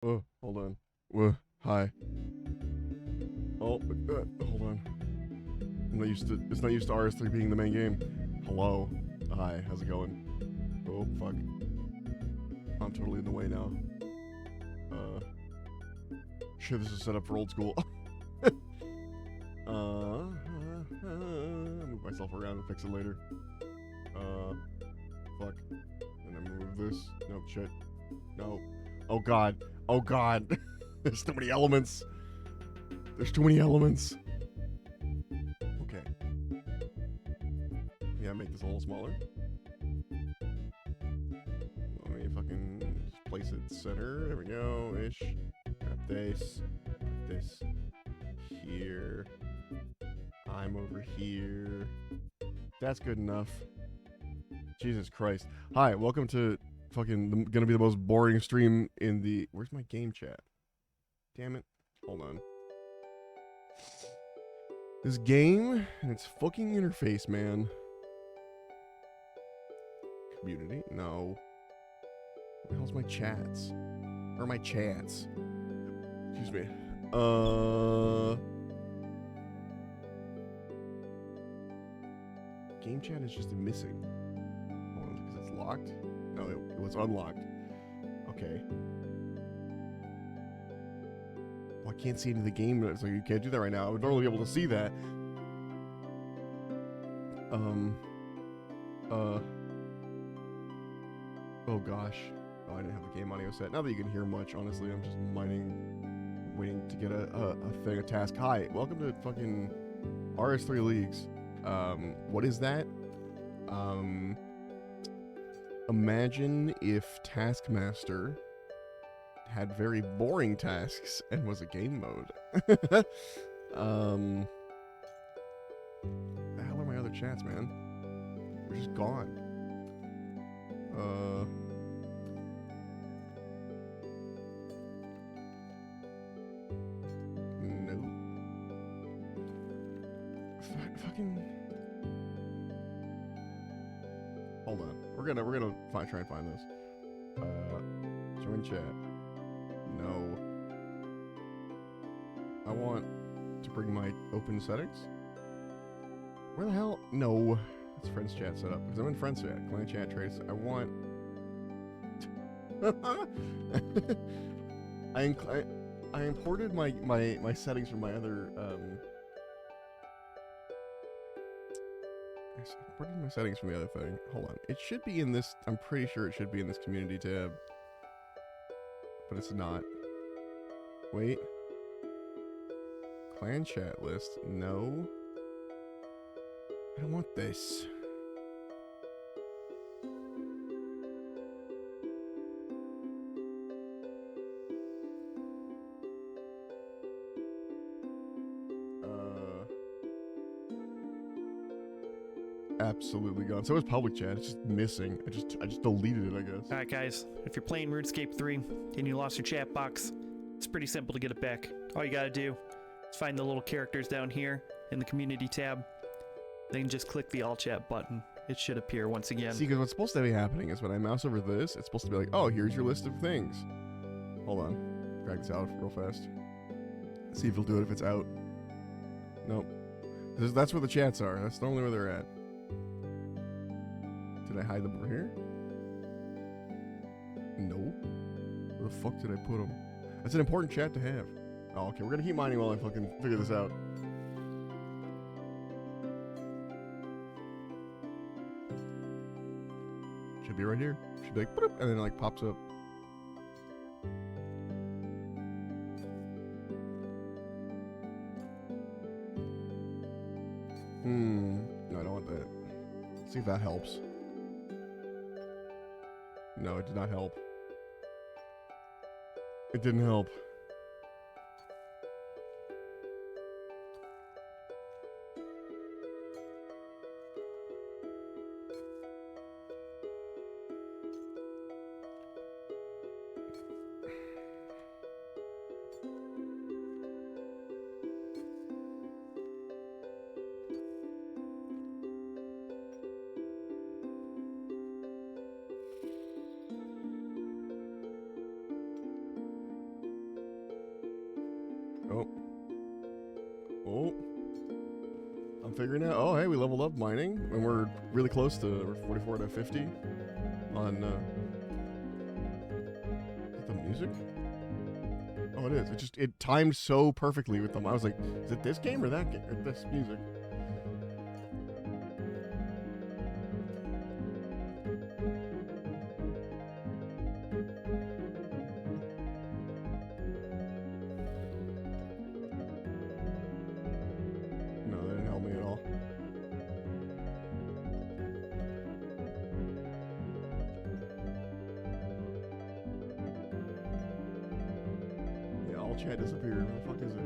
Hold on. Hi. Oh, hold on. I'm not used to. It's not used to RS3 being the main game. Hello. Hi. How's it going? Oh fuck. I'm totally in the way now. Sure, this is set up for old school. Move myself around and fix it later. Fuck. And then move this. Nope. Shit. No. Oh god. Oh god. There's too many elements. There's too many elements. Okay. Yeah, make this a little smaller. Let me fucking just place it center. There we go. Ish. Grab this. Put this here. I'm over here. That's good enough. Jesus Christ. Hi, welcome to fucking gonna be the most boring stream in the... Where's my game chat? Damn it. Hold on. This game and its fucking interface, man. Community? No. Where the hell's my chats? Where are my chats? Excuse me. Game chat is just missing. Hold on, because it's locked? No, it was unlocked. Okay. Well, I can't see any of the game, so you can't do that right now. I would normally be able to see that. Oh gosh. Oh, I didn't have the game audio set. Not that you can hear much, honestly. I'm just waiting to get a task. Hi, welcome to fucking RS3 Leagues. What is that? Imagine if Taskmaster had very boring tasks and was a game mode. The hell are my other chats, man? They're just gone. No. Fucking. Hold on. We're gonna try and find this. Join chat. No. I want to bring my open settings. Where the hell? No. It's friends chat set up because I'm in friends chat. Clan chat trace. I want. I imported my settings from my other I imported my settings from the other thing. Hold on. It should be in this. I'm pretty sure it should be in this community tab. But it's not. Wait. Clan chat list. No. I don't want this. Absolutely gone. So is public chat. It's just missing. I just deleted it, I guess. Alright guys, if you're playing RuneScape 3 and you lost your chat box, it's pretty simple to get it back. All you gotta do is find the little characters down here in the community tab. Then just click the all chat button. It should appear once again. See, because what's supposed to be happening is when I mouse over this, it's supposed to be like, oh, here's your list of things. Hold on. Drag this out real fast. See if it'll do it if it's out. Nope. That's where the chats are. That's normally where they're at. Did I hide them over here? No. Where the fuck did I put them? That's an important chat to have. Oh, okay. We're gonna keep mining while I fucking figure this out. Should be right here. Should be like, boop, and then it like pops up. No, I don't want that. Let's see if that helps. No, it did not help. It didn't help. figuring out. Oh, hey, we leveled up mining, and we're really close to. We're 44 to 50 on. Is it the music? Oh, it is. It timed so perfectly with them. I was like, is it this game or that game or this music? No, that didn't help me at all. Yeah, all chat disappeared. Where the fuck is it?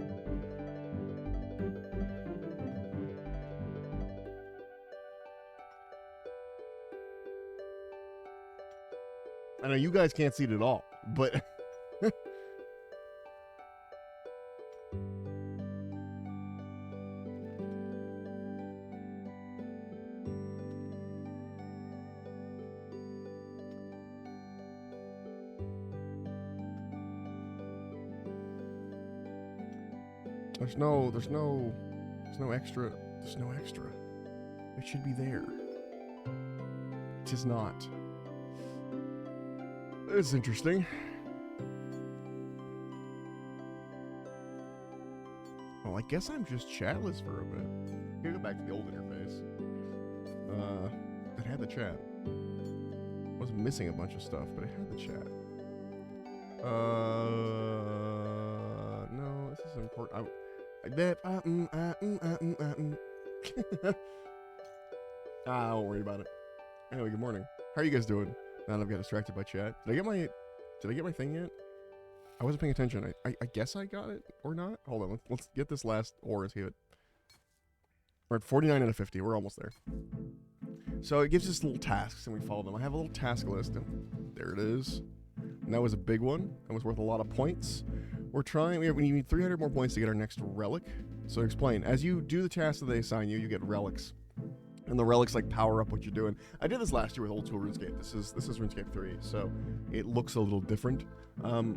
I know you guys can't see it at all, but there's no extra. There's no extra. It should be there. It is not. It's interesting. Well, I guess I'm just chatless for a bit. I'm gonna go back to the old interface. It had the chat. I was missing a bunch of stuff, but it had the chat. No, this is important. I won't worry about it. Anyway, good morning. How are you guys doing? Now that I've got distracted by chat. Did I get my thing yet? I wasn't paying attention. I guess I got it or not. Hold on. Let's get this last ore and see it. We're at 49 out of 50. We're almost there. So it gives us little tasks and we follow them. I have a little task list and there it is. And that was a big one. That was worth a lot of points. We're trying. We need 300 more points to get our next relic. So explain. As you do the tasks that they assign you, you get relics. And the relics like power up what you're doing. I did this last year with old school RuneScape. This is RuneScape 3, so it looks a little different. But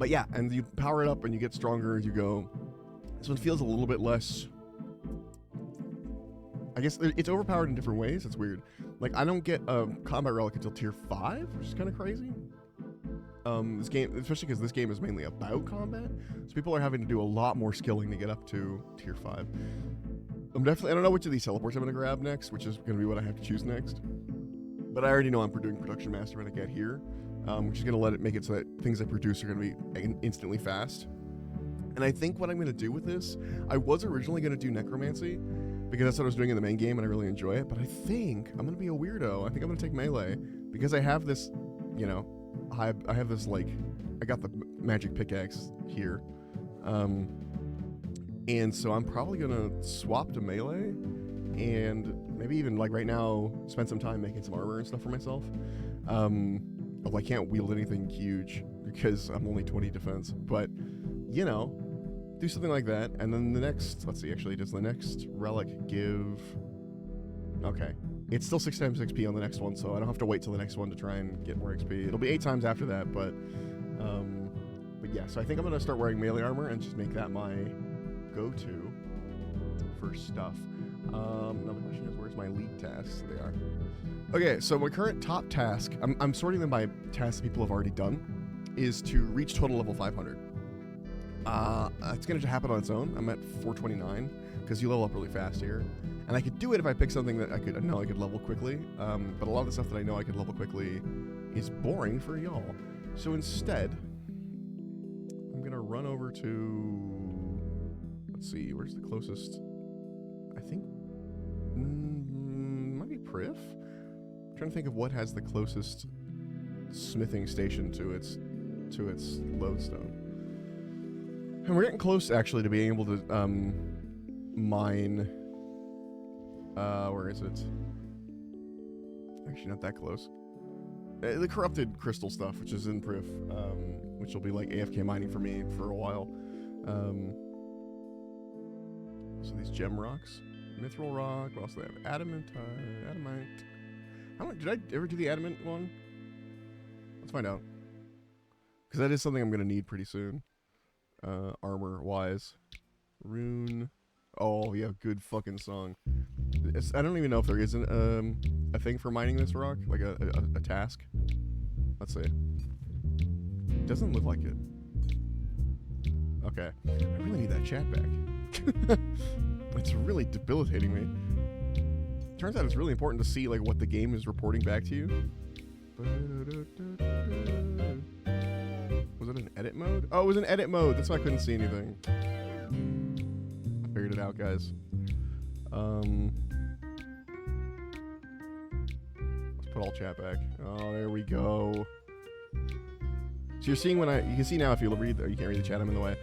yeah, and you power it up and you get stronger as you go. This one feels a little bit less. I guess it's overpowered in different ways. It's weird. Like I don't get a combat relic until tier 5, which is kind of crazy. This game, especially because this game is mainly about combat, so people are having to do a lot more skilling to get up to tier 5. I don't know which of these teleports I'm going to grab next, which is going to be what I have to choose next. But I already know I'm doing Production Master when I get here, which is going to make it so that things I produce are going to be instantly fast. And I think what I'm going to do with this, I was originally going to do Necromancy, because that's what I was doing in the main game and I really enjoy it, but I think I'm going to be a weirdo. I think I'm going to take Melee, because I have this, you know, I have this, like, I got the magic pickaxe here. And so I'm probably going to swap to Melee and maybe even, like, right now, spend some time making some armor and stuff for myself. Although I can't wield anything huge because I'm only 20 defense. But, you know, do something like that. And then the next, let's see, actually, does the next relic give... Okay. It's still 6 times XP on the next one, so I don't have to wait till the next one to try and get more XP. It'll be 8 times after that, but yeah. So I think I'm going to start wearing melee armor and just make that my... go-to for stuff. Another question is, where's my lead tasks? They are. Okay, so my current top task, I'm sorting them by tasks people have already done, is to reach total level 500. It's going to happen on its own. I'm at 429, because you level up really fast here. And I could do it if I pick something that I know I could level quickly, but a lot of the stuff that I know I could level quickly is boring for y'all. So instead, I'm going to run over to... Let's see, where's the closest? I think might be Priff. I'm trying to think of what has the closest smithing station to its lodestone. And we're getting close actually to being able to mine. Where is it? Actually, not that close. The corrupted crystal stuff, which is in Priff, which will be like AFK mining for me for a while. So these gem rocks, mithril rock. What else do they have? Adamant. Did I ever do the adamant one? Let's find out. Because that is something I'm going to need pretty soon. Armor wise. Rune. Oh yeah, good fucking song. I don't even know if there isn't a thing for mining this rock, like a task. Let's see. Doesn't look like it. Okay, I really need that chat back. It's really debilitating me. Turns out it's really important to see like what the game is reporting back to you. Was it an edit mode? Oh, it was an edit mode. That's why I couldn't see anything. I figured it out, guys. Let's put all chat back. Oh, there we go. So you're seeing you can see now if you read, or you can't read the chat, I'm in the way.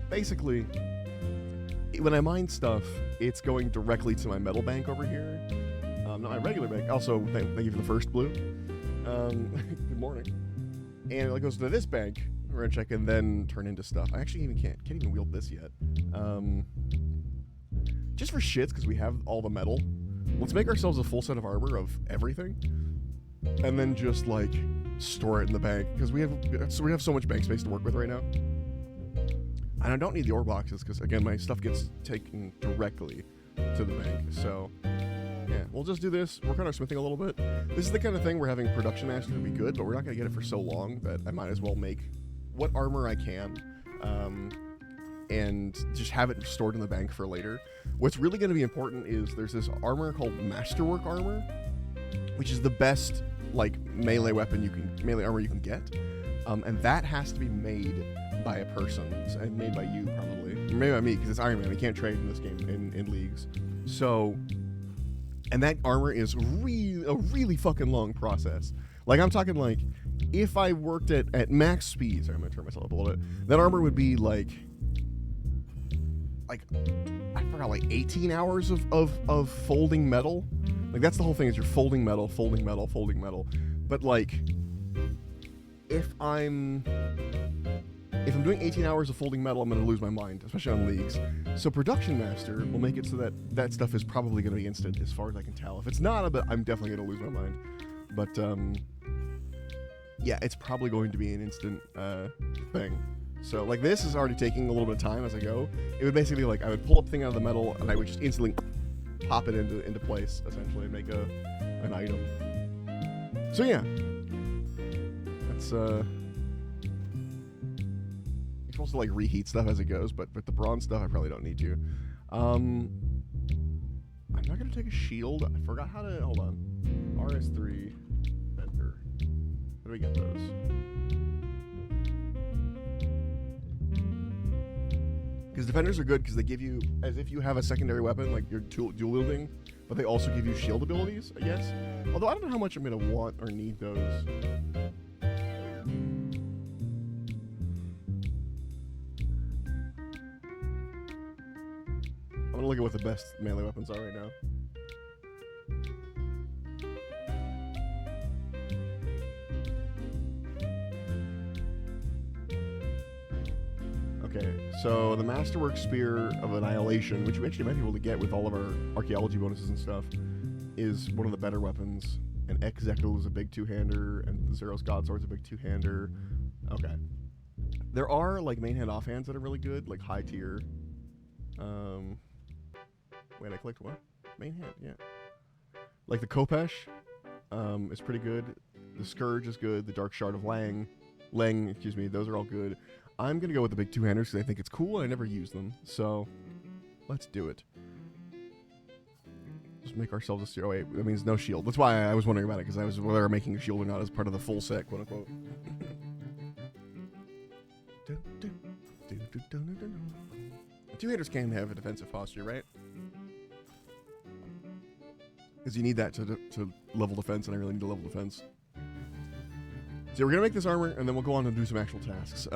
Basically, when I mine stuff, it's going directly to my metal bank over here. Not my regular bank. Also, thank you for the first blue. Good morning. And it goes to this bank, which I can then turn into stuff. I actually can't even wield this yet. Just for shits, because we have all the metal. Let's make ourselves a full set of armor of everything, and then just like store it in the bank, because we have so much bank space to work with right now. And I don't need the ore boxes, because again, my stuff gets taken directly to the bank. So yeah, we'll just do this. Work on our smithing a little bit. This is the kind of thing where having production master would be good, but we're not going to get it for so long that I might as well make what armor I can, and just have it stored in the bank for later. What's really going to be important is there's this armor called Masterwork armor, which is the best like melee armor you can get, and that has to be made by a person, and made by you probably, or maybe by me, because it's Iron Man. We can't trade in this game in leagues. So, and that armor is a really fucking long process. Like I'm talking like, if I worked at max speed, sorry, I'm gonna turn myself up a little bit. That armor would be like I forgot, like 18 hours of folding metal. Like that's the whole thing, is you're folding metal. But like, if I'm doing 18 hours of folding metal, I'm going to lose my mind, especially on leagues. So Production Master will make it so that that stuff is probably going to be instant, as far as I can tell. If it's not, I'm definitely going to lose my mind. But yeah, it's probably going to be an instant thing. So like this is already taking a little bit of time as I go. It would basically like I would pull up the thing out of the metal and I would just instantly pop it into place, essentially, and make an item. So yeah, that's you're supposed to like reheat stuff as it goes, but with the bronze stuff I probably don't need to. I'm not gonna take a shield. I forgot how to, hold on. RS3 vendor. How do we get those? Because defenders are good because they give you, as if you have a secondary weapon, like you're dual wielding, but they also give you shield abilities, I guess. Although I don't know how much I'm going to want or need those. I'm going to look at what the best melee weapons are right now. Okay, so the Masterwork Spear of Annihilation, which we actually might be able to get with all of our archaeology bonuses and stuff, is one of the better weapons. And Execo is a big two-hander, and the Zeros Godsword's a big two-hander. Okay. There are, like, main hand offhands that are really good, like high tier. Wait, I clicked what? Main hand, yeah. Like the Kopesh is pretty good. The Scourge is good. The Dark Shard of Leng, excuse me, those are all good. I'm going to go with the big two-handers because I think it's cool and I never use them. So, let's do it. Just make ourselves a steer. Oh, wait, that means no shield. That's why I was wondering about it, because I was whether I'm making a shield or not as part of the full set, quote-unquote. Two-handers can have a defensive posture, right? Because you need that to level defense, and I really need to level defense. So we're going to make this armor, and then we'll go on and do some actual tasks.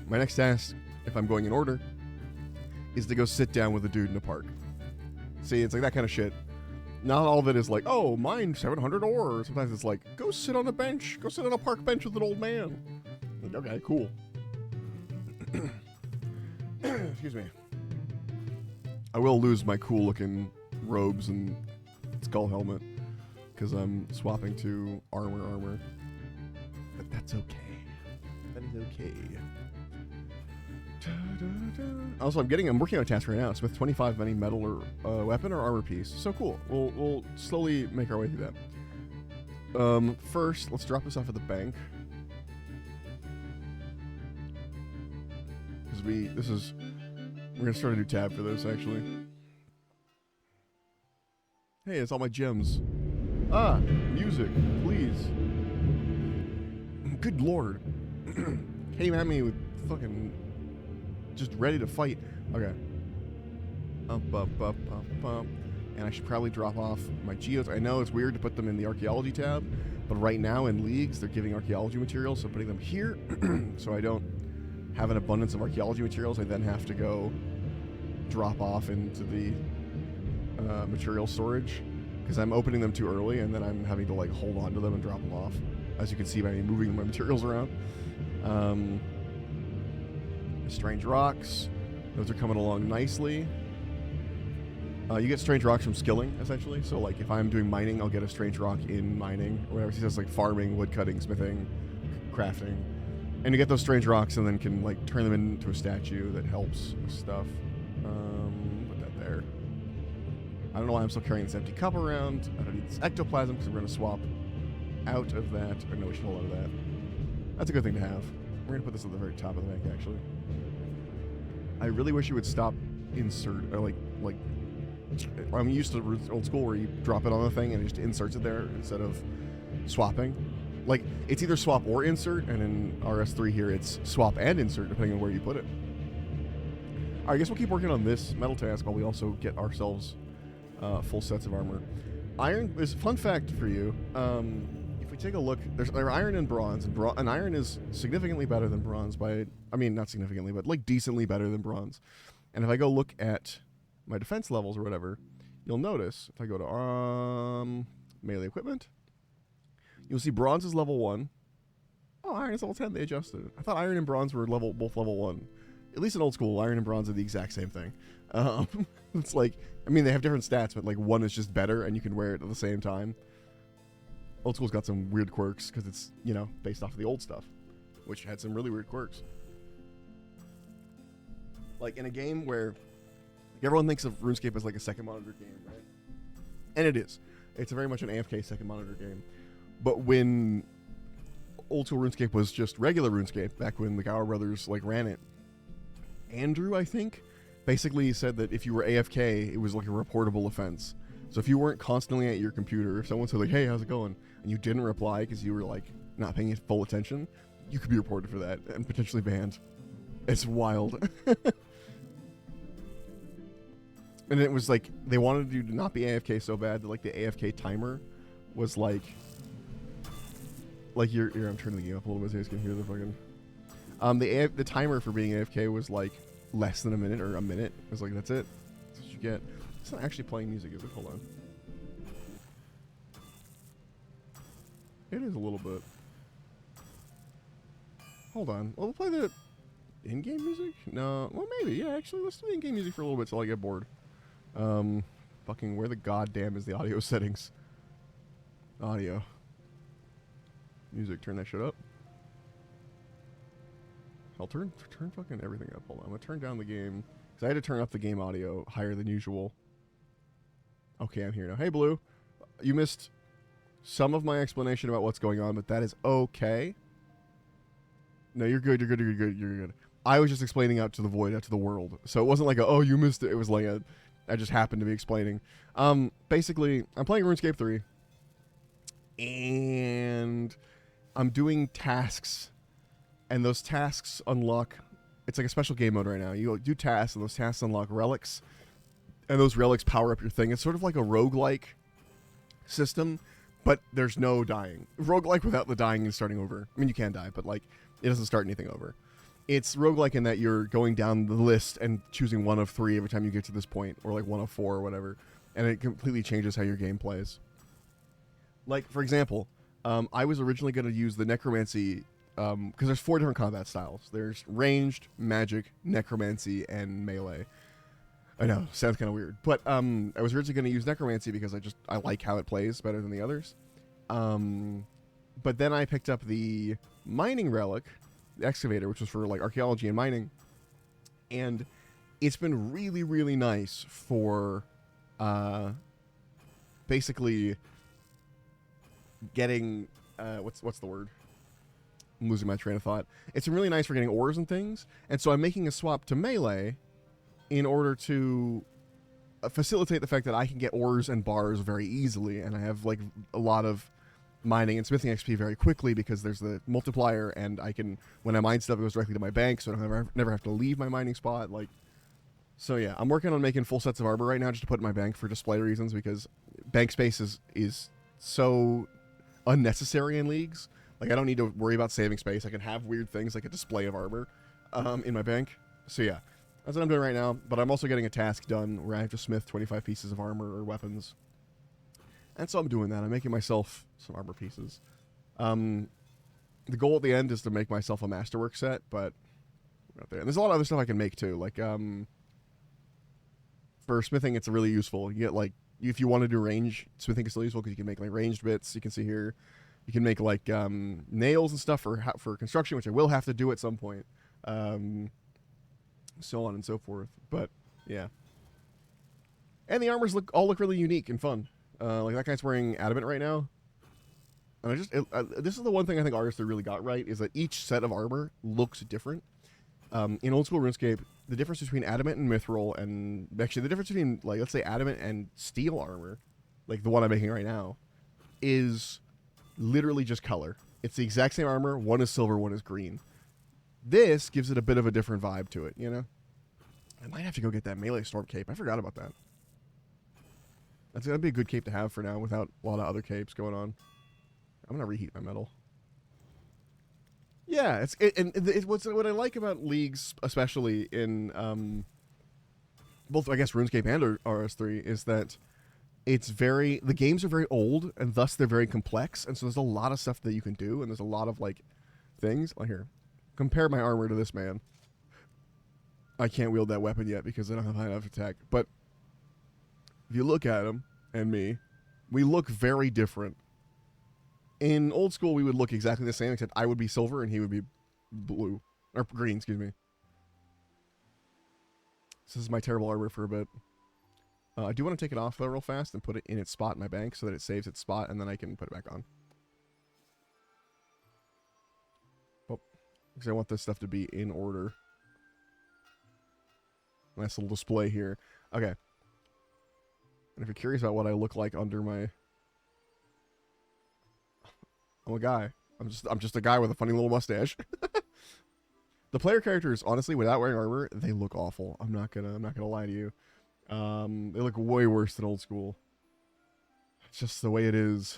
My next task, if I'm going in order, is to go sit down with a dude in a park. See, it's like that kind of shit. Not all of it is like, oh, mine 700 ore. Sometimes it's like, go sit on a bench. Go sit on a park bench with an old man. Like, okay, cool. Excuse me. I will lose my cool-looking robes and skull helmet, because I'm swapping to armor. But that's okay. That is okay. Also, I'm working on a task right now. Smith 25 of any metal or weapon or armor piece. So cool. We'll slowly make our way through that. First, let's drop this off at the bank. Because we're gonna start a new tab for this actually. Hey, it's all my gems. Ah, music, please. Good lord. Came at me with fucking just ready to fight. Okay. Up. And I should probably drop off my geodes. I know it's weird to put them in the archaeology tab, but right now in leagues they're giving archaeology materials, so putting them here so I don't have an abundance of archaeology materials, I then have to go drop off into the material storage because I'm opening them too early and then I'm having to like hold on to them and drop them off, as you can see by me moving my materials around. Strange rocks, those are coming along nicely. You get strange rocks from skilling, essentially. So, like, if I'm doing mining, I'll get a strange rock in mining, or whatever. He says, like, farming, wood cutting, smithing, crafting. And you get those strange rocks and then can, like, turn them into a statue that helps with stuff. Put that there. I don't know why I'm still carrying this empty cup around. I don't need this ectoplasm because we're going to swap out of that. Or no, we should hold on to that. That's a good thing to have. We're going to put this at the very top of the bank, actually. I really wish you would stop insert, or, like, I'm used to old school where you drop it on the thing and it just inserts it there instead of swapping. Like, it's either swap or insert, and in RS3 here, it's swap and insert, depending on where you put it. All right, I guess we'll keep working on this metal task while we also get ourselves full sets of armor. Iron is a fun fact for you. If we take a look, there's iron and bronze, and iron is significantly better than bronze by, I mean, not significantly, but like decently better than bronze. And if I go look at my defense levels or whatever, you'll notice if I go to melee equipment, you'll see bronze is level 1. Oh, iron is level 10. They adjusted it. I thought iron and bronze were both level 1. At least in old school, iron and bronze are the exact same thing. It's like, I mean, they have different stats, but like one is just better and you can wear it at the same time. Old school's got some weird quirks because it's, you know, based off of the old stuff, which had some really weird quirks. Like in a game where everyone thinks of RuneScape as like a second monitor game, right? And it is. It's very much an AFK second monitor game. But when old school RuneScape was just regular RuneScape, back when the Gower brothers like ran it, Andrew, I think, basically said that if you were AFK, it was like a reportable offense. So if you weren't constantly at your computer, if someone said like, "Hey, how's it going?" and you didn't reply because you were like not paying full attention, you could be reported for that and potentially banned. It's wild. And it was like they wanted you to not be AFK so bad that like the AFK timer was like you're I'm turning the game up a little bit so you guys can hear the fucking the timer for being AFK was like less than a minute or a minute. It was like that's it. That's what you get. It's not actually playing music, is it? Hold on. It is a little bit. Hold on. We'll play the in-game music? No. Well, maybe. Yeah, actually, let's do the in-game music for a little bit till I get bored. Fucking where the goddamn is the audio settings? Audio. Music. Turn that shit up. I'll turn fucking everything up. Hold on. I'm gonna turn down the game because I had to turn up the game audio higher than usual. Okay, I'm here now. Hey, Blue. You missed some of my explanation about what's going on, but that is okay. No, you're good. You're good. You're good. You're good. I was just explaining out to the void, out to the world. So it wasn't like a, oh, you missed it. It was like a, I just happened to be explaining. Basically, I'm playing RuneScape 3. And I'm doing tasks. And those tasks unlock, it's like a special game mode right now. You do tasks, and those tasks unlock relics. And those relics power up your thing. It's sort of like a roguelike system, but there's no dying. Roguelike without the dying and starting over. I mean, you can die, but like, it doesn't start anything over. It's roguelike in that you're going down the list and choosing one of 3 every time you get to this point, or like one of 4 or whatever, and it completely changes how your game plays. Like, for example, I was originally going to use the necromancy, because there's 4 different combat styles. There's ranged, magic, necromancy, and melee. I know, sounds kind of weird, but I was originally going to use necromancy because I like how it plays better than the others. But then I picked up the mining relic, the excavator, which was for like archaeology and mining, And it's been really, really nice for basically getting what's the word? I'm losing my train of thought. It's been really nice for getting ores and things, and so I'm making a swap to melee in order to facilitate the fact that I can get ores and bars very easily, and I have like a lot of mining and smithing XP very quickly because there's the multiplier, and I can, when I mine stuff, it goes directly to my bank, so I don't never have to leave my mining spot. Like, so yeah, I'm working on making full sets of armor right now just to put in my bank for display reasons, because bank space is so unnecessary in leagues. Like, I don't need to worry about saving space. I can have weird things like a display of armor in my bank. So yeah, that's what I'm doing right now. But I'm also getting a task done where I have to smith 25 pieces of armor or weapons. And so I'm doing that. I'm making myself some armor pieces. The goal at the end is to make myself a masterwork set, but out there. And there's a lot of other stuff I can make too. Like, for smithing, it's really useful. You get like, if you want to do range, smithing is still useful because you can make like ranged bits. You can see here, you can make like nails and stuff for construction, which I will have to do at some point. So on and so forth. But yeah, and the armors all look really unique and fun. Like that guy's wearing adamant right now, and this is the one thing I think artists have really got right, is that each set of armor looks different. In old school RuneScape, the difference between adamant and mithril, and actually the difference between, like, let's say adamant and steel armor, like the one I'm making right now, is literally just color. It's the exact same armor. One is silver, one is green. This gives it a bit of a different vibe to it, you know? I might have to go get that melee storm cape. I forgot about that. That'd be a good cape to have for now without a lot of other capes going on. I'm gonna reheat my metal. Yeah, what I like about leagues, especially in both, I guess, RuneScape and RS3, is that the games are very old, and thus they're very complex, and so there's a lot of stuff that you can do, and there's a lot of, like, things. Like, here, compare my armor to this man. I can't wield that weapon yet because I don't have high enough attack, but if you look at him and me, we look very different. In old school, we would look exactly the same, except I would be silver and he would be blue. Or green, excuse me. This is my terrible armor for a bit. I do want to take it off, though, real fast and put it in its spot in my bank so that it saves its spot, and then I can put it back on. Oh, because I want this stuff to be in order. Nice little display here. Okay. And if you're curious about what I look like under my... I'm a guy. I'm just a guy with a funny little mustache. The player characters, honestly, without wearing armor, they look awful. I'm not gonna lie to you. They look way worse than old school. It's just the way it is.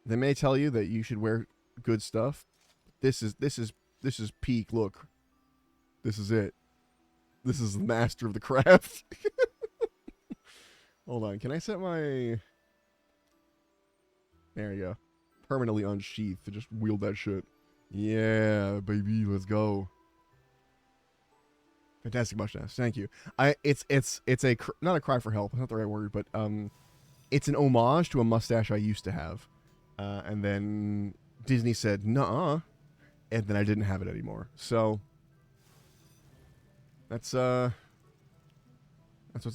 They may tell you that you should wear good stuff. This is peak look. This is it. This is the master of the craft. Hold on, can I set my... There you go. Permanently unsheathed to just wield that shit. Yeah, baby, let's go. Fantastic mustache, thank you. It's not a cry for help, that's not the right word, but it's an homage to a mustache I used to have. And then Disney said, nuh-uh, and then I didn't have it anymore. So that's what's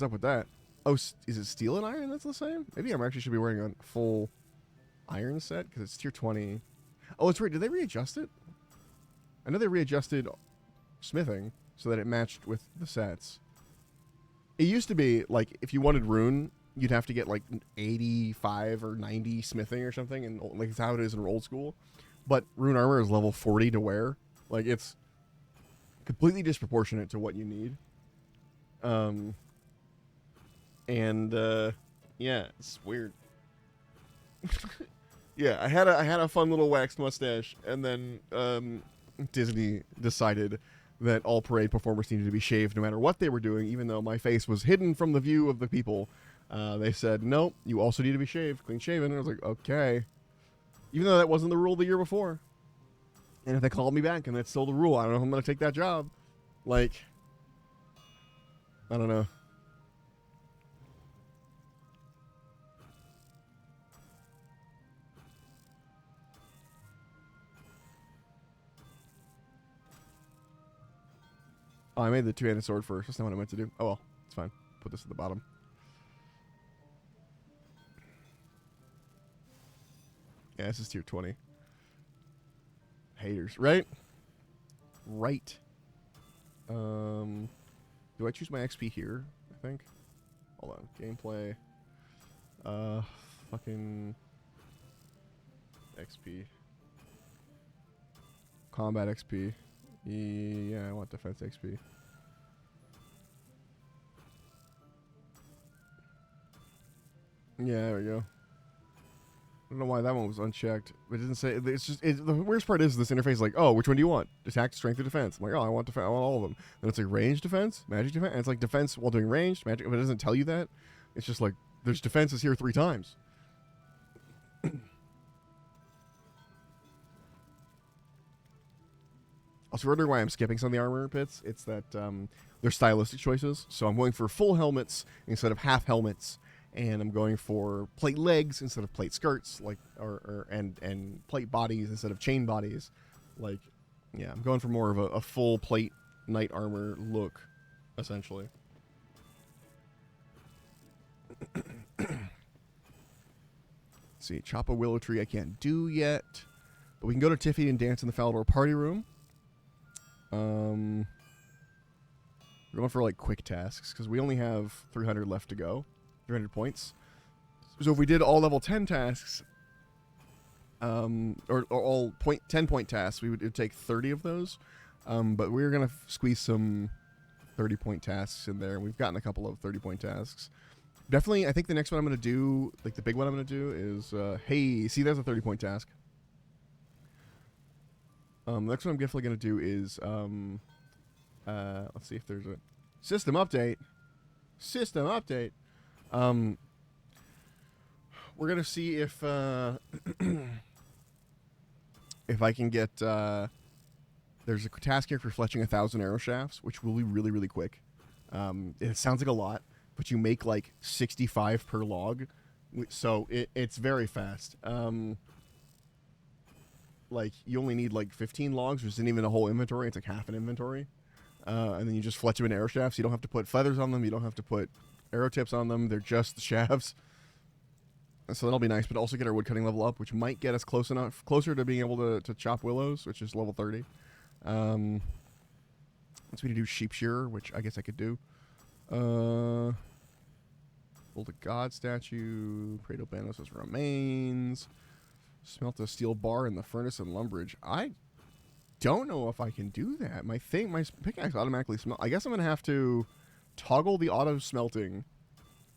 up with that. Oh, is it steel and iron that's the same? Maybe I actually should be wearing a full iron set because it's tier 20. Oh, it's weird. Did they readjust it? I know they readjusted smithing so that it matched with the sets. It used to be, like, if you wanted rune, you'd have to get, like, 85 or 90 smithing or something, and like it's how it is in old school. But rune armor is level 40 to wear. Like, it's completely disproportionate to what you need. Yeah, it's weird. Yeah, I had a fun little waxed mustache, and then Disney decided that all parade performers needed to be shaved no matter what they were doing, even though my face was hidden from the view of the people. They said, nope, you also need to be shaved, clean shaven. And I was like, okay. Even though that wasn't the rule the year before. And if they called me back and that's still the rule, I don't know if I'm going to take that job. Like, I don't know. Oh, I made the two-handed sword first. That's not what I meant to do. Oh well, it's fine. Put this at the bottom. Yeah, this is tier 20. Haters, right? Right. Do I choose my XP here? I think. Hold on. Gameplay. Fucking XP. Combat XP. Yeah, I want defense XP. Yeah, there we go. I don't know why that one was unchecked. It doesn't say. It's just the worst part is this interface is like, oh, which one do you want? Attack, strength, or defense? I'm like, oh, I want defense. I want all of them. Then it's like range defense, magic defense, and it's like defense while doing ranged magic. But it doesn't tell you that. It's just like there's defenses here 3 times. Also, wondering why I'm skipping some of the armor pits. It's that they're stylistic choices. So I'm going for full helmets instead of half helmets. And I'm going for plate legs instead of plate skirts, like and plate bodies instead of chain bodies. Like, yeah, I'm going for more of a full plate knight armor look, essentially. Let's see, chop a willow tree I can't do yet, but we can go to Tiffy and dance in the Falador party room. We're going for like quick tasks because we only have 300 left to go. 300 points. So if we did all level 10 tasks, or all 10-point tasks, it would take 30 of those. But we're going to squeeze some 30-point tasks in there. And we've gotten a couple of 30-point tasks. Definitely, I think the next one I'm going to do, like the big one I'm going to do is, hey, see, there's a 30-point task. The next one I'm definitely going to do is, let's see if there's a system update. System update. We're gonna see if I can get there's a task here for fletching 1,000 arrow shafts, which will be really, really quick. It sounds like a lot, but you make like 65 per log, so it's very fast. Like you only need like 15 logs, which isn't even a whole inventory. It's like half an inventory, and then you just fletch them in arrow shafts. You don't have to put feathers on them. You don't have to put arrow tips on them. They're just the shafts. So that'll be nice, but also get our woodcutting level up, which might get us closer to being able to chop willows, which is level 30. Once we do sheep shearer, which I guess I could do. Build a god statue. Praeto Banos' remains. Smelt a steel bar in the furnace and lumberage. I don't know if I can do that. My pickaxe automatically smelt. I guess I'm gonna have to toggle the auto smelting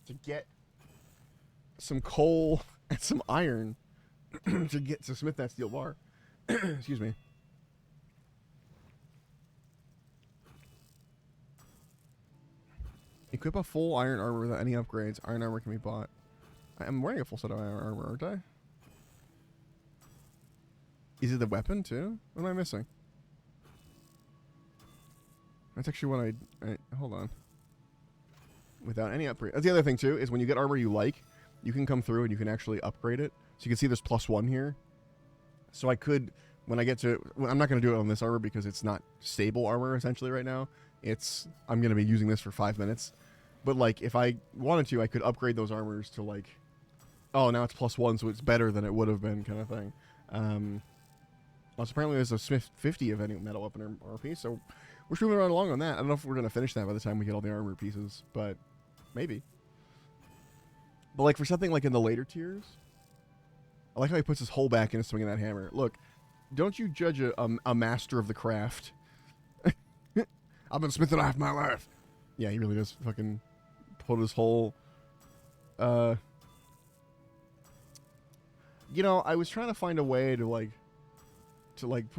to get some coal and some iron to smith that steel bar. Excuse me. Equip a full iron armor without any upgrades. Iron armor can be bought. I'm wearing a full set of iron armor, aren't I? Is it the weapon too? What am I missing? That's actually what I hold on. Without any upgrade. That's the other thing too, is when you get armor you like, you can come through and you can actually upgrade it. So you can see there's +1 here. So I could, when I get to, I'm not going to do it on this armor because it's not stable armor essentially right now. I'm going to be using this for 5 minutes. But like, if I wanted to, I could upgrade those armors to like, oh, now it's +1, so it's better than it would have been, kind of thing. Also, apparently there's a Smith 50 of any metal weapon or piece, so we're moving right along on that. I don't know if we're going to finish that by the time we get all the armor pieces, but maybe. But like for something like in the later tiers, I like how he puts his hole back into swinging that hammer. Look, don't you judge a master of the craft. I've been smithing half my life. Yeah, he really does fucking put his whole... You know, I was trying to find a way to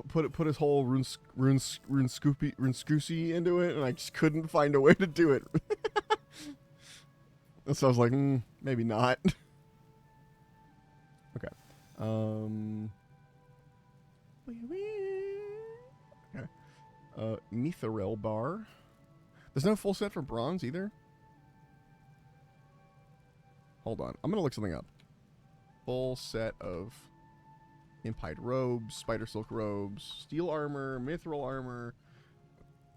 put his whole runescoocy into it, and I just couldn't find a way to do it. So I was like, maybe not. Okay. Okay. Mithril bar. There's no full set for bronze either. Hold on. I'm gonna look something up. Full set of impied robes, spider silk robes, steel armor, mithril armor.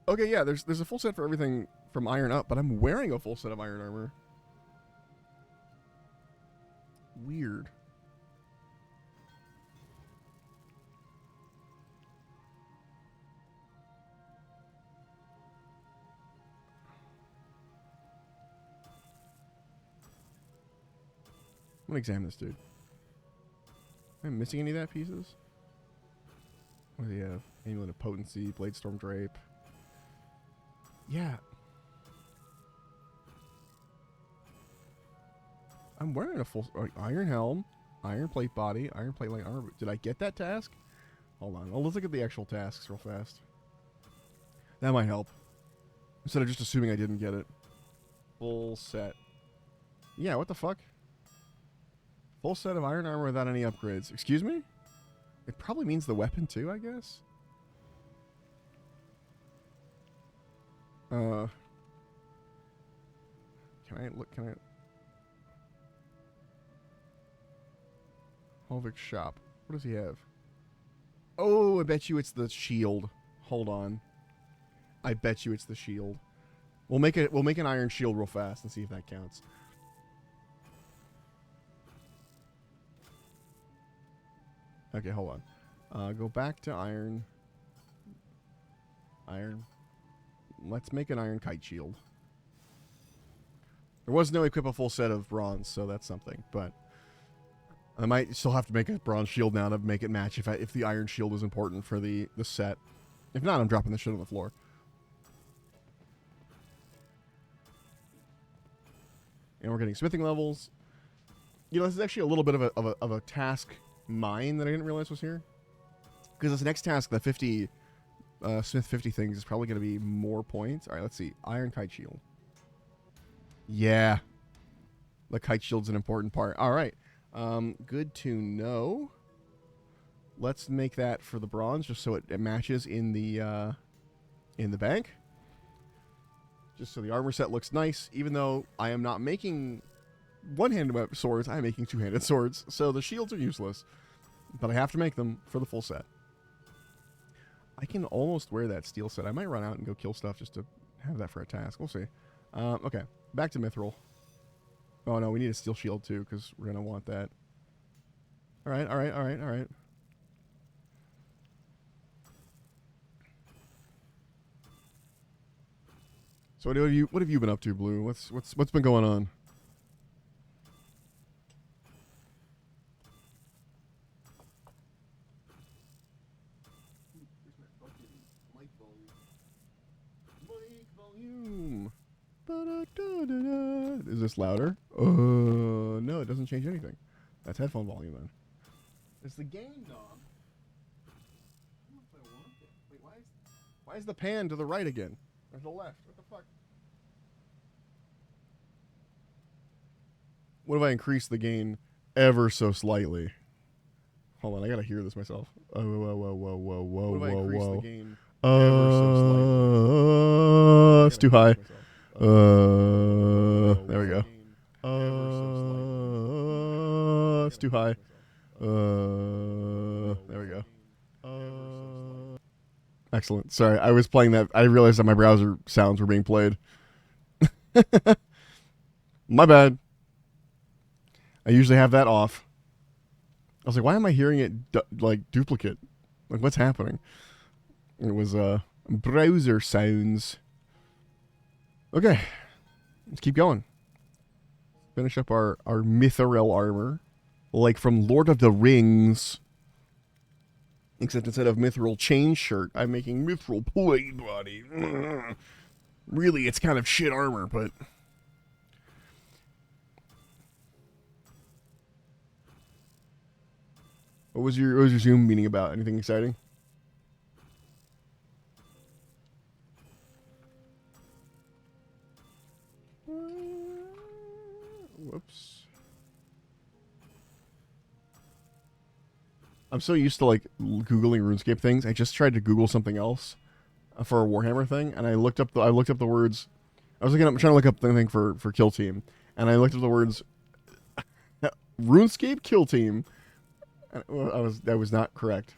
Okay, yeah, there's a full set for everything from iron up, but I'm wearing a full set of iron armor. Weird. I'm gonna examine this dude. Am I missing any of that pieces? What do you have? Amulet of Potency, Blade Storm Drape. Yeah. I'm wearing a full iron helm, iron plate body, iron plate light armor. Did I get that task? Hold on. Let's look at the actual tasks real fast. That might help. Instead of just assuming I didn't get it. Full set. Yeah, what the fuck? Full set of iron armor without any upgrades. Excuse me? It probably means the weapon too, I guess. Can I look? Can I? Holvik's shop. What does he have? Oh, I bet you it's the shield. Hold on. I bet you it's the shield. We'll make an iron shield real fast and see if that counts. Okay, hold on. Go back to iron. Iron. Let's make an iron kite shield. There was no equip a full set of bronze, so that's something. But I might still have to make a bronze shield now to make it match if the iron shield is important for the set. If not, I'm dropping the shit on the floor. And we're getting smithing levels. You know, this is actually a little bit of a task mine that I didn't realize was here. Because this next task, the 50 Smith 50 things, is probably going to be more points. All right, let's see. Iron kite shield. Yeah. The kite shield's an important part. All right. Good to know. Let's make that for the bronze, just so it matches in the bank. Just so the armor set looks nice, even though I am not making one-handed swords, I'm making two-handed swords, so the shields are useless. But I have to make them for the full set. I can almost wear that steel set. I might run out and go kill stuff just to have that for a task. We'll see. Okay, back to mithril. Oh no, we need a steel shield too, because we're going to want that. Alright. So what have you been up to, Blue? What's been going on? Volume. Is this louder? No, it doesn't change anything. That's headphone volume then. It's the gain knob. Wait, why is the pan to the right again? Or to the left? What the fuck? What if I increase the gain ever so slightly? Hold on, I gotta hear this myself. Whoa. What if I increase the gain ever so slightly? It's too high. There we go. It's too high. There we go. Excellent. Sorry, I was playing that. I realized that my browser sounds were being played. My bad. I usually have that off. I was like, why am I hearing it like duplicate? Like, what's happening? It was browser sounds. Okay, let's keep going. Finish up our mithril armor, like from Lord of the Rings. Except instead of mithril chain shirt, I'm making mithril plate body. Really, it's kind of shit armor, but what was your Zoom meeting about? Anything exciting? Whoops. I'm so used to like Googling RuneScape things. I just tried to Google something else for a Warhammer thing, and I looked up the words. I'm trying to look up the thing for Kill Team, and I looked up the words RuneScape Kill Team. That was not correct.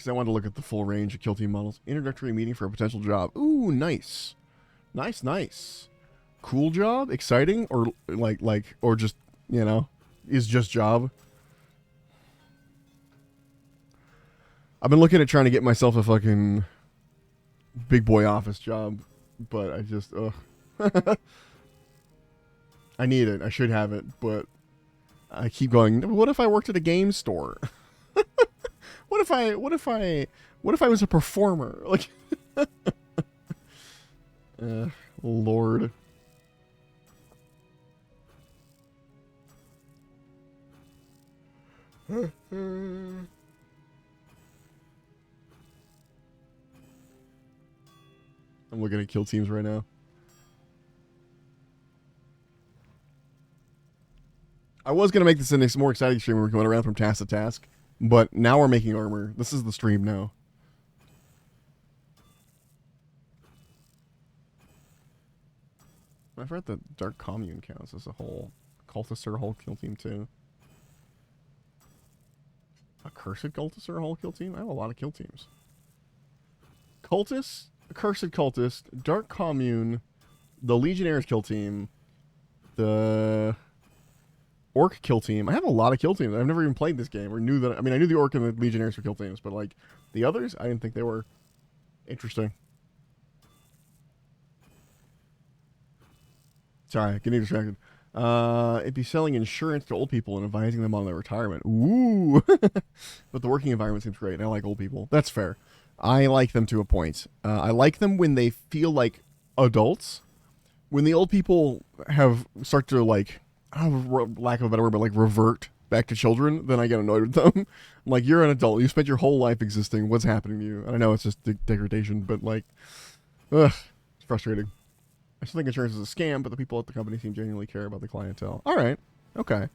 because I wanted to look at the full range of kill team models. Introductory meeting for a potential job. Ooh, nice. Nice. Cool job? Exciting? Or or just, you know, is just job? I've been looking at trying to get myself a fucking big boy office job, but I just, I need it. I should have it, but I keep going, what if I worked at a game store? What if I was a performer? Like, Lord. I'm looking at kill teams right now. I was going to make this a more exciting stream where we're going around from task to task, but now we're making armor. This is the stream now. I forgot that Dark Commune counts as a whole. Cultists are a whole kill team too. Accursed Cultists are a whole kill team? I have a lot of kill teams. Cultists, Accursed Cultist, Dark Commune, the Legionnaires kill team, the Orc kill team. I have a lot of kill teams. I've never even played this game or knew that. I mean, I knew the Orc and the Legionnaires were kill teams, but like the others, I didn't think they were. Interesting. Sorry, getting distracted. It'd be selling insurance to old people and advising them on their retirement. Ooh. But the working environment seems great, and I like old people. That's fair. I like them to a point. I like them when they feel like adults. When the old people start to like, lack of a better word, but like revert back to children, then I get annoyed with them. I'm like, you're an adult. You spent your whole life existing. What's happening to you? I know it's just degradation, but like, it's frustrating. I still think insurance is a scam, but the people at the company seem genuinely care about the clientele. All right. Okay.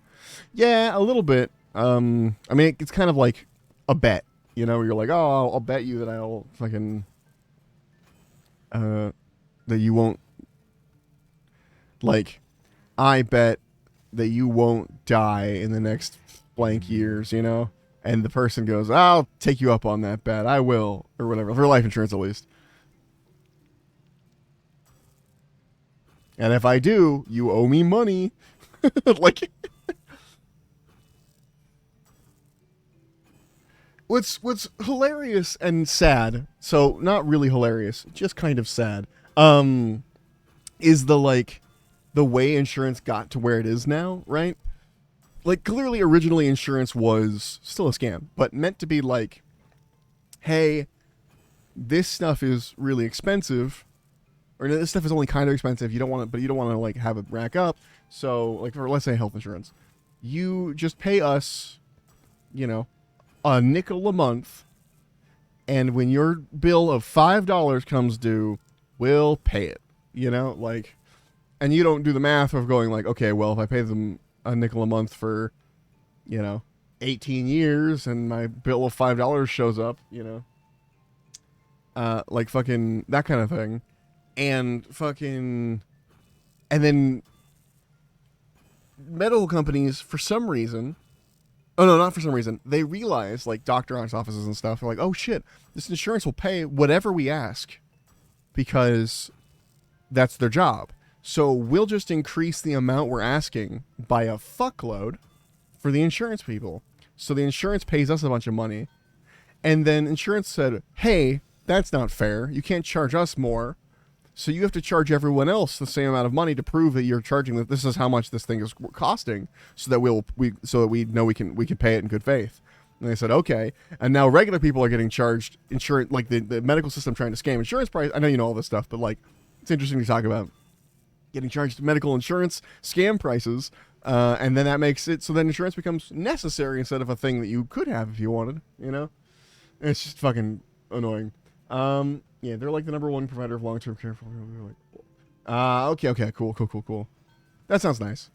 Yeah, a little bit. I mean, it's kind of like a bet, you know, where you're like, oh, I'll bet you that I'll fucking, that you won't, like, I bet that you won't die in the next blank years, you know? And the person goes, I'll take you up on that bet. I will. Or whatever. For life insurance, at least. And if I do, you owe me money. Like, what's hilarious and sad, so not really hilarious, just kind of sad, is the way insurance got to where it is now, right? Like, clearly, originally, insurance was still a scam, but meant to be like, hey, this stuff is really expensive, or this stuff is only kind of expensive. You don't want to, but you don't want to like have it rack up. So, like, for let's say health insurance, you just pay us, you know, a nickel a month, and when your bill of $5 comes due, we'll pay it. You know, like, and you don't do the math of going like, okay, well, if I pay them a nickel a month for, you know, 18 years, and my bill of $5 shows up, you know, like fucking that kind of thing. And fucking, and then medical companies, for some reason, oh no, not for some reason, they realize, like doctor's offices and stuff, are like, oh shit, this insurance will pay whatever we ask because that's their job. So we'll just increase the amount we're asking by a fuckload for the insurance people. So the insurance pays us a bunch of money. And then insurance said, hey, that's not fair. You can't charge us more. So you have to charge everyone else the same amount of money to prove that you're charging that this is how much this thing is costing, so that we know we can pay it in good faith. And they said okay, and now regular people are getting charged insurance, like the medical system trying to scam insurance price. I know you know all this stuff, but like it's interesting to talk about getting charged medical insurance scam prices, and then that makes it so then insurance becomes necessary instead of a thing that you could have if you wanted. You know, it's just fucking annoying. Yeah, they're like the #1 provider of long-term care for like, okay, cool. That sounds nice.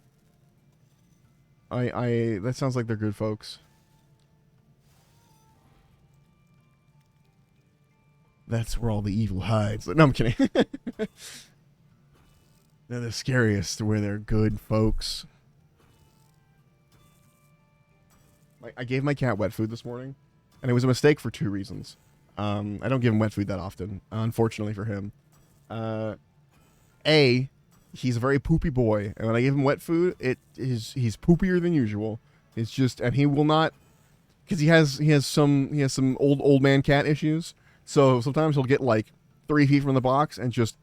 That sounds like they're good folks. That's where all the evil hides. No, I'm kidding. They're the scariest where they're good folks. Like, I gave my cat wet food this morning, and it was a mistake for 2 reasons. I don't give him wet food that often, unfortunately for him. A, he's a very poopy boy, and when I give him wet food, he's poopier than usual. It's just, and he will not, because he has some old man cat issues. So sometimes he'll get like 3 feet from the box and just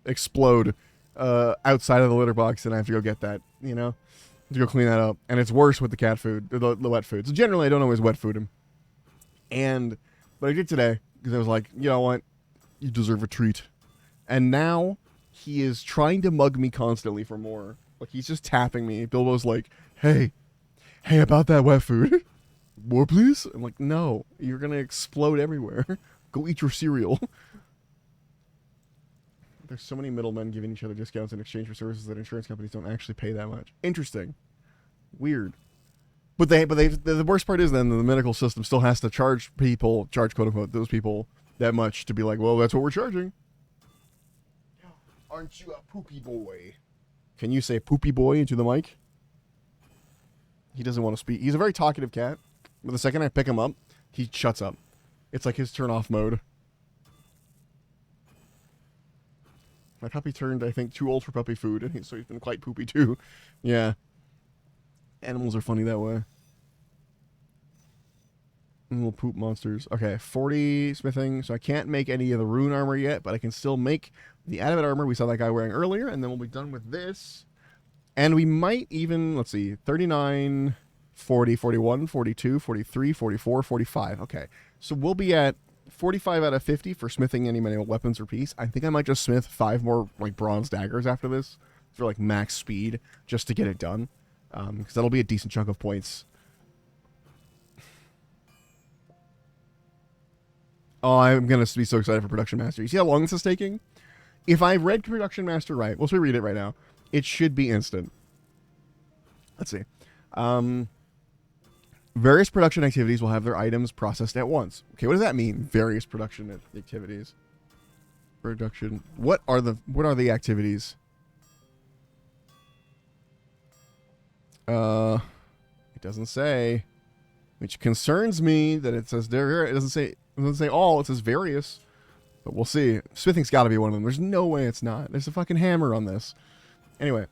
explode outside of the litter box, and I have to go get that, to go clean that up. And it's worse with the cat food, the wet food. So generally, I don't always wet food him. But I did today because I was like, you know what, you deserve a treat. And now he is trying to mug me constantly for more. Like, he's just tapping me. Bilbo's like, hey, about that wet food. More, please? I'm like, no, you're going to explode everywhere. Go eat your cereal. There's so many middlemen giving each other discounts in exchange for services that insurance companies don't actually pay that much. Interesting. Weird. But the worst part is then the medical system still has to charge quote unquote those people that much to be like, well, that's what we're charging. Aren't you a poopy boy? Can you say poopy boy into the mic? He doesn't want to speak. He's a very talkative cat. But the second I pick him up, he shuts up. It's like his turn off mode. My puppy turned, I think, too old for puppy food, and so he's been quite poopy too. Yeah. Animals are funny that way. Little poop monsters. Okay, 40 smithing, so I can't make any of the rune armor yet, but I can still make the adamant armor we saw that guy wearing earlier, and then we'll be done with this. And we might even, let's see, 39, 40, 41, 42, 43, 44, 45. Okay, so we'll be at 45 out of 50 for smithing any manual weapons or piece. I think I might just smith 5 more like bronze daggers after this for like max speed just to get it done, because that'll be a decent chunk of points. Oh, I'm going to be so excited for Production Master. You see how long this is taking? If I read Production Master right, let's reread it right now. It should be instant. Let's see. Various production activities will have their items processed at once. Okay, what does that mean? Various production activities. Production. What are the activities? It doesn't say, which concerns me that it says there. It doesn't say all. It says various. But we'll see. Smithing's got to be one of them. There's no way it's not. There's a fucking hammer on this. Anyway,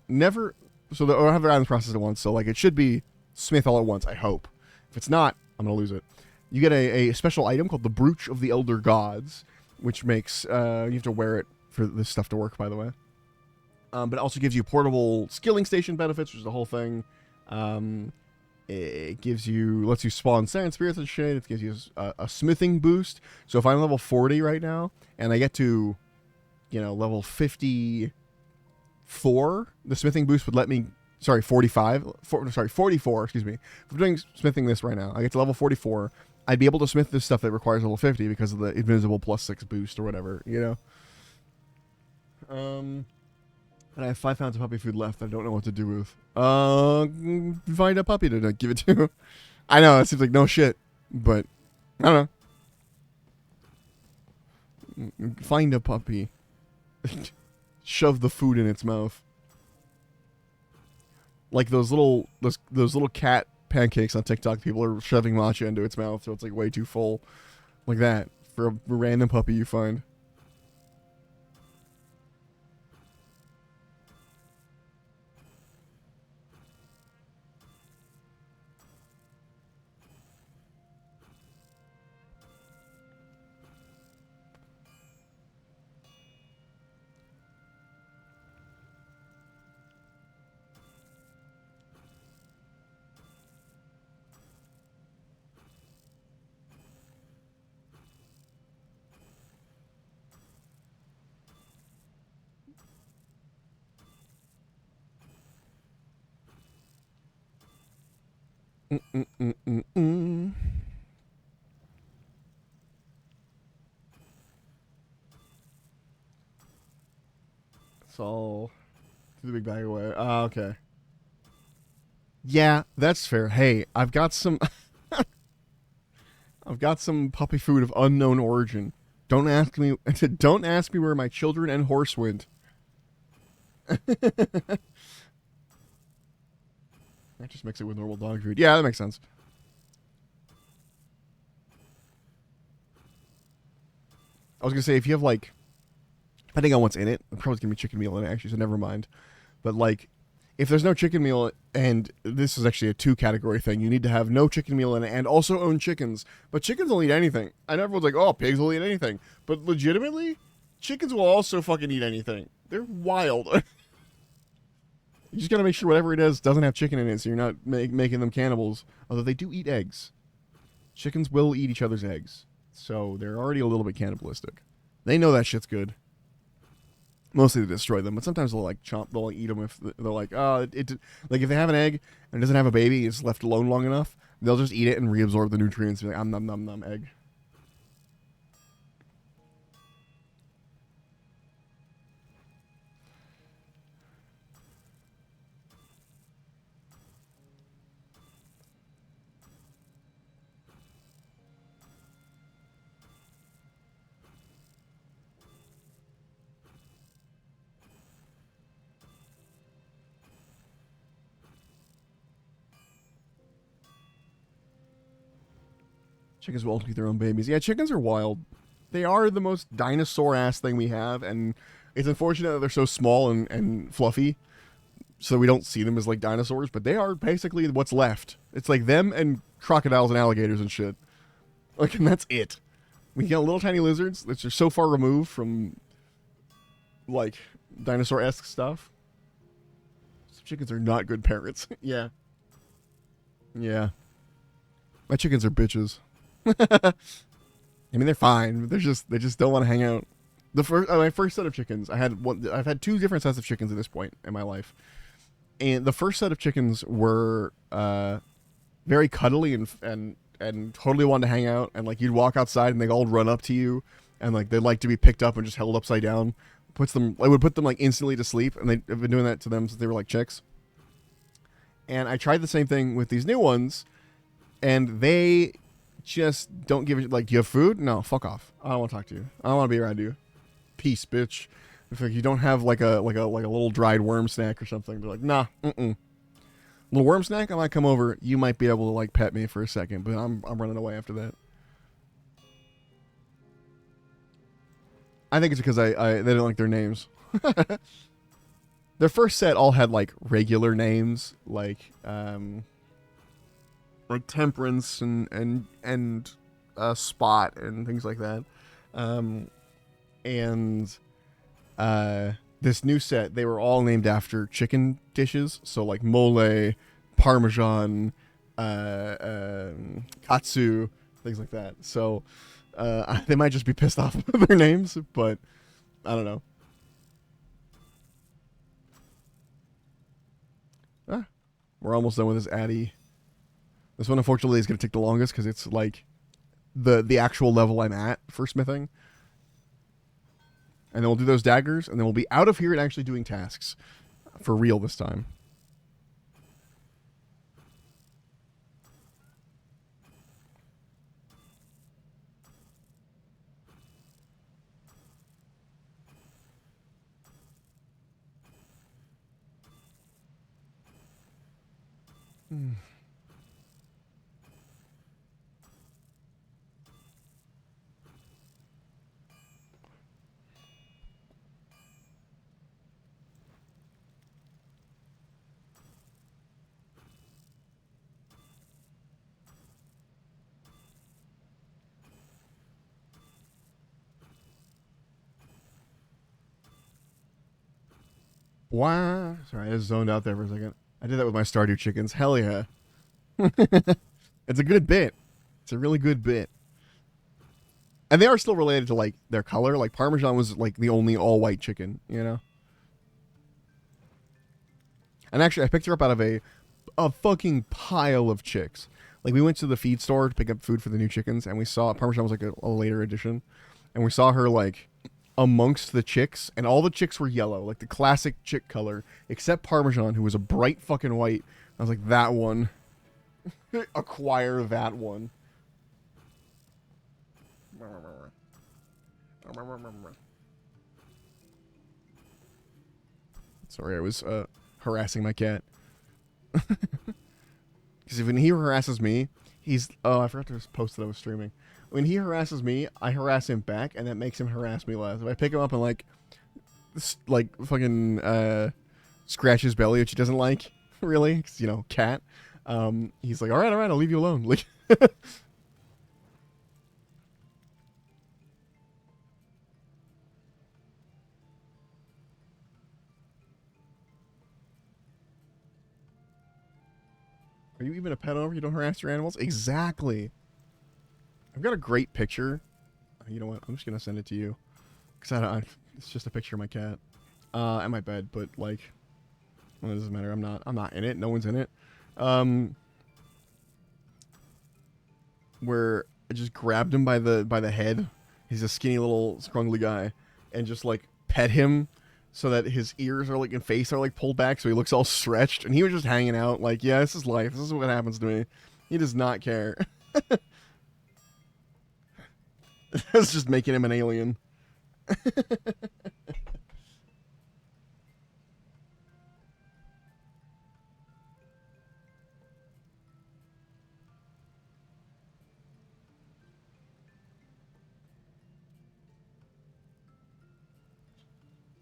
never. So they'll have their items processed at once. So like it should be smith all at once. I hope. If it's not, I'm gonna lose it. You get a special item called the Brooch of the Elder Gods, which makes you have to wear it for this stuff to work. By the way, but it also gives you portable skilling station benefits, which is the whole thing. It lets you spawn sand spirits and shit. It gives you a smithing boost. So if I'm level 40 right now and I get to, level 54, the smithing boost would let me. Sorry, 44. Excuse me. If I'm doing smithing this right now, I get to level 44. I'd be able to smith this stuff that requires level 50 because of the invisible +6 boost or whatever. And I have 5 pounds of puppy food left. I don't know what to do with. Find a puppy to give it to. I know it seems like no shit, but I don't know. Find a puppy. Shove the food in its mouth. Like those little cat pancakes on TikTok. People are shoving matcha into its mouth, so it's like way too full, like that for a random puppy you find. It's all the big bag away. Okay. Yeah, that's fair. Hey, I've got some I've got some puppy food of unknown origin. Don't ask me where my children and horse went. I just mix it with normal dog food. Yeah, that makes sense. I was gonna say if you have like, depending on what's in it, probably gonna be chicken meal in it actually, so never mind. But like, if there's no chicken meal, and this is actually a 2-category thing, you need to have no chicken meal in it and also own chickens. But chickens will eat anything. I know everyone's like, oh, pigs will eat anything. But legitimately, chickens will also fucking eat anything. They're wild. You just gotta make sure whatever it is doesn't have chicken in it, so you're not making them cannibals. Although they do eat eggs. Chickens will eat each other's eggs. So they're already a little bit cannibalistic. They know that shit's good. Mostly to destroy them, but sometimes they'll like chomp, they'll like eat them if they're like, oh, like if they have an egg and it doesn't have a baby, it's left alone long enough, they'll just eat it and reabsorb the nutrients. Be like, nom nom nom egg. Chickens will also eat their own babies. Yeah, chickens are wild. They are the most dinosaur-ass thing we have, and it's unfortunate that they're so small and fluffy, so we don't see them as, like, dinosaurs, but they are basically what's left. It's like them and crocodiles and alligators and shit. Like, and that's it. We get little tiny lizards that are so far removed from, like, dinosaur-esque stuff. Some chickens are not good parents. Yeah. Yeah. My chickens are bitches. I mean, they're fine. But they just don't want to hang out. My first set of chickens, I've had 2 different sets of chickens at this point in my life, and the first set of chickens were very cuddly and totally wanted to hang out, and like you'd walk outside and they all run up to you, and like they like to be picked up and just held upside down. I would put them like instantly to sleep, and I've been doing that to them since they were like chicks. And I tried the same thing with these new ones, and they just don't give it. Like, do you have food? No, fuck off. I don't want to talk to you. I don't want to be around you. Peace, bitch. If like you don't have like a little dried worm snack or something, they're like, nah, little worm snack. I might come over. You might be able to like pet me for a second, but I'm running away after that. I think it's because they didn't like their names. Their first set all had like regular names, like Temperance and Spot and things like that. This new set, they were all named after chicken dishes. So like mole, parmesan, katsu, things like that. So they might just be pissed off with their names, but I don't know. We're almost done with this Addy. This one, unfortunately, is going to take the longest because it's like the actual level I'm at for smithing. And then we'll do those daggers, and then we'll be out of here and actually doing tasks for real this time. Wow. Sorry, I just zoned out there for a second. I did that with my Stardew chickens. Hell yeah. It's a good bit. It's a really good bit. And they are still related to, like, their color. Like, Parmesan was, like, the only all-white chicken, you know? And actually, I picked her up out of a fucking pile of chicks. Like, we went to the feed store to pick up food for the new chickens, and we saw Parmesan was, like, a later edition. And we saw her, like, amongst the chicks, and all the chicks were yellow, like the classic chick color, except Parmesan, who was a bright fucking white. I was like, that one. Acquire that one. Sorry, I was harassing my cat. Because when he harasses me, He's oh, I forgot to post that I was streaming. When he harasses me, I harass him back, and that makes him harass me less. If I pick him up and like fucking scratch his belly, which he doesn't like, really, 'cause, you know, cat. He's like, all right, I'll leave you alone. Like, are you even a pet owner? You don't harass your animals? Exactly. I've got a great picture. You know what? I'm just gonna send it to you, cause it's just a picture of my cat, at my bed. But like, well, it doesn't matter. I'm not in it. No one's in it. Where I just grabbed him by the head. He's a skinny little scrungly guy, and just like pet him so that his ears are like and face are like pulled back, so he looks all stretched. And he was just hanging out, like, yeah, this is life. This is what happens to me. He does not care. That's just making him an alien.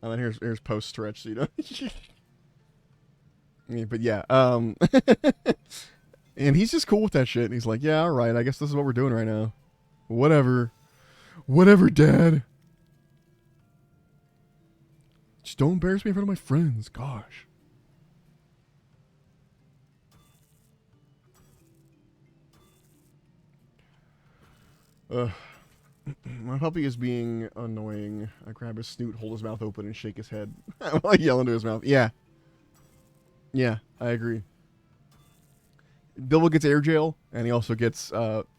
And then here's post stretch, so you know. Yeah, but yeah, and he's just cool with that shit. And he's like, yeah, all right, I guess this is what we're doing right now. Whatever, Dad. Just don't embarrass me in front of my friends. Gosh. My puppy is being annoying. I grab his snoot, hold his mouth open, and shake his head while I yell into his mouth. Yeah. Yeah, I agree. Bilbo gets air jail, and he also gets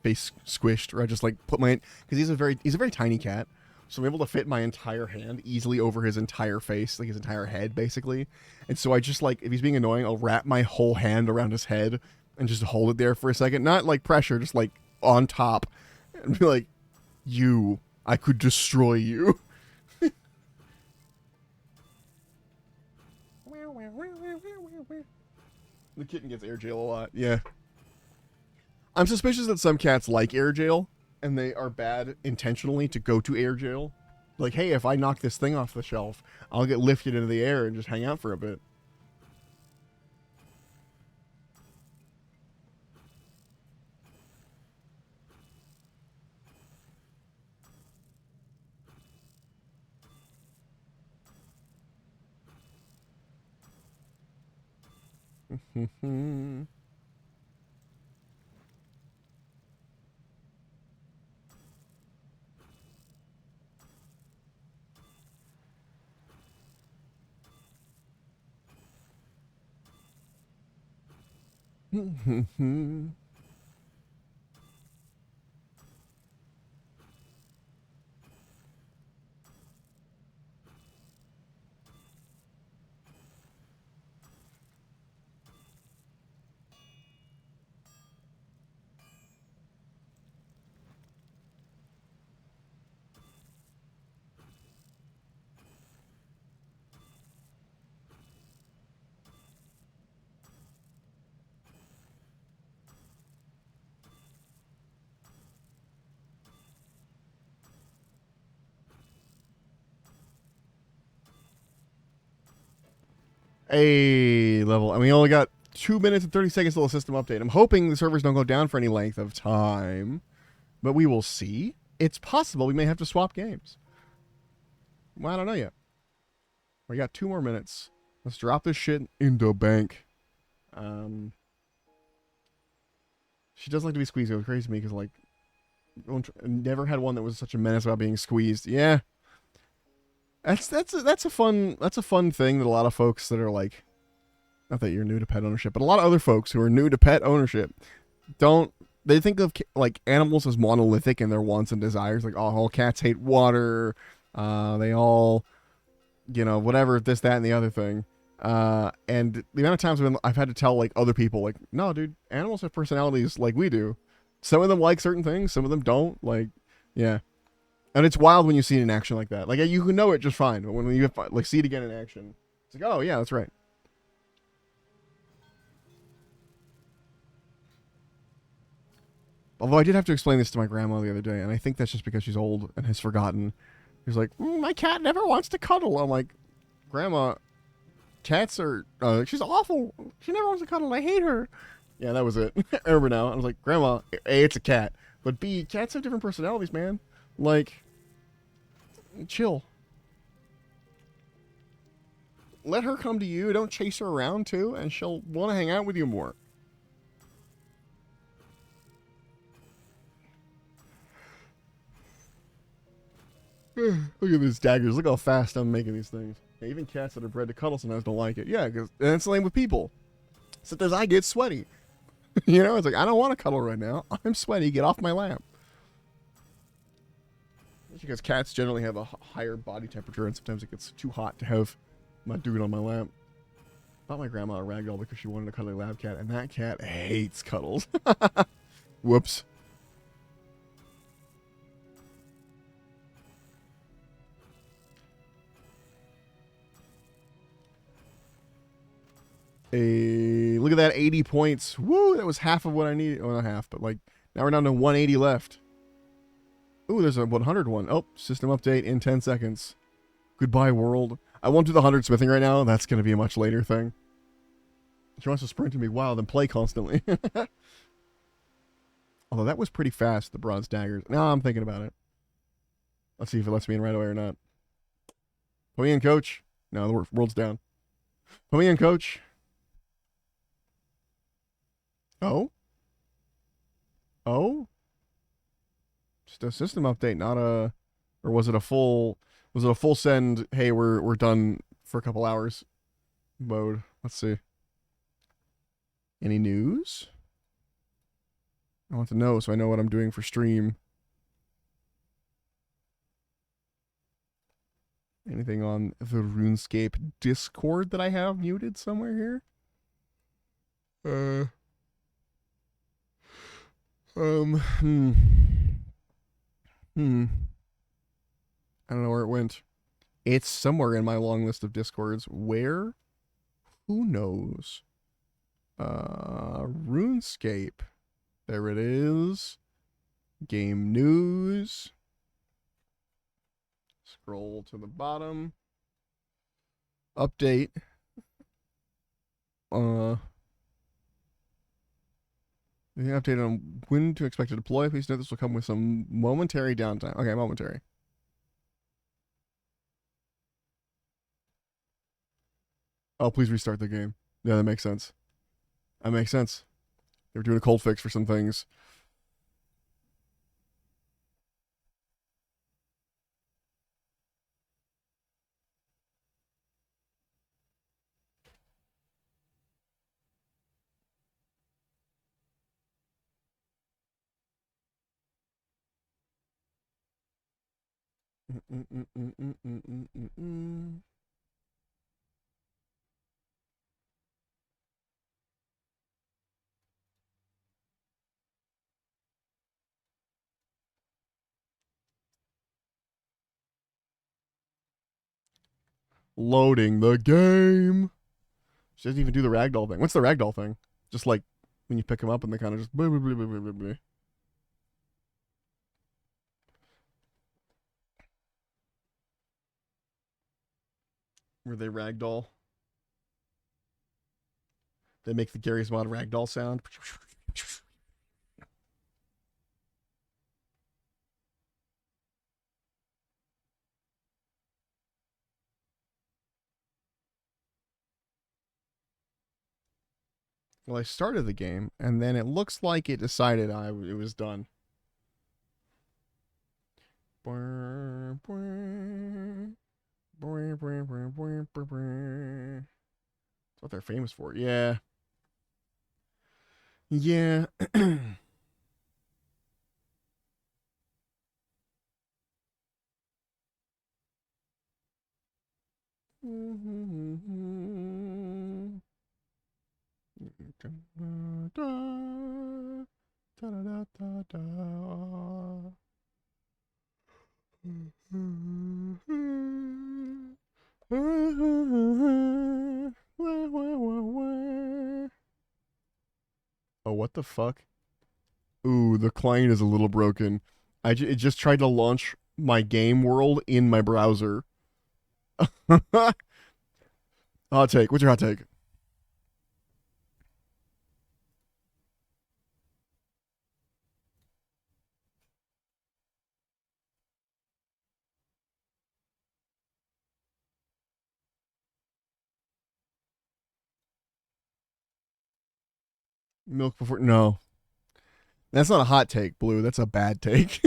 face squished. Or I just like put my, because he's a very tiny cat, so I'm able to fit my entire hand easily over his entire face, like his entire head, basically. And so I just like, if he's being annoying, I'll wrap my whole hand around his head and just hold it there for a second, not like pressure, just like on top, and be like, I could destroy you. The kitten gets air jail a lot, yeah. I'm suspicious that some cats like air jail, and they are bad intentionally to go to air jail. Like, hey, if I knock this thing off the shelf, I'll get lifted into the air and just hang out for a bit. A level. And we only got 2 minutes and 30 seconds till the system update. I'm hoping the servers don't go down for any length of time, but we will see. It's possible we may have to swap games. Well, I don't know yet. We got 2 more minutes. Let's drop this shit into a bank. She does like to be squeezed. It was crazy to me because, like, never had one that was such a menace about being squeezed. Yeah. That's a fun thing that a lot of folks that are like, not that you're new to pet ownership, but a lot of other folks who are new to pet ownership they think of like animals as monolithic in their wants and desires, like, oh, all cats hate water, they all, you know, whatever, this, that, and the other thing, and the amount of times when I've had to tell like other people, like, no, dude, animals have personalities like we do. Some of them like certain things, some of them don't. Like, yeah. And it's wild when you see it in action like that. Like, you can know it just fine, but when you like see it again in action, it's like, oh yeah, that's right. Although I did have to explain this to my grandma the other day, and I think that's just because she's old and has forgotten. She's like, my cat never wants to cuddle. I'm like, Grandma, cats are, she's awful. She never wants to cuddle. I hate her. Yeah, that was it. I remember now. I was like, Grandma, A, it's a cat. But B, cats have different personalities, man. Like, chill. Let her come to you. Don't chase her around, too, and she'll want to hang out with you more. Look at these daggers. Look how fast I'm making these things. Even cats that are bred to cuddle sometimes don't like it. Yeah, and it's the same with people. Sometimes I get sweaty. You know, it's like, I don't want to cuddle right now. I'm sweaty. Get off my lap. It's because cats generally have a higher body temperature, and sometimes it gets too hot to have my dude on my lap. Bought my grandma a ragdoll because she wanted a cuddly lab cat, and that cat hates cuddles. Whoops. Look at that, 80 points. Woo, that was half of what I needed. Well, not half, but like, now we're down to 180 left. Ooh, there's a 100 one. Oh, system update in 10 seconds. Goodbye, world. I won't do the 100 smithing right now. That's going to be a much later thing. She wants to sprint to be wild and play constantly. Although that was pretty fast, the bronze daggers. Now I'm thinking about it. Let's see if it lets me in right away or not. Put me in, coach. No, the world's down. Put me in, coach. Oh? Oh? Just a system update, not a... Or was it a full... Was it a full send, hey, we're done for a couple hours mode? Let's see. Any news? I want to know so I know what I'm doing for stream. Anything on the RuneScape Discord that I have muted somewhere here? I don't know where it went. It's somewhere in my long list of Discords. Where? Who knows? RuneScape. There it is. Game news. Scroll to the bottom. Update. The update on when to expect to deploy. Please note this will come with some momentary downtime. Okay, momentary. Oh, please restart the game. Yeah, that makes sense. That makes sense. They were doing a cold fix for some things. Loading the game. She doesn't even do the ragdoll thing. What's the ragdoll thing? Just like when you pick them up and they kind of just blah, blah, blah, blah, blah, blah. Were they ragdoll? They make the Gary's Mod ragdoll sound. Well, I started the game, and then it looks like it decided it was done. That's what they're famous for. Yeah. Yeah. Oh, what the fuck? Ooh, the client is a little broken. It just tried to launch my game world in my browser. Hot take. What's your hot take? Milk before? No, that's not a hot take, Blue. That's a bad take.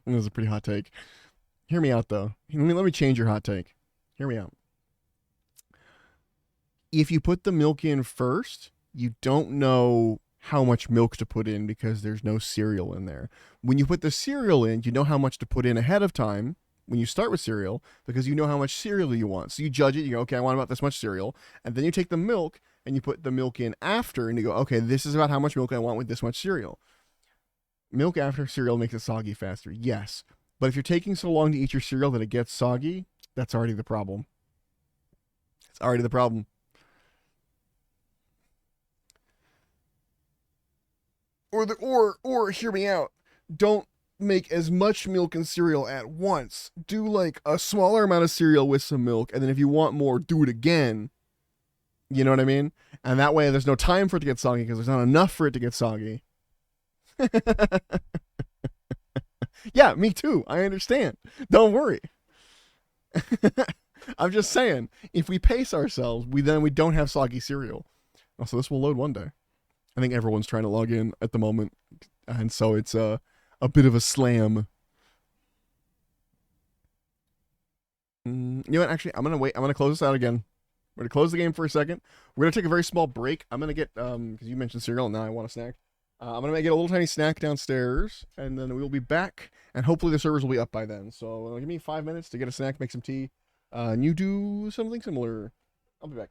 That was a pretty hot take. Hear me out, though. Let me change your hot take. Hear me out. If you put the milk in first, you don't know how much milk to put in because there's no cereal in there. When you put the cereal in, you know how much to put in ahead of time when you start with cereal because you know how much cereal you want. So you judge it, you go, okay, I want about this much cereal. And then you take the milk and you put the milk in after and you go, okay, this is about how much milk I want with this much cereal. Milk after cereal makes it soggy faster, yes. But if you're taking so long to eat your cereal that it gets soggy, that's already the problem. It's already the problem. Or hear me out. Don't make as much milk and cereal at once. Do like a smaller amount of cereal with some milk, and then if you want more, do it again. You know what I mean? And that way, there's no time for it to get soggy because there's not enough for it to get soggy. Yeah, me too. I understand. Don't worry. I'm just saying, if we pace ourselves, we don't have soggy cereal. Also, this will load one day. I think everyone's trying to log in at the moment, and so it's a bit of a slam. You know what? Actually, I'm gonna wait. I'm gonna close this out again. We're gonna close the game for a second. We're gonna take a very small break. I'm gonna get because you mentioned cereal, and now I want a snack. I'm gonna get a little tiny snack downstairs, and then we'll be back. And hopefully the servers will be up by then. So give me 5 minutes to get a snack, make some tea, and you do something similar. I'll be back.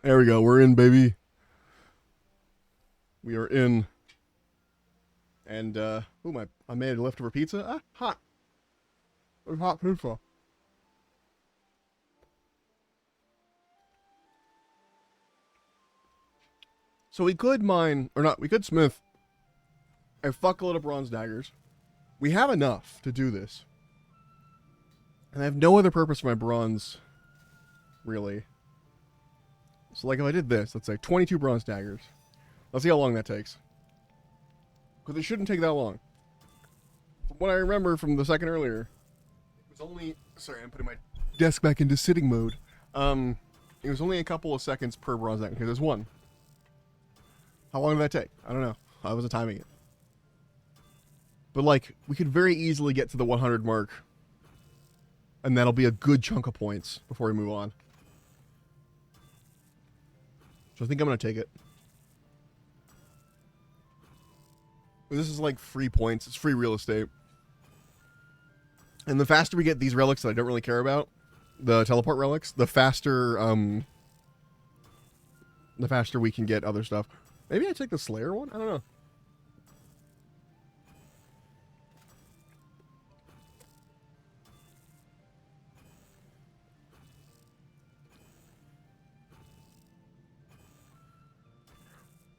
There we go. We're in, baby. We are in. And, I made a leftover pizza. Ah, hot. It was hot pizza. So we could mine, or not, we could smith a fuckload of bronze daggers. We have enough to do this. And I have no other purpose for my bronze, really. So, like, if I did this, let's say 22 bronze daggers. Let's see how long that takes. Because it shouldn't take that long. From what I remember from the second earlier, it was only... Sorry, I'm putting my desk back into sitting mode. It was only a couple of seconds per bronze dagger, because there's one. How long did that take? I don't know. I wasn't timing it. But, like, we could very easily get to the 100 mark. And that'll be a good chunk of points before we move on. So I think I'm going to take it. This is like free points. It's free real estate. And the faster we get these relics that I don't really care about, the teleport relics, the faster we can get other stuff. Maybe I take the Slayer one? I don't know.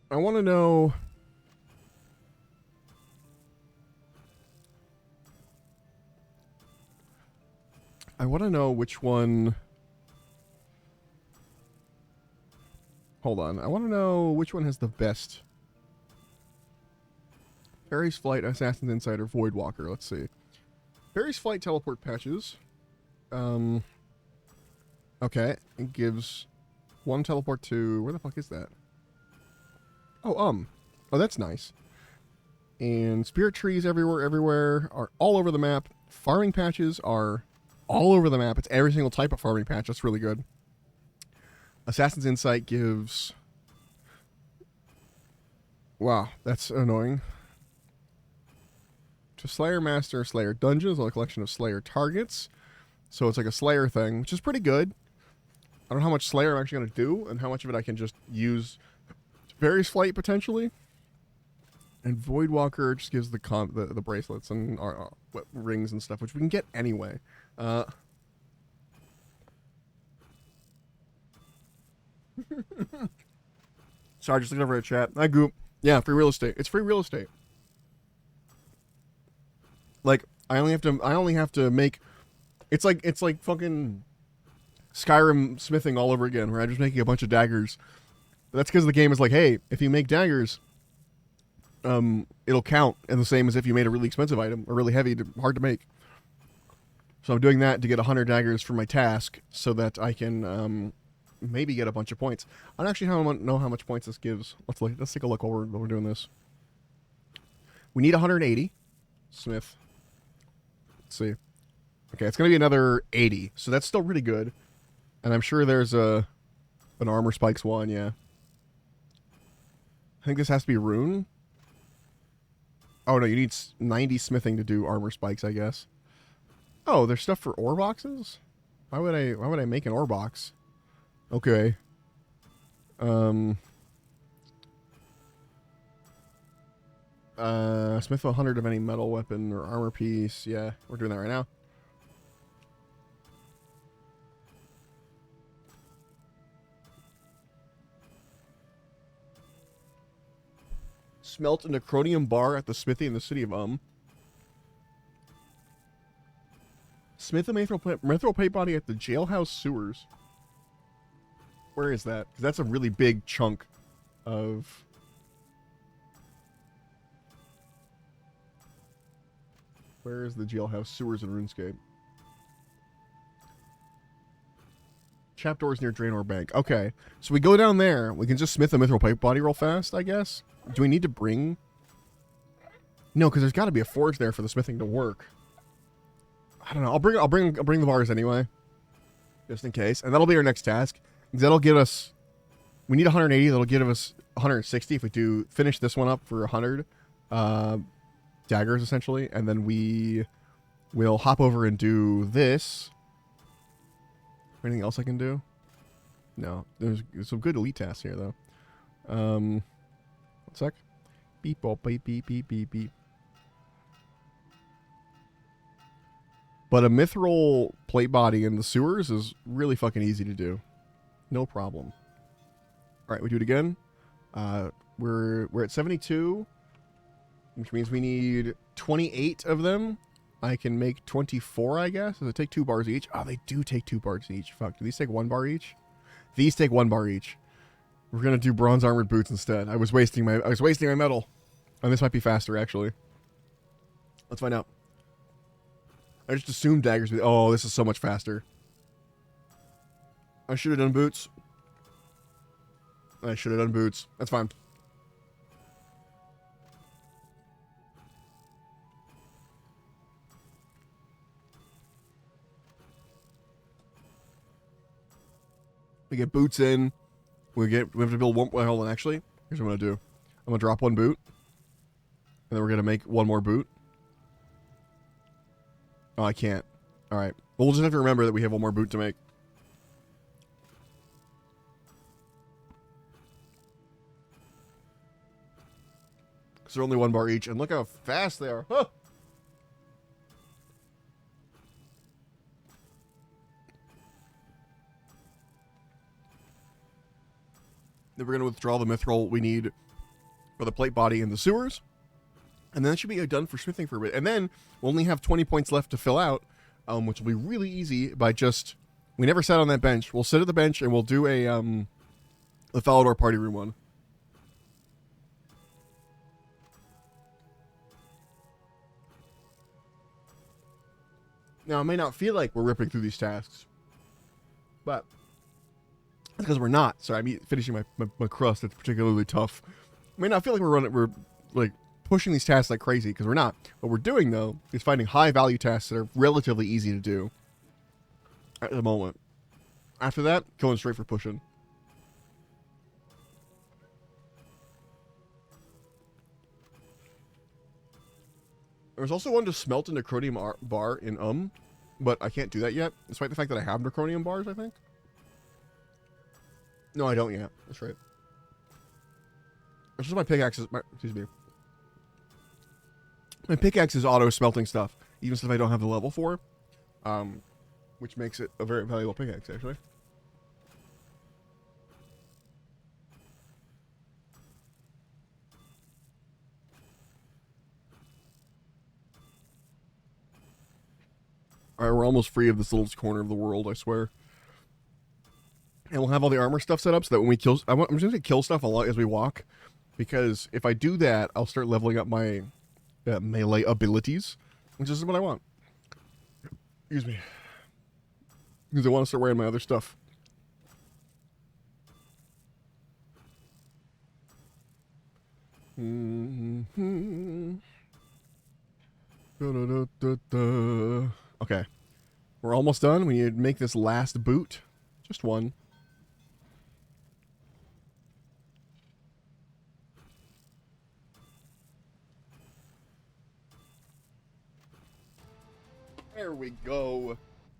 I want to know... which one... Hold on. I want to know which one has the best... Fairy's Flight, Assassin's Insight, or Void Walker. Let's see. Fairy's Flight teleport patches. Okay. It gives one teleport to... Where the fuck is that? Oh, that's nice. And spirit trees everywhere are all over the map. Farming patches are all over the map. It's every single type of farming patch. That's really good. Assassin's Insight gives... Wow, that's annoying. To Slayer Master, Slayer Dungeons, a collection of Slayer targets. So it's like a Slayer thing, which is pretty good. I don't know how much Slayer I'm actually going to do, and how much of it I can just use... Fairy's Flight, potentially. And Void Walker just gives the bracelets and rings and stuff, which we can get anyway. Sorry, just looking over at chat. Hi, Goop. Yeah, free real estate. It's free real estate. Like, I only have to make... It's like fucking Skyrim smithing all over again, where I'm just making a bunch of daggers. That's because the game is like, hey, if you make daggers, it'll count, and the same as if you made a really expensive item, or really heavy, hard to make. So I'm doing that to get 100 daggers for my task, so that I can maybe get a bunch of points. I don't actually know how much points this gives. Let's take a look while we're doing this. We need 180. Smith. Let's see. Okay, it's going to be another 80, so that's still really good. And I'm sure there's an armor spikes one, yeah. I think this has to be rune. Oh no, you need 90 smithing to do armor spikes, I guess. Oh, there's stuff for ore boxes? Why would I make an ore box? Okay. Smith 100 of any metal weapon or armor piece. Yeah, we're doing that right now. Smelt a necronium bar at the smithy in the city of Smith a mithril plate body at the jailhouse sewers. Where is that? Because that's a really big chunk of... Where is the jailhouse sewers in RuneScape? Chapdoors near Draenor Bank. Okay, so we go down there. We can just smith a mithril plate body real fast, I guess. Do we need to bring... No, because there's got to be a forge there for the smithing to work. I don't know. I'll bring the bars anyway, just in case, and that'll be our next task. That'll give us... We need 180. That'll give us 160 if we do finish this one up for 100 daggers, essentially, and then we will hop over and do this. Anything else I can do? No, there's some good elite tasks here though. One sec. Beep, bop, beep, beep, beep, beep, beep. But a mithril plate body in the sewers is really fucking easy to do. No problem. All right, we do it again. We're at 72, which means we need 28 of them. I can make 24, I guess. Does it take 2 bars each? Oh, they do take 2 bars each. Fuck, do these take 1 bar each? These take 1 bar each. We're gonna do bronze armored boots instead. I was wasting my metal. And this might be faster, actually. Let's find out. I just assumed daggers. Oh, this is so much faster. I should have done boots. That's fine. We get boots in. We have to build one. Well, hold on, actually. Here's what I'm gonna do. I'm gonna drop 1 boot. And then we're gonna make 1 more boot. Oh, I can't. Alright. Well, we'll just have to remember that we have 1 more boot to make. Because they're only 1 bar each. And look how fast they are. Huh! Then we're going to withdraw the mithril we need for the plate body in the sewers. And then that should be done for smithing for a bit. And then we'll only have 20 points left to fill out, which will be really easy by just... We never sat on that bench. We'll sit at the bench and we'll do a Thalador party room one. Now, it may not feel like we're ripping through these tasks, but that's because we're not. Sorry, I'm finishing my crust. It's particularly tough. It may not feel like we're like pushing these tasks like crazy, because we're not. What we're doing, though, is finding high-value tasks that are relatively easy to do at the moment. After that, going straight for pushing. There's also one to smelt a necronium bar in but I can't do that yet, despite the fact that I have necronium bars, I think. No, I don't yet. That's right. It's just my pickaxe. Excuse me. My pickaxe is auto smelting stuff, even if I don't have the level for, which makes it a very valuable pickaxe, actually. Alright, we're almost free of this little corner of the world, I swear. And we'll have all the armor stuff set up so that when we kill... I'm just going to kill stuff a lot as we walk, because if I do that, I'll start leveling up my melee abilities, which is what I want. Excuse me. Because I want to start wearing my other stuff. Okay. We're almost done. We need to make this last boot. Just 1. There we go.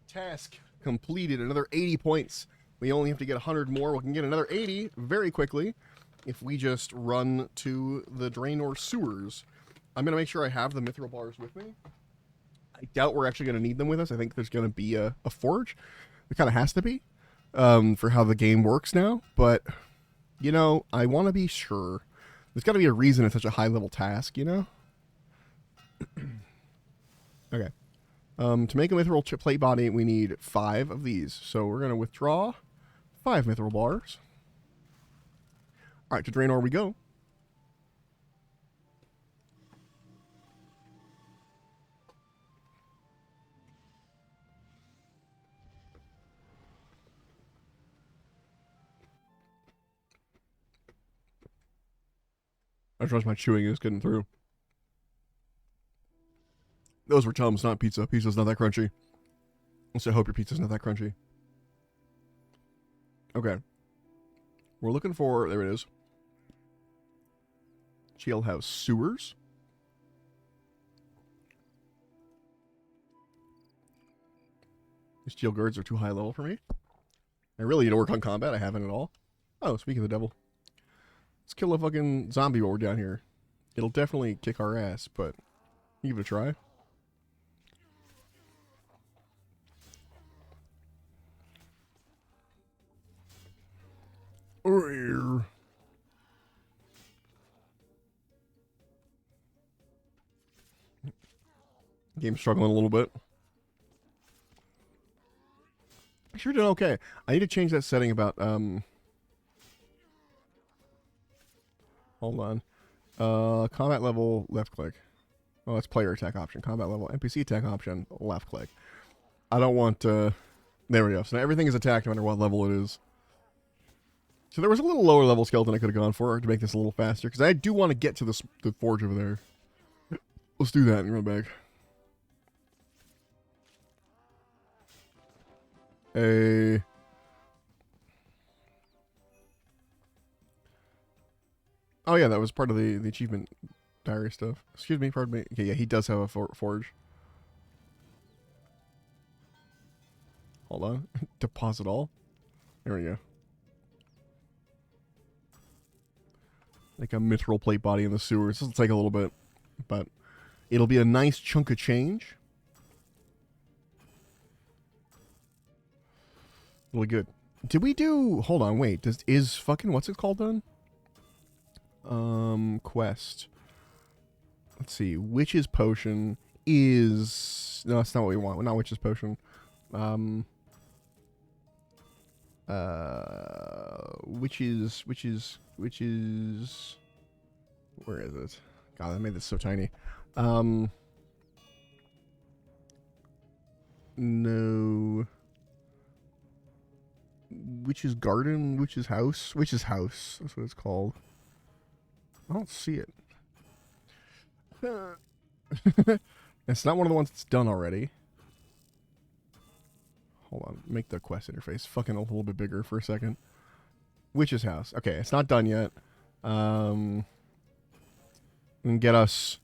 Task completed. Another 80 points. We only have to get 100 more. We can get another 80 very quickly if we just run to the Draenor sewers. I'm going to make sure I have the mithril bars with me. I doubt we're actually going to need them with us. I think there's going to be a forge. It kind of has to be for how the game works now. But, you know, I want to be sure. There's got to be a reason it's such a high-level task, you know? Okay. To make a mithril plate body, we need 5 of these. So we're going to withdraw 5 mithril bars. All right, to Draenor we go. I trust my chewing is getting through. Those were Tums, not pizza. Pizza's not that crunchy. So I hope your pizza's not that crunchy. Okay. We're looking for... There it is. Jailhouse sewers. These jail guards are too high level for me. I really need to work on combat. I haven't at all. Oh, speaking of the devil. Let's kill a fucking zombie while we're down here. It'll definitely kick our ass, but give it a try. Game's struggling a little bit. Sure doing okay. I need to change that setting about hold on. Combat level, left click. Oh, that's player attack option. Combat level, NPC attack option, left click. I don't want there we go. So now everything is attacked no matter what level it is. So there was a little lower level skeleton I could have gone for to make this a little faster, because I do want to get to the forge over there. Let's do that and run back. Oh yeah, that was part of the achievement diary stuff. Excuse me, pardon me. Okay, yeah, he does have a forge. Hold on. Deposit all. There we go. Like a mithril plate body in the sewers. This will take a little bit, but it'll be a nice chunk of change. Really good. Did we do... Hold on, wait. Is fucking... What's it called done? Quest. Let's see. Witch's Potion is... No, that's not what we want. Not Witch's Potion. Witches... Where is it? God, I made this so tiny. No... Witch's Garden, Witch's House. Witch's House, that's what it's called. I don't see it. It's not one of the ones that's done already. Hold on, make the quest interface fucking a little bit bigger for a second. Witch's House. Okay, it's not done yet. And get us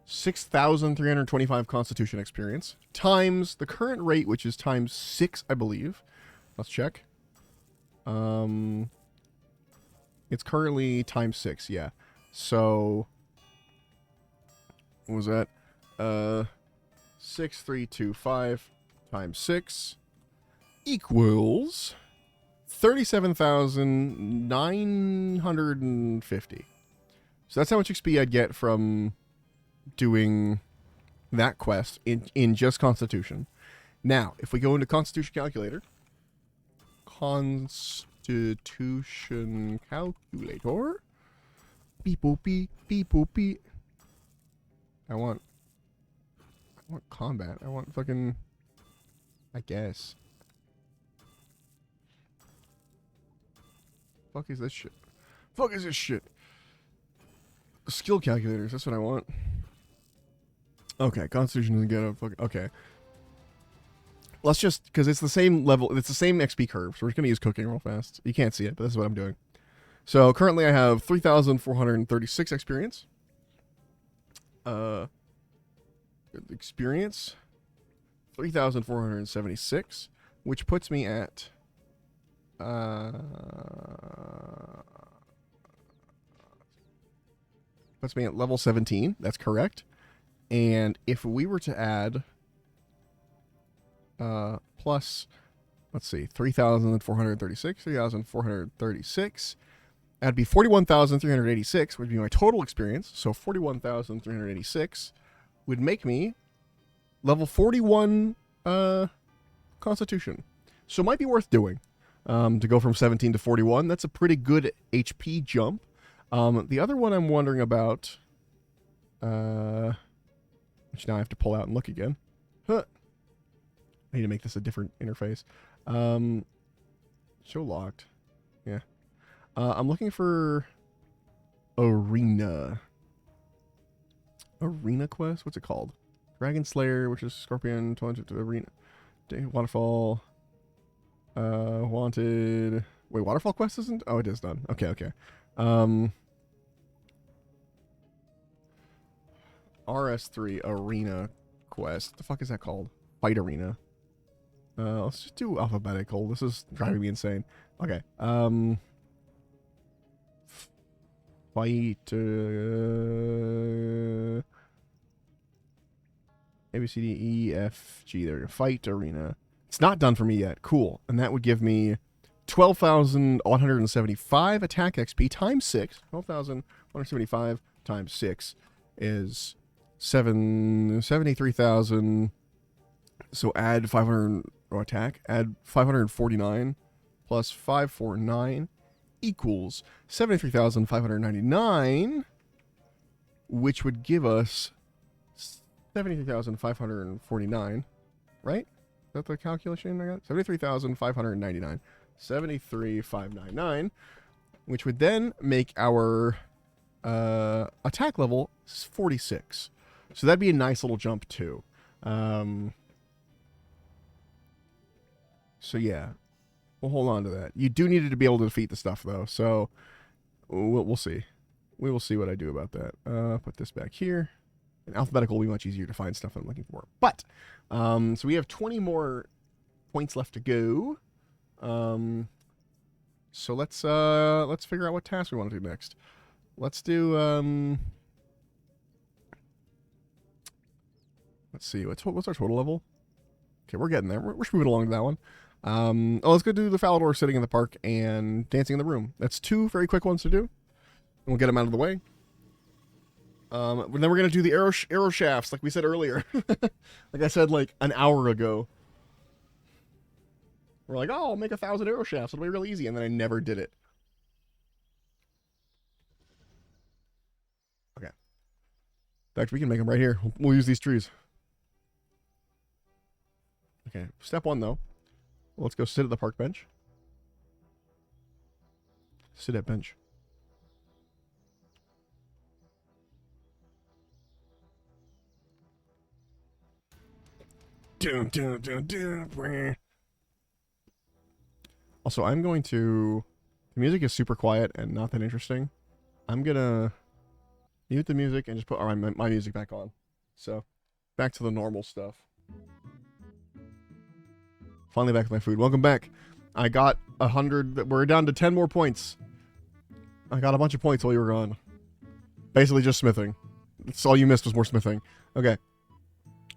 6,325 Constitution experience times the current rate, which is times 6, I believe. Let's check. It's currently times 6, yeah. So, what was that? 6,325 times 6 equals 37,950. So that's how much XP I'd get from doing that quest in just Constitution. Now, if we go into Constitution Calculator, Constitution Calculator, beep boop beep, beep boop beep. I want combat. I want fucking, I guess. Fuck is this shit? Fuck is this shit? Skill calculators, that's what I want. Okay, Constitution doesn't get a fucking... Okay. Let's just... Because it's the same level... It's the same XP curve, so we're just going to use cooking real fast. You can't see it, but this is what I'm doing. So, currently I have 3,436 experience. Experience. 3,476. Which puts me at... puts me at level 17. That's correct. And if we were to add plus, let's see, 3,436, 3,436, that'd be 41,386 would be my total experience. So 41,386 would make me level 41 Constitution. So it might be worth doing to go from 17 to 41. That's a pretty good HP jump. The other one I'm wondering about, which now I have to pull out and look again. Huh. I need to make this a different interface. Show locked. Yeah. I'm looking for Arena. Arena quest? What's it called? Dragon Slayer, which is Scorpion, to Arena. Waterfall. Wanted. Wait, Waterfall quest isn't? Oh, it is done. Okay, okay. RS3 Arena quest. What the fuck is that called? Fight Arena. Let's just do alphabetical. This is driving me insane. Okay. Fight. A, B, C, D, E, F, G. There we go. Fight arena. It's not done for me yet. Cool. And that would give me 12,175 attack XP times 6. 12,175 times 6 is 73,000. So add 500 attack. Add 549 plus 549 equals 73,599, which would give us 73,549, right? Is that the calculation I got? 73,599. 73,599, which would then make our attack level 46. So that'd be a nice little jump too. So yeah, we'll hold on to that. You do need to be able to defeat the stuff though, so we'll see. We will see what I do about that. Put this back here. And alphabetical will be much easier to find stuff I'm looking for. But so we have 20 more points left to go. So let's figure out what task we want to do next. Let's do let's see, what's our total level? Okay, we're getting there. We're moving along to that one. Let's go do the Falador sitting in the park and dancing in the room. That's 2 very quick ones to do. And we'll get them out of the way. Then we're going to do the arrow shafts, like we said earlier. Like I said, like, an hour ago. We're like, oh, I'll make 1,000 arrow shafts. It'll be really easy. And then I never did it. Okay. In fact, we can make them right here. We'll use these trees. Okay. Step 1, though. Let's go sit at the park bench. Sit at bench. Also, I'm going to... The music is super quiet and not that interesting. I'm going to mute the music and just put my music back on. So, back to the normal stuff. Finally back with my food. Welcome back. I got 100... We're down to 10 more points. I got a bunch of points while you were gone. Basically just smithing. That's all you missed was more smithing. Okay.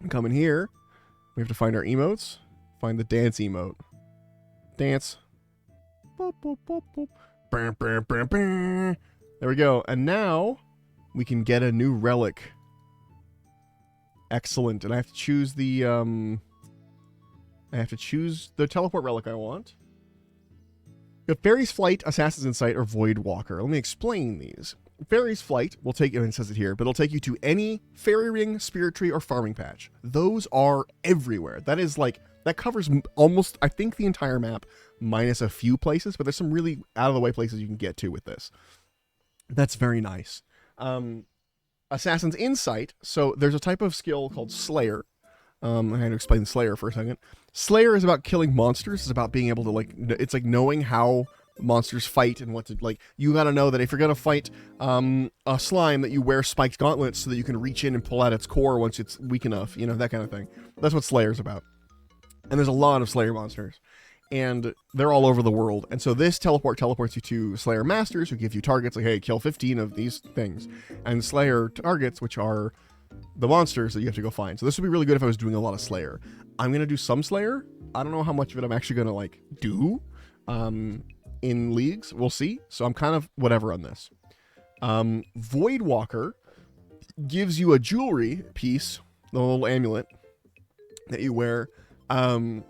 I'm coming here. We have to find our emotes. Find the dance emote. Dance. Boop, boop, boop, boop. Bam, bam, bam, bam. There we go. And now we can get a new relic. Excellent. And I have to choose the teleport relic I want. We have Fairy's Flight, Assassin's Insight, or Void Walker. Let me explain these. Fairy's Flight will take you, and it says it here, but it'll take you to any fairy ring, spirit tree, or farming patch. Those are everywhere. That is like, that covers almost, I think, the entire map, minus a few places, but there's some really out-of-the-way places you can get to with this. That's very nice. Assassin's Insight, so there's a type of skill called Slayer. I had to explain Slayer for a second. Slayer is about killing monsters. It's about being able to, like, it's like knowing how monsters fight and what to, like, you gotta know that if you're gonna fight a slime, that you wear spiked gauntlets so that you can reach in and pull out its core once it's weak enough, you know, that kind of thing. That's what Slayer's about. And there's a lot of Slayer monsters, and they're all over the world. And so this teleports you to Slayer Masters, who give you targets like, hey, kill 15 of these things, and Slayer targets, which are the monsters that you have to go find. So this would be really good if I was doing a lot of Slayer. I'm gonna do some Slayer. I don't know how much of it I'm actually gonna, like, do in leagues. We'll see. So I'm kind of whatever on this. Void Walker gives you a jewelry piece, the little amulet that you wear, and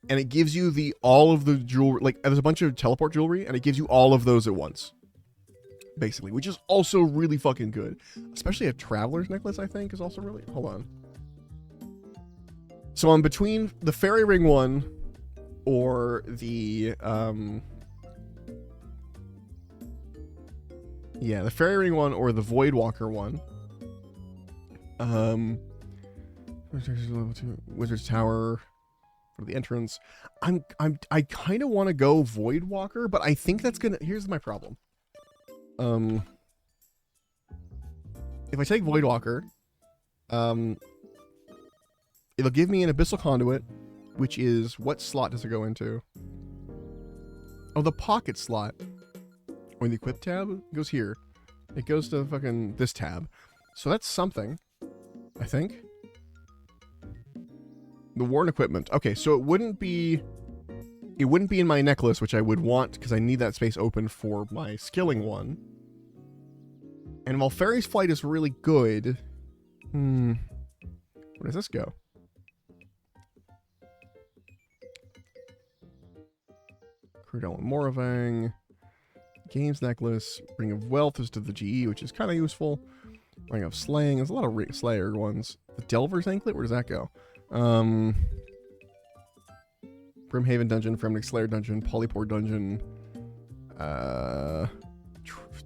it gives you all of the jewelry. Like, there's a bunch of teleport jewelry, and it gives you all of those at once, basically, which is also really fucking good. Especially a traveler's necklace, I think, is also really... Hold on. So I'm between the fairy ring one or the yeah, the fairy ring one or the Void Walker one. Wizard's Tower for the entrance. I kind of want to go Void Walker, but I think that's gonna... Here's my problem. If I take Void Walker, it'll give me an Abyssal Conduit which is, what slot does it go into? Oh, the pocket slot. Or the equip tab? It goes here. It goes to fucking this tab. So that's something, I think. The worn equipment. Okay, so it wouldn't be in my necklace, which I would want because I need that space open for my skilling one. And while Fairy's Flight is really good, where does this go? Cordell and Moravang. Games Necklace. Ring of Wealth is to the GE, which is kind of useful. Ring of Slaying. There's a lot of Slayer ones. The Delver's Anklet? Where does that go? Brimhaven Dungeon, Fremnic Slayer Dungeon, Polypore Dungeon.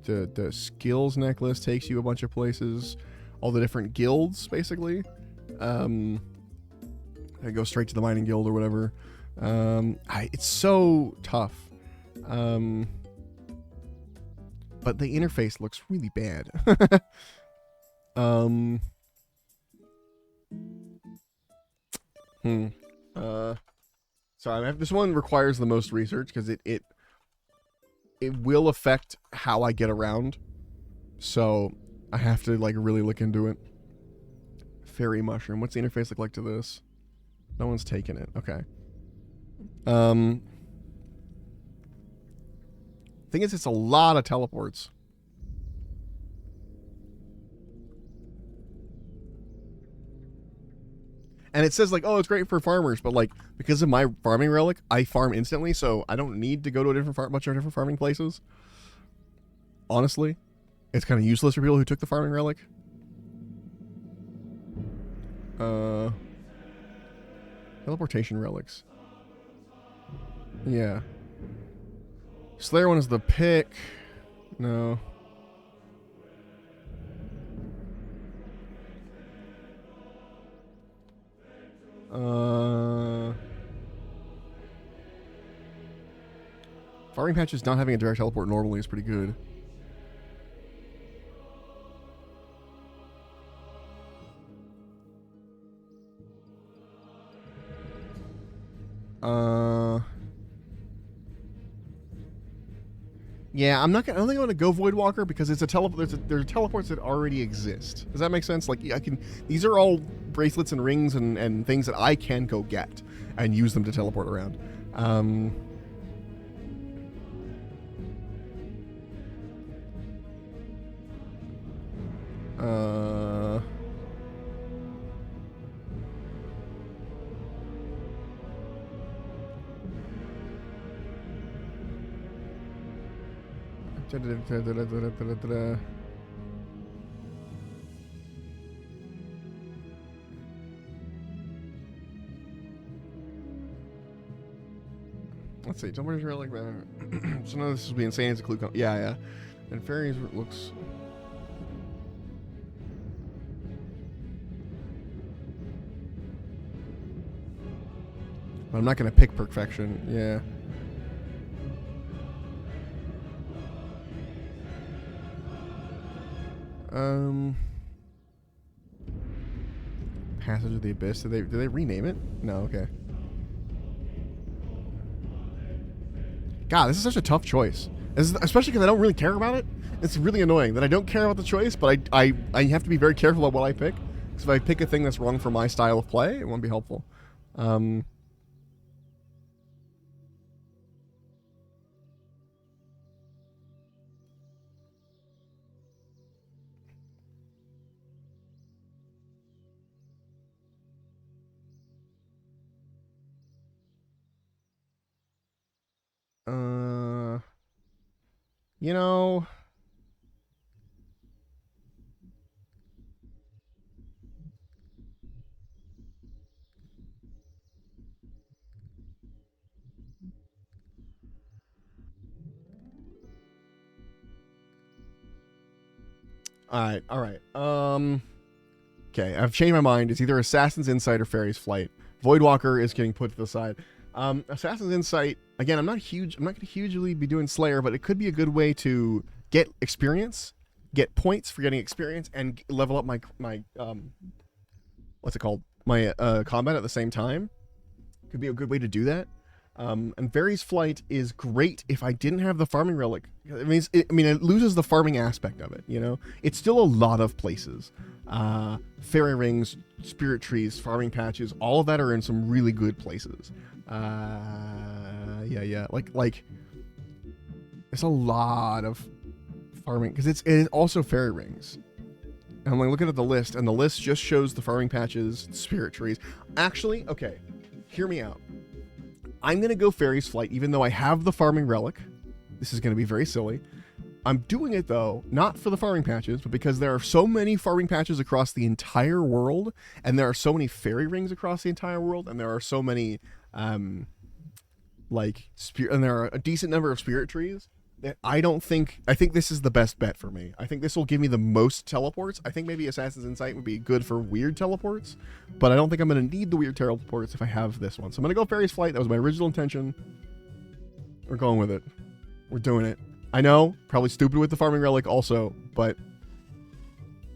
The Skills Necklace takes you a bunch of places. All the different guilds, basically. I go straight to the Mining Guild or whatever. It's so tough. But the interface looks really bad. Sorry, this one requires the most research because it will affect how I get around. So I have to like really look into it. Fairy Mushroom. What's the interface look like to this? No one's taken it. Okay. Thing is, it's a lot of teleports. And it says like, oh, it's great for farmers, but like because of my farming relic, I farm instantly, so I don't need to go to a bunch of different farming places. Honestly, it's kind of useless for people who took the farming relic. Teleportation relics. Yeah. Slayer one is the pick. No. Farming patches not having a direct teleport normally is pretty good. Yeah, I don't think I'm gonna go Voidwalker because it's a there are teleports that already exist. Does that make sense? Like these are all bracelets and rings and things that I can go get and use them to teleport around. Let's see. Somebody's really like that. So no, this would be insane. It's a clue. Yeah. And fairies looks. But I'm not gonna pick perfection. Yeah. Passage of the Abyss. Did they rename it? No. Okay. God, this is such a tough choice. Especially because I don't really care about it. It's really annoying that I don't care about the choice, but I have to be very careful about what I pick. Because if I pick a thing that's wrong for my style of play, it won't be helpful. You know, all right. Okay, I've changed my mind. It's either Assassin's Insight or Fairy's Flight. Voidwalker is getting put to the side. Assassin's Insight, again, I'm not going to hugely be doing Slayer, but it could be a good way to get experience, get points for getting experience, and level up my what's it called? My combat at the same time. could be a good way to do that. And Fairy's Flight is great if I didn't have the farming relic. It loses the farming aspect of it, you know? It's still a lot of places. Fairy rings, spirit trees, farming patches, all of that are in some really good places. Yeah. Like, there's a lot of farming, because it is also fairy rings. And I'm like looking at the list, and the list just shows the farming patches, spirit trees. Actually, okay, hear me out. I'm going to go Fairy's Flight, even though I have the farming relic. This is going to be very silly. I'm doing it, though, not for the farming patches, but because there are so many farming patches across the entire world, and there are so many fairy rings across the entire world, and there are so many, and there are a decent number of spirit trees, that I think this is the best bet for me. I think this will give me the most teleports. I think maybe Assassin's Insight would be good for weird teleports, but I don't think I'm going to need the weird teleports if I have this one. So I'm going to go Fairy's Flight. That was my original intention. We're going with it. We're doing it. I know, probably stupid with the farming relic also, but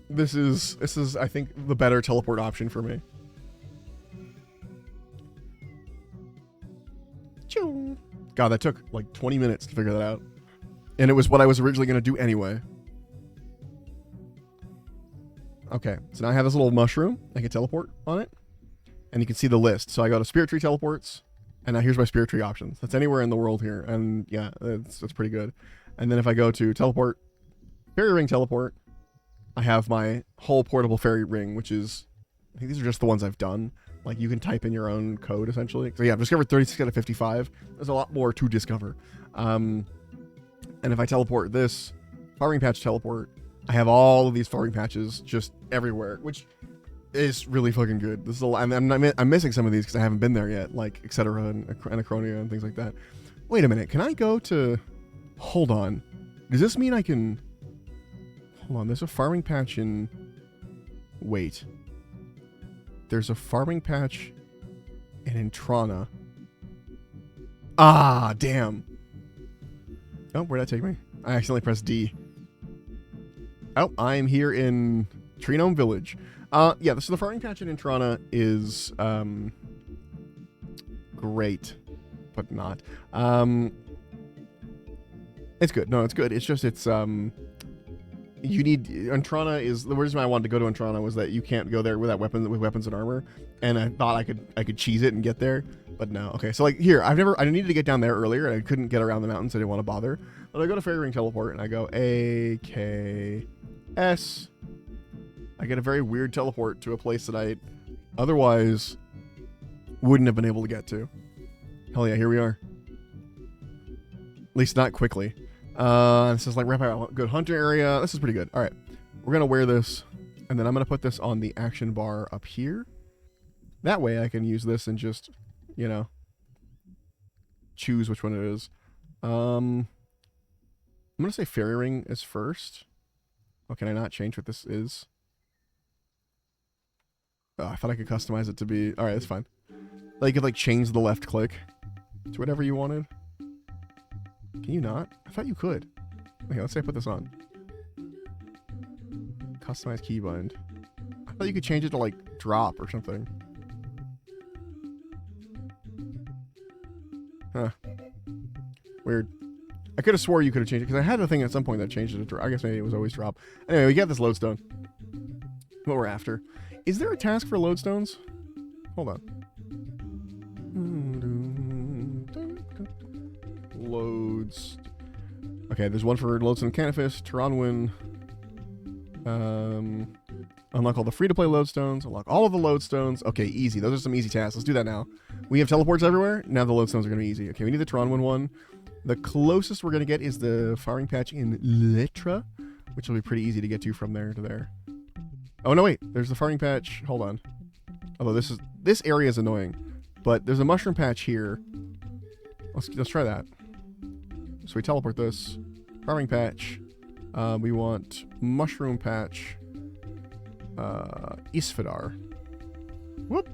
this is I think the better teleport option for me. God, that took like 20 minutes to figure that out. And it was what I was originally going to do anyway. Okay, so now I have this little mushroom. I can teleport on it. And you can see the list. So I go to Spirit Tree teleports. And now here's my Spirit Tree options. That's anywhere in the world here. And yeah, that's pretty good. And then if I go to teleport, Fairy Ring teleport, I have my whole portable Fairy Ring, which is, I think these are just the ones I've done. Like, you can type in your own code, essentially. So yeah, I've discovered 36 out of 55. There's a lot more to discover. And if I teleport this farming patch teleport, I have all of these farming patches just everywhere, which is really fucking good. This is a lot. I'm missing some of these because I haven't been there yet, like Etc. and Anachronia and things like that. Wait a minute. Can I go to... Hold on. Does this mean I can... Hold on. There's a farming patch in... Wait. There's a farming patch in Intrana. Ah, damn. Oh, where'd that take me? I accidentally pressed D. Oh, I'm here in Treenome Village. Yeah, so the farming patch in Intrana is great, but not. It's good. No, it's good. It's just you need Intrana is the reason why I wanted to go to Intrana was that you can't go there without weapons and armor, and I thought I could cheese it and get there, but no. Okay, so like here, I needed to get down there earlier and I couldn't get around the mountains. So I didn't want to bother. But I go to Fairy Ring teleport and I go AKS. I get a very weird teleport to a place that I otherwise wouldn't have been able to get to. Hell yeah, here we are. At least not quickly. This is like right by a good hunter area. This is pretty good. All right, we're gonna wear this, and then I'm gonna put this on the action bar up here. That way I can use this and just, you know, choose which one it is. I'm gonna say Fairy Ring is first. Oh, can I not change what this is? Oh, I thought I could customize it to be... Alright, that's fine. Like, you could, like, change the left click to whatever you wanted. Can you not? I thought you could. Okay, let's say I put this on. Customize keybind. I thought you could change it to, like, drop or something. Huh. Weird. I could have swore you could have changed it, because I had a thing at some point that changed it to drop. I guess maybe it was always drop. Anyway, we got this lodestone. What we're after. Is there a task for lodestones? Hold on. Loads. Okay, there's one for lodestone Canaphis, Taranwin. Unlock all the free-to-play lodestones. Unlock all of the lodestones. Okay, easy. Those are some easy tasks. Let's do that now. We have teleports everywhere. Now the lodestones are going to be easy. Okay, we need the Taranwin one. The closest we're going to get is the farming patch in Letra, which will be pretty easy to get to from there to there. Oh, no, wait. There's the farming patch. Hold on. Although this area is annoying. But there's a mushroom patch here. Let's try that. So we teleport this. Farming patch. We want mushroom patch. Isfidar. Whoop.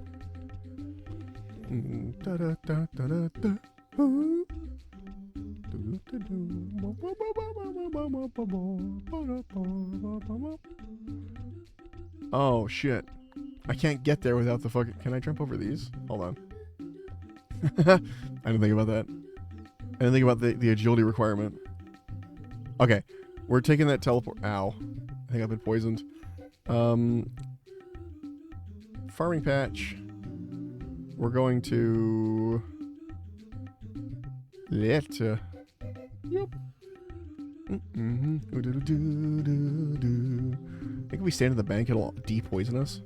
Oh shit. I can't get there without the fucking... Can I jump over these? Hold on. I didn't think about that. I didn't think about the agility requirement. Okay, we're taking that teleport. Ow. I think I've been poisoned. Farming patch. We're going to... Yep. I think if we stand at the bank, it'll de-poison us.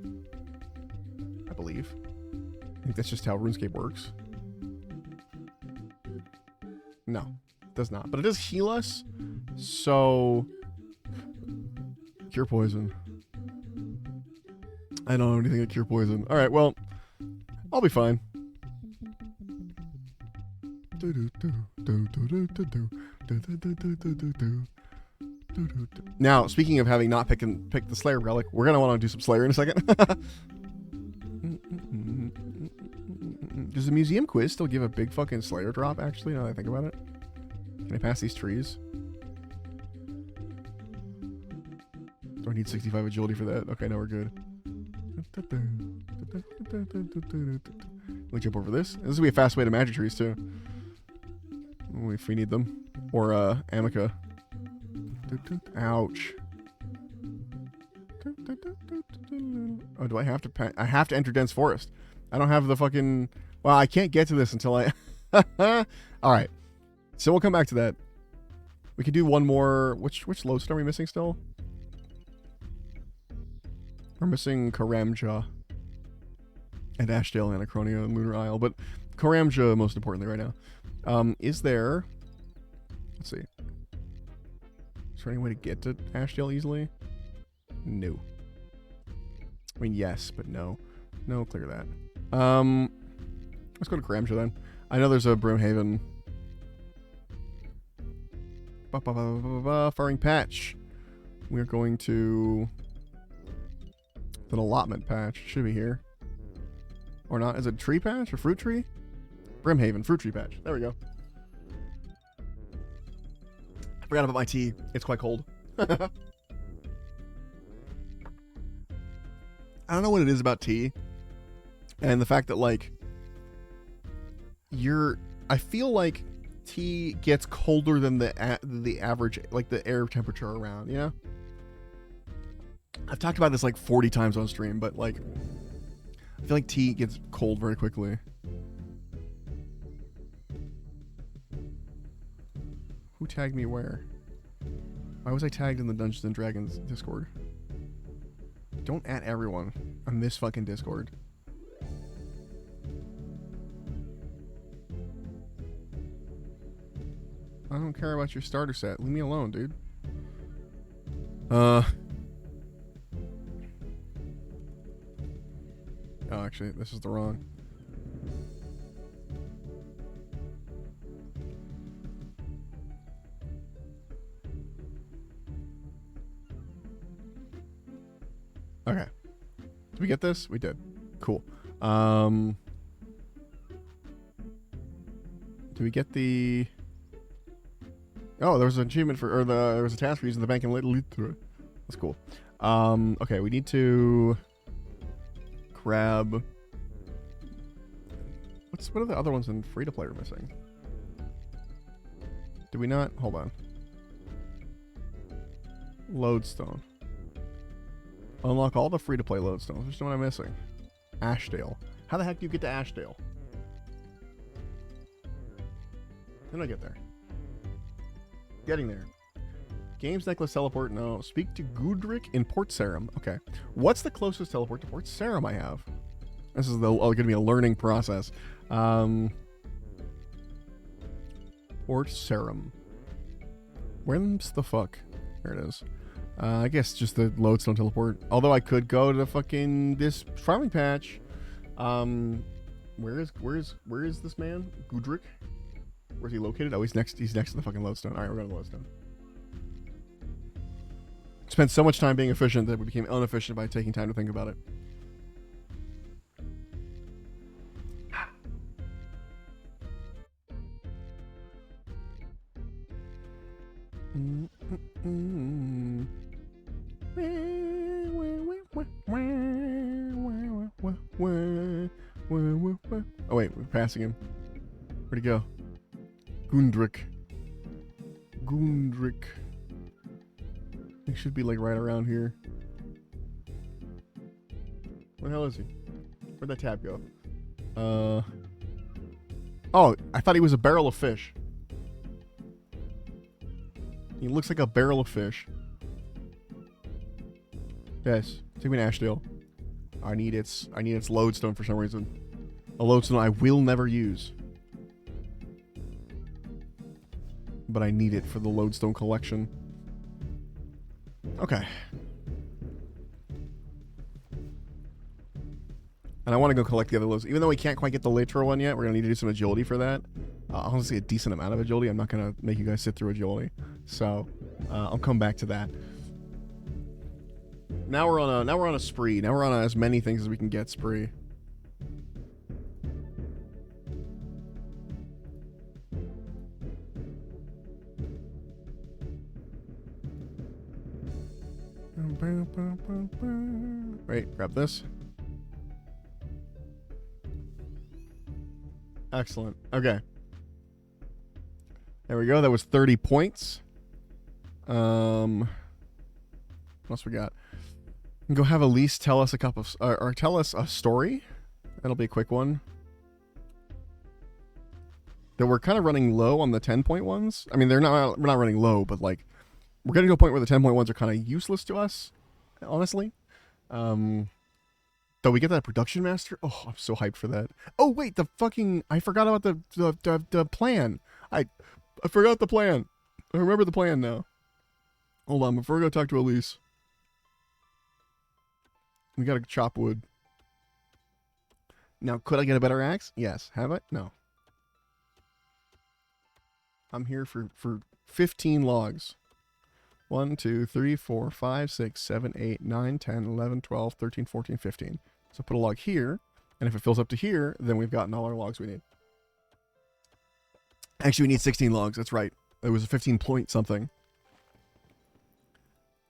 I believe. I think that's just how RuneScape works. No, it does not. But it does heal us. So... Cure poison. I don't know anything that cure poison. Alright, well, I'll be fine. Now, speaking of having not picked the Slayer relic, we're gonna want to do some Slayer in a second. Does the museum quiz still give a big fucking Slayer drop, actually, now that I think about it? Can I pass these trees? Do I need 65 agility for that? Okay, no, we're good. We jump over this. This will be a fast way to magic trees, too. If we need them. Or, Amica. Ouch. Oh, do I have to I have to enter dense forest. I don't have the fucking... Well, I can't get to this until I... Alright. So we'll come back to that. We can do one more... Which lodestone are we missing still? We're missing Karamja. And Ashdale, Anachronia, and Lunar Isle. But Karamja, most importantly, right now. Is there... Let's see. Is there any way to get to Ashdale easily? No. I mean, yes, but no. No, clear that. Let's go to Karamja then. I know there's a Brimhaven. Firing patch. We're going to... an allotment patch. Should be here. Or not. Is it tree patch or fruit tree? Brimhaven, fruit tree patch. There we go. I forgot about my tea. It's quite cold. I don't know what it is about tea. And the fact that, like, I feel like tea gets colder than the average, like, the air temperature around, you know? I've talked about this, like, 40 times on stream, but, like, I feel like tea gets cold very quickly. Who tagged me where? Why was I tagged in the Dungeons and Dragons Discord? Don't at everyone on this fucking Discord. I don't care about your starter set. Leave me alone, dude. Oh, actually, this is the wrong. Okay. Did we get this? We did. Cool. Did we get the... Oh, there was an achievement for... Or there was a task for using the bank and that's cool. Okay, we need to... grab... What are the other ones in free-to-play we're missing? Did we not? Hold on. Lodestone. Unlock all the free-to-play lodestones. Which one am I missing? Ashdale. How the heck do you get to Ashdale? How did I get there? Getting there. Games Necklace teleport. No. Speak to Gudrick in Port Sarum. Okay. What's the closest teleport to Port Sarum I have? This is going to be a learning process. Port Sarum. Where's the fuck? There it is. I guess just the lodestone teleport. Although I could go to fucking this farming patch. Where is this man? Gudrick? Where's he located? Oh, he's next to the fucking lodestone. Alright, we're going to the lodestone. Spent so much time being efficient that we became inefficient by taking time to think about it. Oh wait, we're passing him. Where'd he go? Gundrick. He should be like right around here. Where the hell is he? Where'd that tab go? Oh, I thought he was a barrel of fish. He looks like a barrel of fish. Yes, take me to Ashdale. I need its lodestone for some reason. A lodestone I will never use. But I need it for the lodestone collection. Okay. And I want to go collect the other loads. Even though we can't quite get the Litra one yet, we're going to need to do some agility for that. Honestly, a decent amount of agility. I'm not going to make you guys sit through agility. So, I'll come back to that. Now we're on a spree. Now we're on as many things as we can get spree. Wait, grab this. Excellent. Okay. There we go. That was 30 points. What else we got? Go have Elise tell us a couple of, or tell us a story. That'll be a quick one. That we're kind of running low on the 10-point ones. I mean, we're not running low, but like, we're getting to a point where the 10-point ones are kind of useless to us, honestly. Though we get that production master. Oh, I'm so hyped for that. Oh wait, I forgot about the plan. I forgot the plan. I remember the plan now. Hold on, before we go talk to Elise. We gotta chop wood. Now, could I get a better axe? Yes. Have I? No. I'm here for 15 logs. 1, 2, 3, 4, 5, 6, 7, 8, 9, 10, 11, 12, 13, 14, 15. So put a log here, and if it fills up to here, then we've gotten all our logs we need. Actually, we need 16 logs. That's right. It was a 15 point something.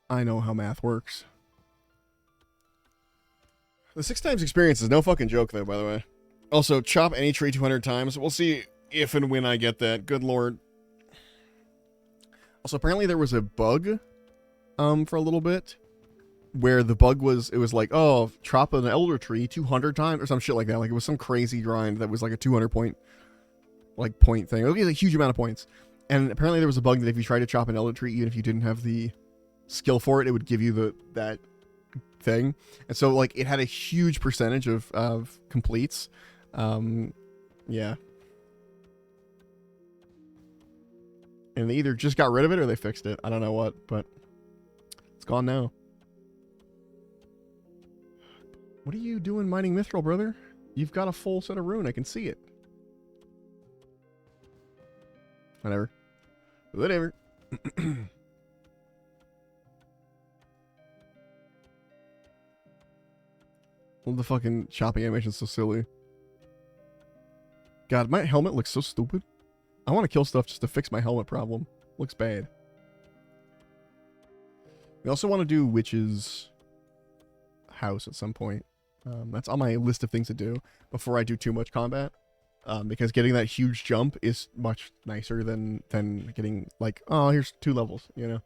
I know how math works. The 6 times experience is no fucking joke, though, by the way. Also, chop any tree 200 times. We'll see if and when I get that. Good lord. Also, apparently there was a bug for a little bit. Where the bug was, it was like, oh, chop an elder tree 200 times or some shit like that. Like, it was some crazy grind that was like a 200 point, point thing. It was a huge amount of points. And apparently there was a bug that if you tried to chop an elder tree, even if you didn't have the skill for it, it would give you that thing. And so, like, it had a huge percentage of completes. Yeah. And they either just got rid of it or they fixed it. I don't know what, but it's gone now. What are you doing mining mithril, brother? You've got a full set of rune. I can see it. Whatever. Whatever. Well, the fucking chopping animation is so silly. God, my helmet looks so stupid. I want to kill stuff just to fix my helmet problem. Looks bad. We also want to do Witch's house at some point. That's on my list of things to do before I do too much combat. Because getting that huge jump is much nicer than getting like, oh, here's 2 levels, you know?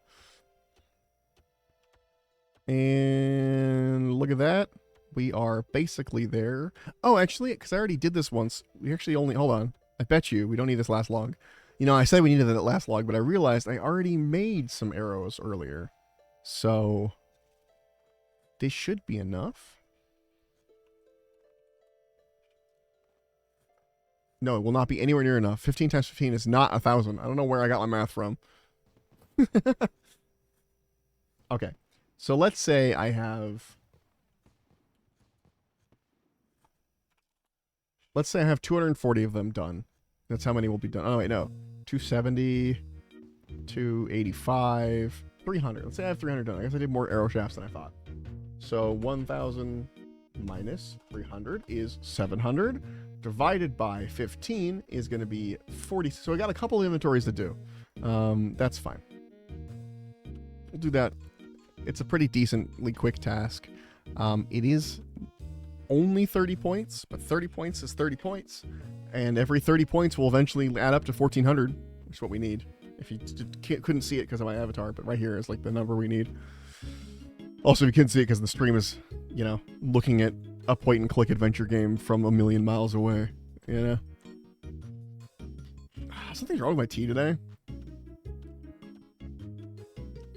And look at that. We are basically there. Oh, actually, because I already did this once. We actually only, hold on. I bet you we don't need this last log. You know, I said we needed that last log, but I realized I already made some arrows earlier. So, this should be enough. No, it will not be anywhere near enough. 15 times 15 is not 1,000. I don't know where I got my math from. Okay. So let's say I have... Let's say I have 240 of them done. That's how many will be done. Oh, wait, no. 270, 285, 300. Let's say I have 300 done. I guess I did more arrow shafts than I thought. So 1,000 minus 300 is 700. Divided by 15 is going to be 40. So I got a couple of inventories to do. That's fine. We'll do that. It's a pretty decently quick task. It is only 30 points, but 30 points is 30 points. And every 30 points will eventually add up to 1,400, which is what we need. If you couldn't see it because of my avatar, but right here is like the number we need. Also, if you couldn't see it because the stream is, you know, looking at a point-and-click adventure game from a million miles away, you know? Something's wrong with my tea today.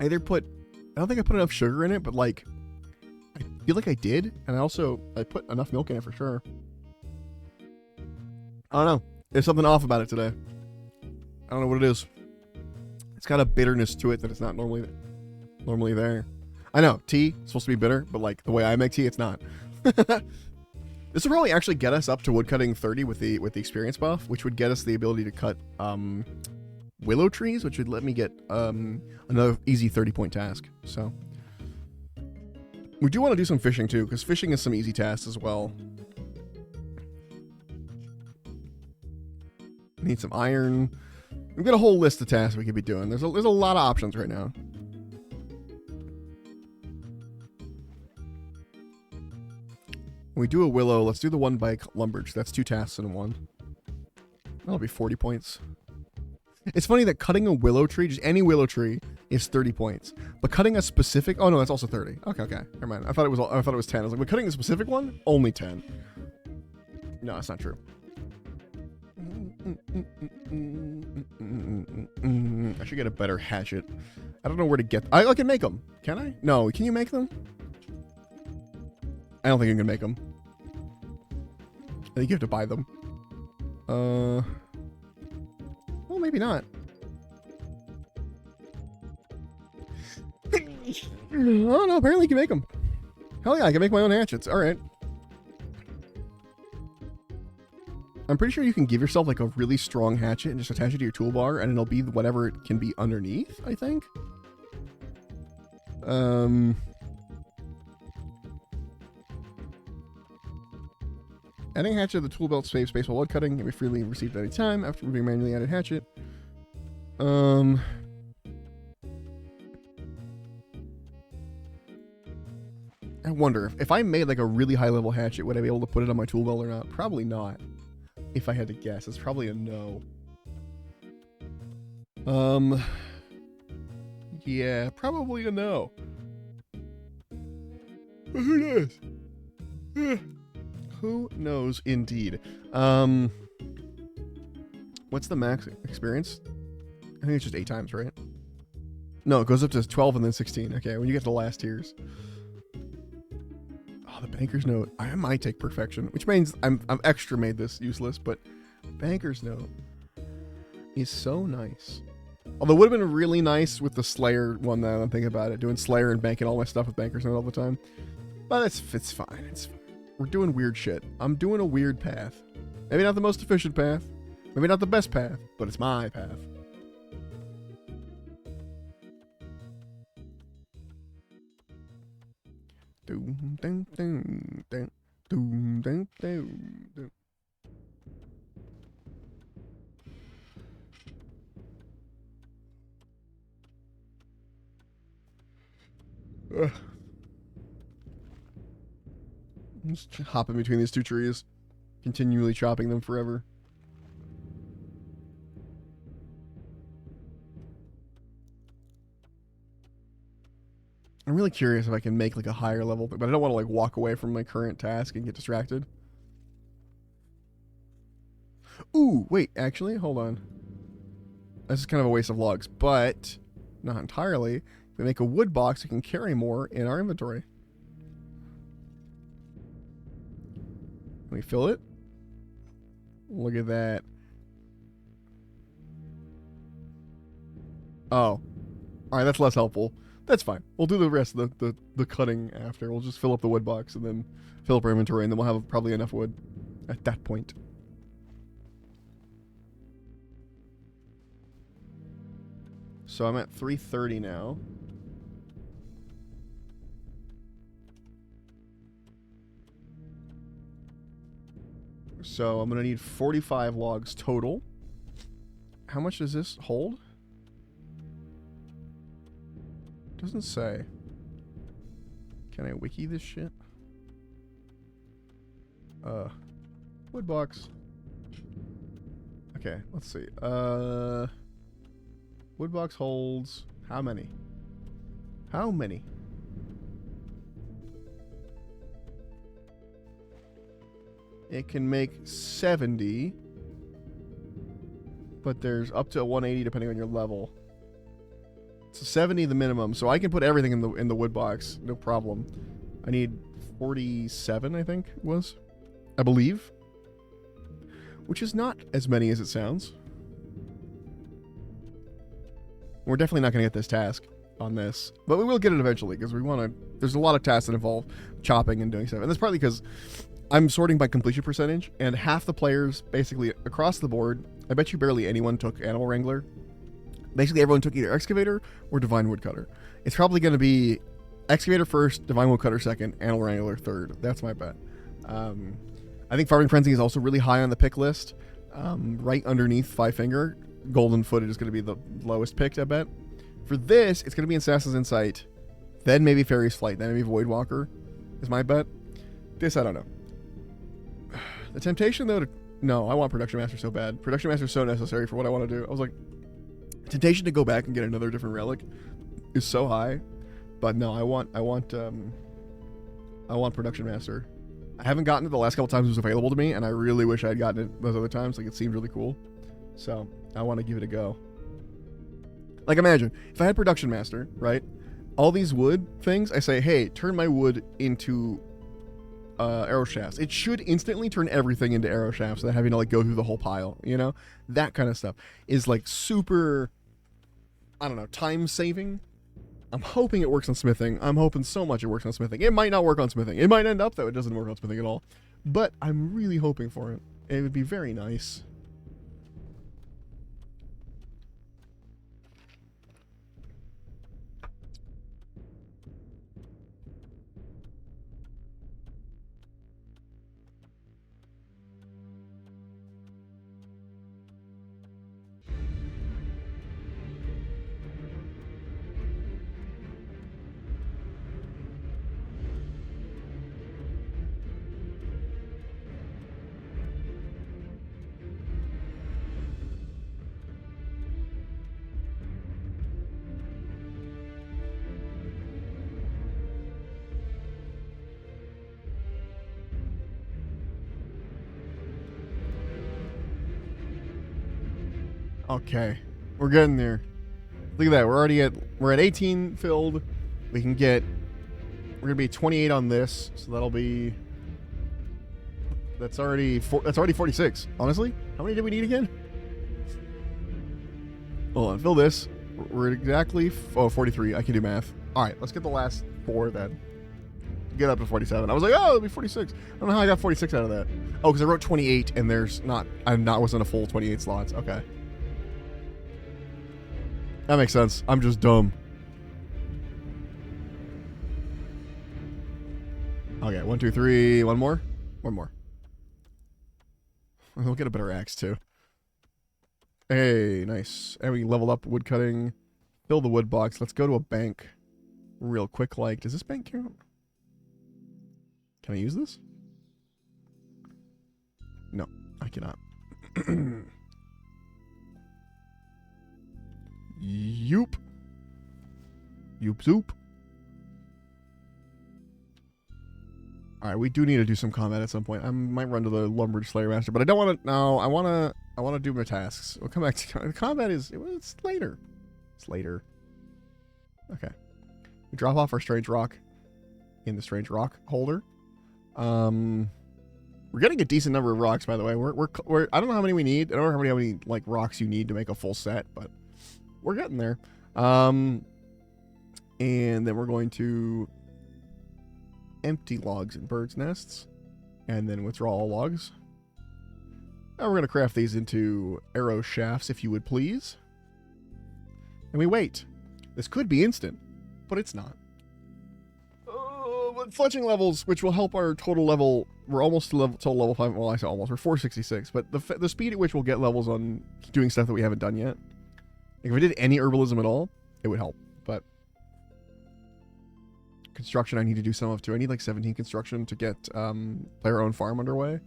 I don't think I put enough sugar in it, but like, I feel like I did, and I put enough milk in it for sure. I don't know. There's something off about it today. I don't know what it is. It's got a bitterness to it that it's not normally there. I know, tea is supposed to be bitter, but like the way I make tea, it's not. This will probably actually get us up to woodcutting 30 with the experience buff, which would get us the ability to cut willow trees, which would let me get another easy 30-point task. So we do want to do some fishing too, because fishing is some easy tasks as well. Need some iron. We've got a whole list of tasks we could be doing. There's a lot of options right now. When we do a willow, let's do the one by Lumbridge. That's 2 tasks in one. That'll be 40 points. It's funny that cutting a willow tree, just any willow tree, is 30 points. But cutting a specific... Oh, no, that's also 30. Okay. Never mind. I thought it was 10. I was like, but cutting a specific one? Only 10. No, that's not true. I should get a better hatchet. I don't know where to get... I can make them. Can I? No. Can you make them? I don't think you can make them. I think you have to buy them. Well, maybe not. Oh, no, apparently you can make them. Hell yeah, I can make my own hatchets. Alright. I'm pretty sure you can give yourself like a really strong hatchet and just attach it to your toolbar and it'll be whatever it can be underneath, I think. Adding hatchet to the tool belt saves space while wood cutting. Can be freely received at any time after removing manually added hatchet. I wonder if I made like a really high level hatchet, would I be able to put it on my tool belt or not? Probably not. If I had to guess, it's probably a no. Yeah, probably a no. But who knows? Who knows indeed. What's the max experience? I think it's just 8 times, right? No, it goes up to 12 and then 16. Okay, when you get to the last tiers. Oh, the banker's note. I might take perfection, which means I'm extra made this useless, but banker's note is so nice. Although it would have been really nice with the Slayer one now that I'm thinking about it. Doing Slayer and banking all my stuff with banker's note all the time. But it's fine. It's fine. We're doing weird shit. I'm doing a weird path. Maybe not the most efficient path. Maybe not the best path, but it's my path. Doom, doom, doom, doom, doom, doom, doom, doom. I'm just hopping between these 2 trees, continually chopping them forever. I'm really curious if I can make like a higher level thing, but I don't want to like walk away from my current task and get distracted. Ooh, wait, actually, hold on. This is kind of a waste of logs, but not entirely. If we make a wood box, we can carry more in our inventory. Can we fill it? Look at that. Oh. Alright, that's less helpful. That's fine. We'll do the rest of the cutting after. We'll just fill up the wood box and then fill up our inventory, and then we'll have probably enough wood at that point. So I'm at 330 now. So I'm going to need 45 logs total. How much does this hold? Doesn't say. Can I wiki this shit? Wood box. Okay, let's see. Wood box holds how many? How many? It can make 70, but there's up to 180 depending on your level. So 70 the minimum, so I can put everything in the wood box, no problem. I need 47, I think it was, I believe, which is not as many as it sounds. We're definitely not going to get this task on this, but we will get it eventually because we want to. There's a lot of tasks that involve chopping and doing stuff, and that's partly because I'm sorting by completion percentage, and half the players basically across the board. I bet you barely anyone took Animal Wrangler. Basically, everyone took either Excavator or Divine Woodcutter. It's probably going to be Excavator first, Divine Woodcutter second, Animal Wrangler third. That's my bet. I think Farming Frenzy is also really high on the pick list. Right underneath Five Finger. Golden Footed is going to be the lowest picked, I bet. For this, it's going to be Assassin's Insight, then maybe Fairy's Flight, then maybe Voidwalker is my bet. This, I don't know. The temptation, though, no, I want Production Master so bad. Production Master is so necessary for what I want to do. I was like, temptation to go back and get another different relic is so high, but no, I want Production Master. I haven't gotten it the last couple times it was available to me, and I really wish I had gotten it those other times. Like, it seemed really cool, so I want to give it a go. Like, imagine if I had Production Master, right? All these wood things, I say, hey, turn my wood into arrow shafts. It should instantly turn everything into arrow shafts without having to like go through the whole pile, you know? That kind of stuff is like super, I don't know, time saving. I'm hoping it works on smithing. I'm hoping so much it works on smithing. It might not work on smithing. It might end up that it doesn't work on smithing at all. But I'm really hoping for it. It would be very nice. Okay, we're getting there. Look at that. We're at 18 filled. We're gonna be 28 on this, so that's already 46. Honestly, how many did we need again? Hold on, fill this. We're at exactly 43. I can do math. All right, let's get the last 4 then. Get up to 47. I was like, oh, it'll be 46. I don't know how I got 46 out of that. Oh, because I wrote 28 and wasn't a full 28 slots. Okay. That makes sense. I'm just dumb. Okay, 1, 2, 3. One more. We'll get a better axe too. Hey, nice. And we leveled up woodcutting. Fill the wood box. Let's go to a bank real quick. Like, does this bank count? Can I use this? No, I cannot. Yoop. Yoop zoop. Alright, we do need to do some combat at some point. I might run to the Lumber Slayer Master, but I don't want to. No, I want to do my tasks. We'll come back to combat. It's later. It's later. Okay. We drop off our strange rock in the strange rock holder. We're getting a decent number of rocks, by the way. We're I don't know how many we need. I don't know how many like rocks you need to make a full set, but we're getting there. And then we're going to empty logs and birds' nests, and then withdraw all logs. Now we're going to craft these into arrow shafts, if you would please. And we wait. This could be instant, but it's not. But fletching levels, which will help our total level. We're almost to level 5. Well, I say almost. We're 466, but the speed at which we'll get levels on doing stuff that we haven't done yet. Like if we did any herbalism at all, it would help. But construction I need to do some of too. I need like 17 construction to get player-owned farm underway,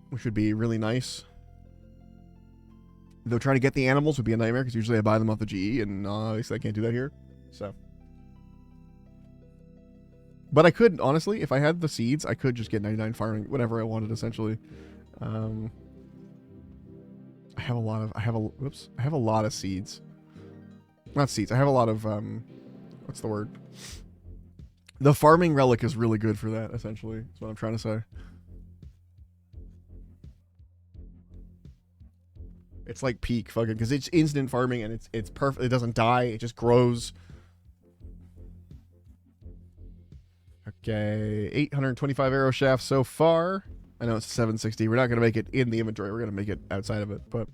which would be really nice. Though trying to get the animals would be a nightmare because usually I buy them off the GE, and obviously I can't do that here. So, but I could honestly, if I had the seeds, I could just get 99 farming, whatever I wanted essentially. I have a lot of seeds. Not seeds. I have a lot of what's the word? The farming relic is really good for that. Essentially, is what I'm trying to say. It's like peak fucking because it's instant farming and it's perfect. It doesn't die. It just grows. Okay, 825 arrow shafts so far. I know it's 760. We're not gonna make it in the inventory. We're gonna make it outside of it, but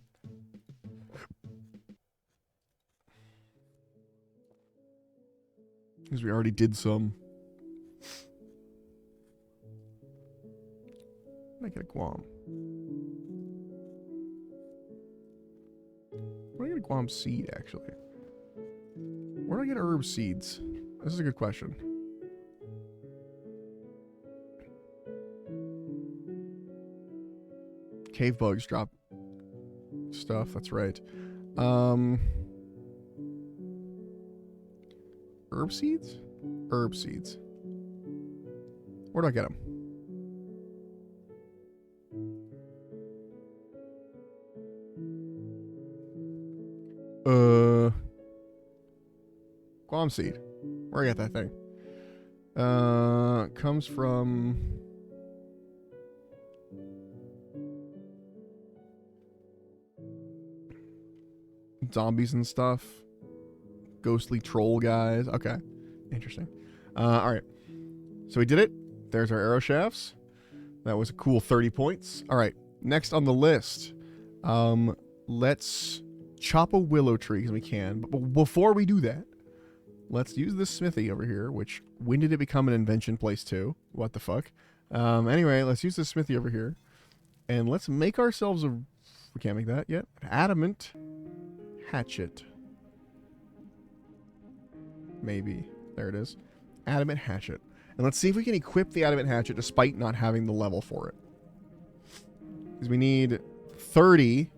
because we already did some. Make it a Guam. Where do I get a Guam seed, actually? Where do I get herb seeds? This is a good question. Cave bugs drop stuff, that's right. Herb seeds? Herb seeds. Where do I get them? Guam seed. Where I get that thing? Comes from zombies and stuff. Ghostly troll guys. Okay. Interesting. Alright. So we did it. There's our arrow shafts. That was a cool 30 points. Alright. Next on the list. Let's chop a willow tree because we can. But before we do that, let's use this smithy over here, which, when did it become an invention place too? What the fuck? Anyway, let's use this smithy over here. And let's make ourselves a... We can't make that yet. An adamant hatchet. Maybe. There it is. Adamant hatchet. And let's see if we can equip the adamant hatchet despite not having the level for it. Because we need 30...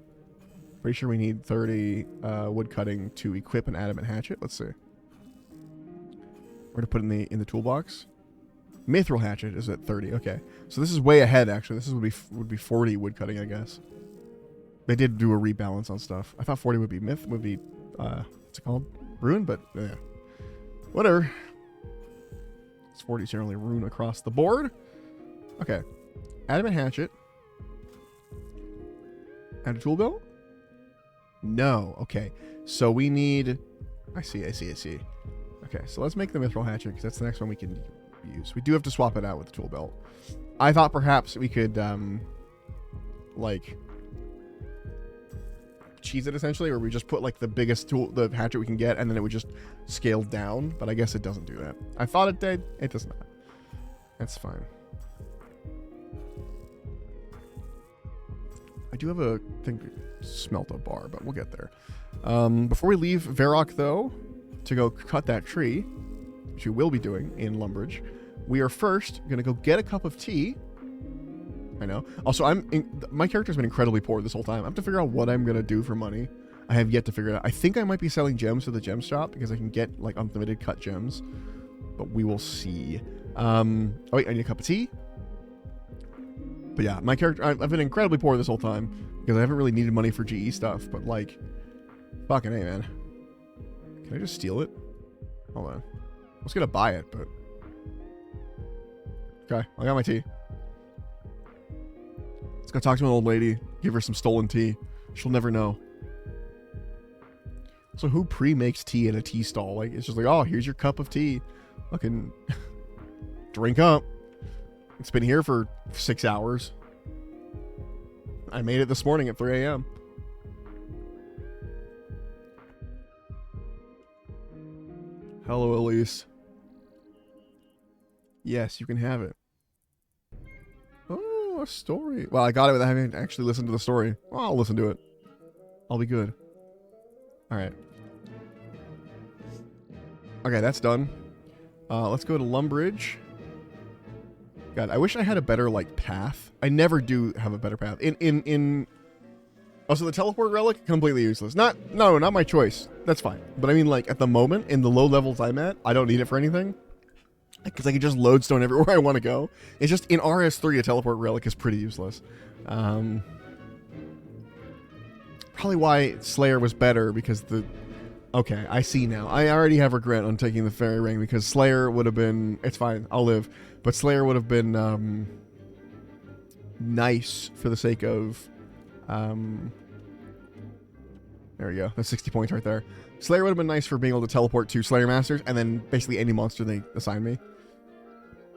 Pretty sure we need 30 wood cutting to equip an adamant hatchet. Let's see. Where to put in the toolbox? Mithril hatchet is at 30. Okay, so this is way ahead. Actually, this would be 40 wood cutting, I guess. They did do a rebalance on stuff. I thought 40 would be what's it called? Rune, but yeah, whatever. It's 40 generally rune across the board. Okay, adamant hatchet. Add a tool belt. No. Okay. So we need... I see. Okay, so let's make the mithril hatchet because that's the next one we can use. We do have to swap it out with the tool belt. I thought perhaps we could, like, cheese it essentially, or we just put, like, the biggest tool, the hatchet we can get, and then it would just scale down, but I guess it doesn't do that. I thought it did. It does not. That's fine. I do have a thing to smelt a bar, but we'll get there. Before we leave Varrock, though, to go cut that tree, which we will be doing in Lumbridge, we are first going to go get a cup of tea. I know. Also, my character's been incredibly poor this whole time. I have to figure out what I'm going to do for money. I have yet to figure it out. I think I might be selling gems to the gem shop because I can get, like, unlimited cut gems. But we will see. Oh, wait, I need a cup of tea. But yeah, my character, I've been incredibly poor this whole time because I haven't really needed money for GE stuff, but like, fucking A, man. Can I just steal it? Hold on. I was gonna buy it, but... Okay, I got my tea. Let's go talk to an old lady, give her some stolen tea. She'll never know. So who pre-makes tea in a tea stall? Like, it's just like, oh, here's your cup of tea. Fucking drink up. It's been here for 6 hours. I made it this morning at 3 a.m. Hello, Elise. Yes, you can have it. Oh, a story. Well, I got it without having to actually listen to the story. Well, I'll listen to it. I'll be good. Alright. Okay, that's done. Let's go to Lumbridge. God, I wish I had a better, like, path. I never do have a better path. Also, the teleport relic, completely useless. No, not my choice. That's fine. But I mean, like, at the moment, in the low levels I'm at, I don't need it for anything. Because I can just lodestone everywhere I want to go. It's just, in RS3, a teleport relic is pretty useless. Probably why Slayer was better, because the... Okay, I see now. I already have regret on taking the Fairy Ring, because Slayer would have been... It's fine, I'll live. But Slayer would have been nice for the sake of... there we go. That's 60 points right there. Slayer would have been nice for being able to teleport to Slayer Masters, and then basically any monster they assign me.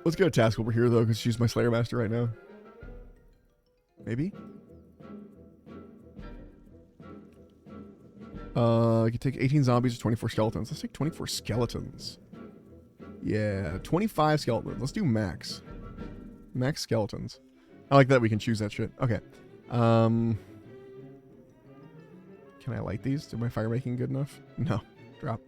Let's go to Task over here, though, because she's my Slayer Master right now. Maybe? I could take 18 zombies or 24 skeletons. Let's take 24 skeletons. Yeah, 25 skeletons. Let's do max. Max skeletons. I like that we can choose that shit. Okay. Can I light these? Is my fire making good enough? No. Drop.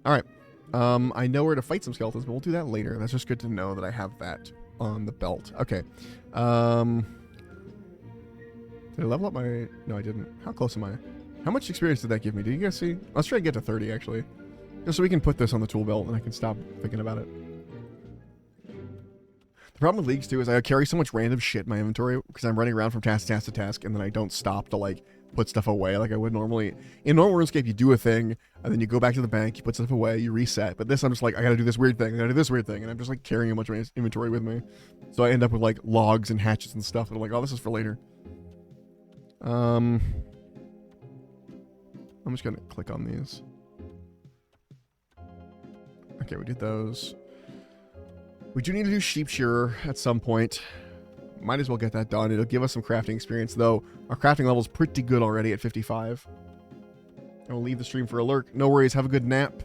Alright. I know where to fight some skeletons, but we'll do that later. That's just good to know that I have that on the belt. Okay. Did I level up my... No, I didn't. How close am I? How much experience did that give me? Did you guys see? Let's try to get to 30, actually. Just so we can put this on the tool belt and I can stop thinking about it. The problem with leagues, too, is I carry so much random shit in my inventory because I'm running around from task to task to task, and then I don't stop to, like, put stuff away like I would normally. In normal RuneScape, you do a thing, and then you go back to the bank, you put stuff away, you reset. But this, I'm just like, I gotta do this weird thing, I gotta do this weird thing, and I'm just, like, carrying a bunch of inventory with me. So I end up with, like, logs and hatchets and stuff, and I'm like, oh, this is for later. I'm just gonna click on these. Okay, we did those. We do need to do Sheep Shearer at some point. Might as well get that done. It'll give us some crafting experience, though. Our crafting level is pretty good already at 55. I will leave the stream for a lurk. No worries. Have a good nap.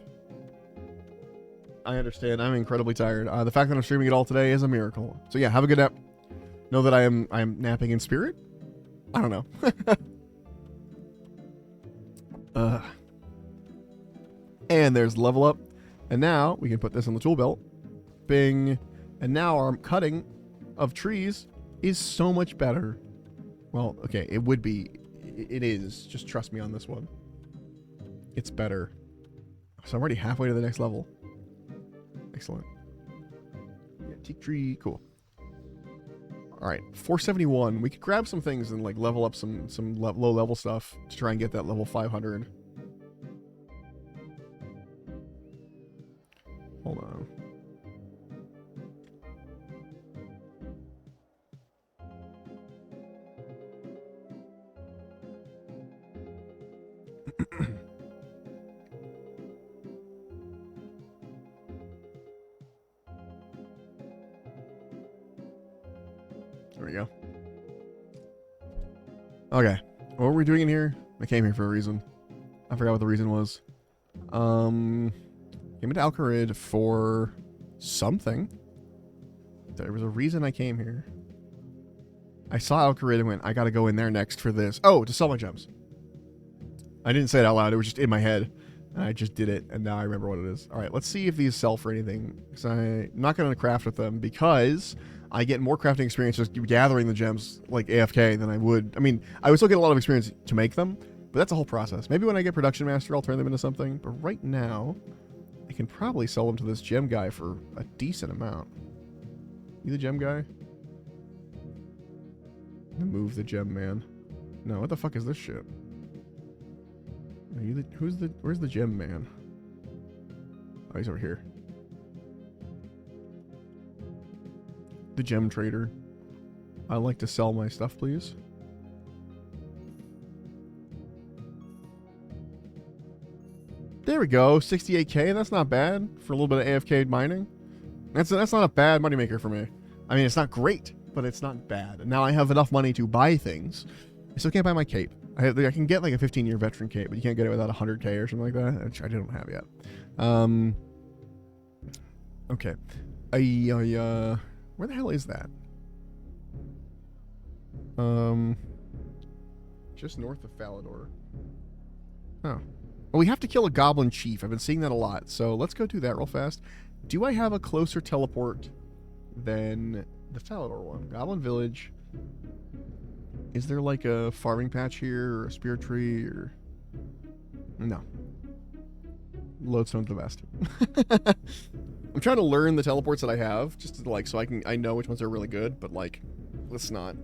I understand. I'm incredibly tired. The fact that I'm streaming it all today is a miracle. So yeah, have a good nap. Know that I am napping in spirit? I don't know. And there's level up. And now we can put this on the tool belt. Bing. And now our cutting of trees is so much better. Well, okay, it would be. It is. Just trust me on this one. It's better. So I'm already halfway to the next level. Excellent. Yeah, teak tree. Cool. Alright, 471. We could grab some things and like level up some low level stuff to try and get that level 500. Hold on. There we go. Okay. What were we doing in here? I came here for a reason. I forgot what the reason was. Came into Alcarid for something. There was a reason I came here. I saw Alcarid and went, I gotta go in there next for this. Oh, to sell my gems. I didn't say it out loud. It was just in my head. And I just did it, and now I remember what it is. Alright, let's see if these sell for anything. Because I'm not going to craft with them, because I get more crafting experience just gathering the gems, like AFK, than I would. I mean, I would still get a lot of experience to make them, but that's a whole process. Maybe when I get Production Master, I'll turn them into something. But right now, I can probably sell them to this gem guy for a decent amount. You the gem guy? Move the gem man. No, what the fuck is this shit? Are you the, where's the gem man? Oh, he's over here. The gem trader. I'd like to sell my stuff, please. There we go, 68k. That's not bad for a little bit of AFK mining. That's not a bad moneymaker for me. I mean, it's not great, but it's not bad. Now I have enough money to buy things. I still can't buy my cape. I can get like a 15-year veteran cape, but you can't get it without 100k or something like that, which I don't have yet. Okay. Where the hell is that? Just north of Falador. Oh. Well, we have to kill a goblin chief. I've been seeing that a lot. So let's go do that real fast. Do I have a closer teleport than the Falador one? Goblin village. Is there like a farming patch here or a spear tree or... No. Lodestone's the best. I'm trying to learn the teleports that I have, just to, like, so I know which ones are really good, but like, let's not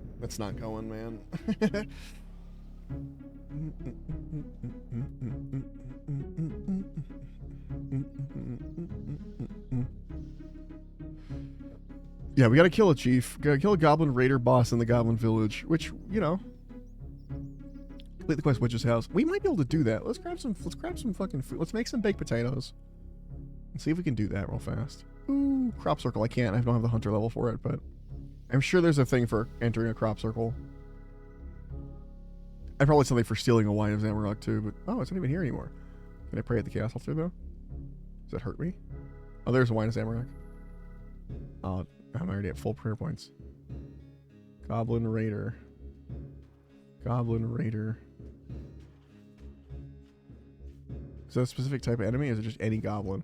going, man. Yeah, we gotta kill a chief. Gotta kill a goblin raider boss in the goblin village, which, you know, complete the quest witch's house. We might be able to do that. Let's grab some fucking food. Let's make some baked potatoes. And see if we can do that real fast. Ooh, crop circle. I can't. I don't have the hunter level for it, but I'm sure there's a thing for entering a crop circle. I probably something for stealing a wine of Zamorak too, but oh, it's not even here anymore. Can I pray at the castle too, though? Does that hurt me? Oh, there's a wine of Zamorak. Oh, I'm already at full prayer points. Goblin Raider. Goblin Raider. Is that a specific type of enemy, or is it just any goblin?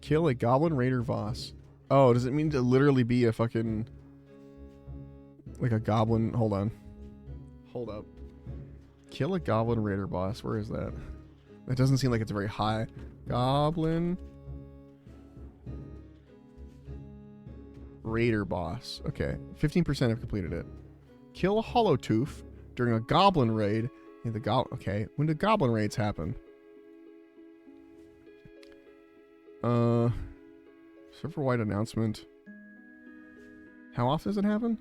Kill a Goblin Raider Voss. Oh, does it mean to literally be a fucking... like a goblin... Hold on. Hold up. Kill a Goblin Raider boss. Where is that? That doesn't seem like it's very high. Goblin... Raider boss. Okay. 15% have completed it. Kill a Hollow Tooth during a goblin raid. Okay. When do goblin raids happen? Server-wide announcement. How often does it happen?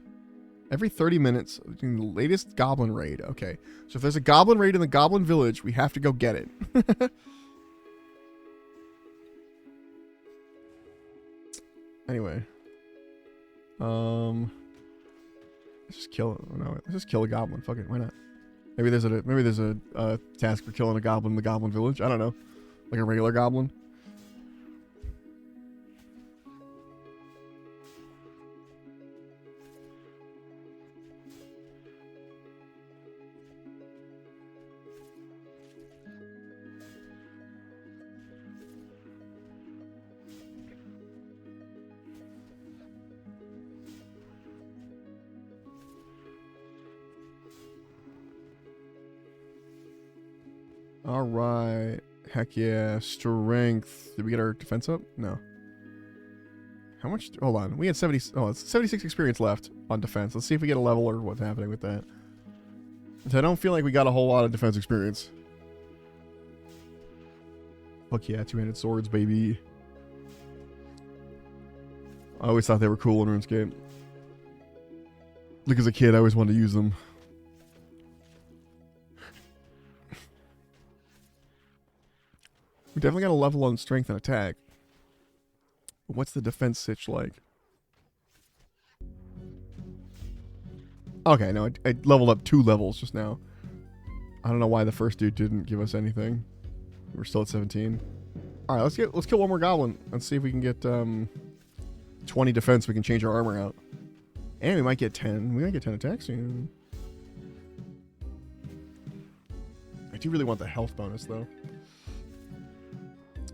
Every 30 minutes. During the latest goblin raid. Okay. So if there's a goblin raid in the goblin village, we have to go get it. Anyway. Let's just kill it. No, let's just kill a goblin. Fuck it. Why not? Maybe there's a task for killing a goblin in the goblin village. I don't know. Like a regular goblin. Alright. Heck yeah. Strength. Did we get our defense up? No. How much? Hold on. We had 70. Oh, it's 76 experience left on defense. Let's see if we get a level or what's happening with that. So I don't feel like we got a whole lot of defense experience. Fuck yeah. Two-handed swords, baby. I always thought they were cool in RuneScape. Like as a kid, I always wanted to use them. We definitely got a level on strength and attack. What's the defense sitch like? Okay, no, I leveled up 2 levels just now. I don't know why the first dude didn't give us anything. We're still at 17. All right, let's kill one more goblin. Let's see if we can get 20 defense. We can change our armor out, and we might get 10. We might get 10 attacks soon. I do really want the health bonus though.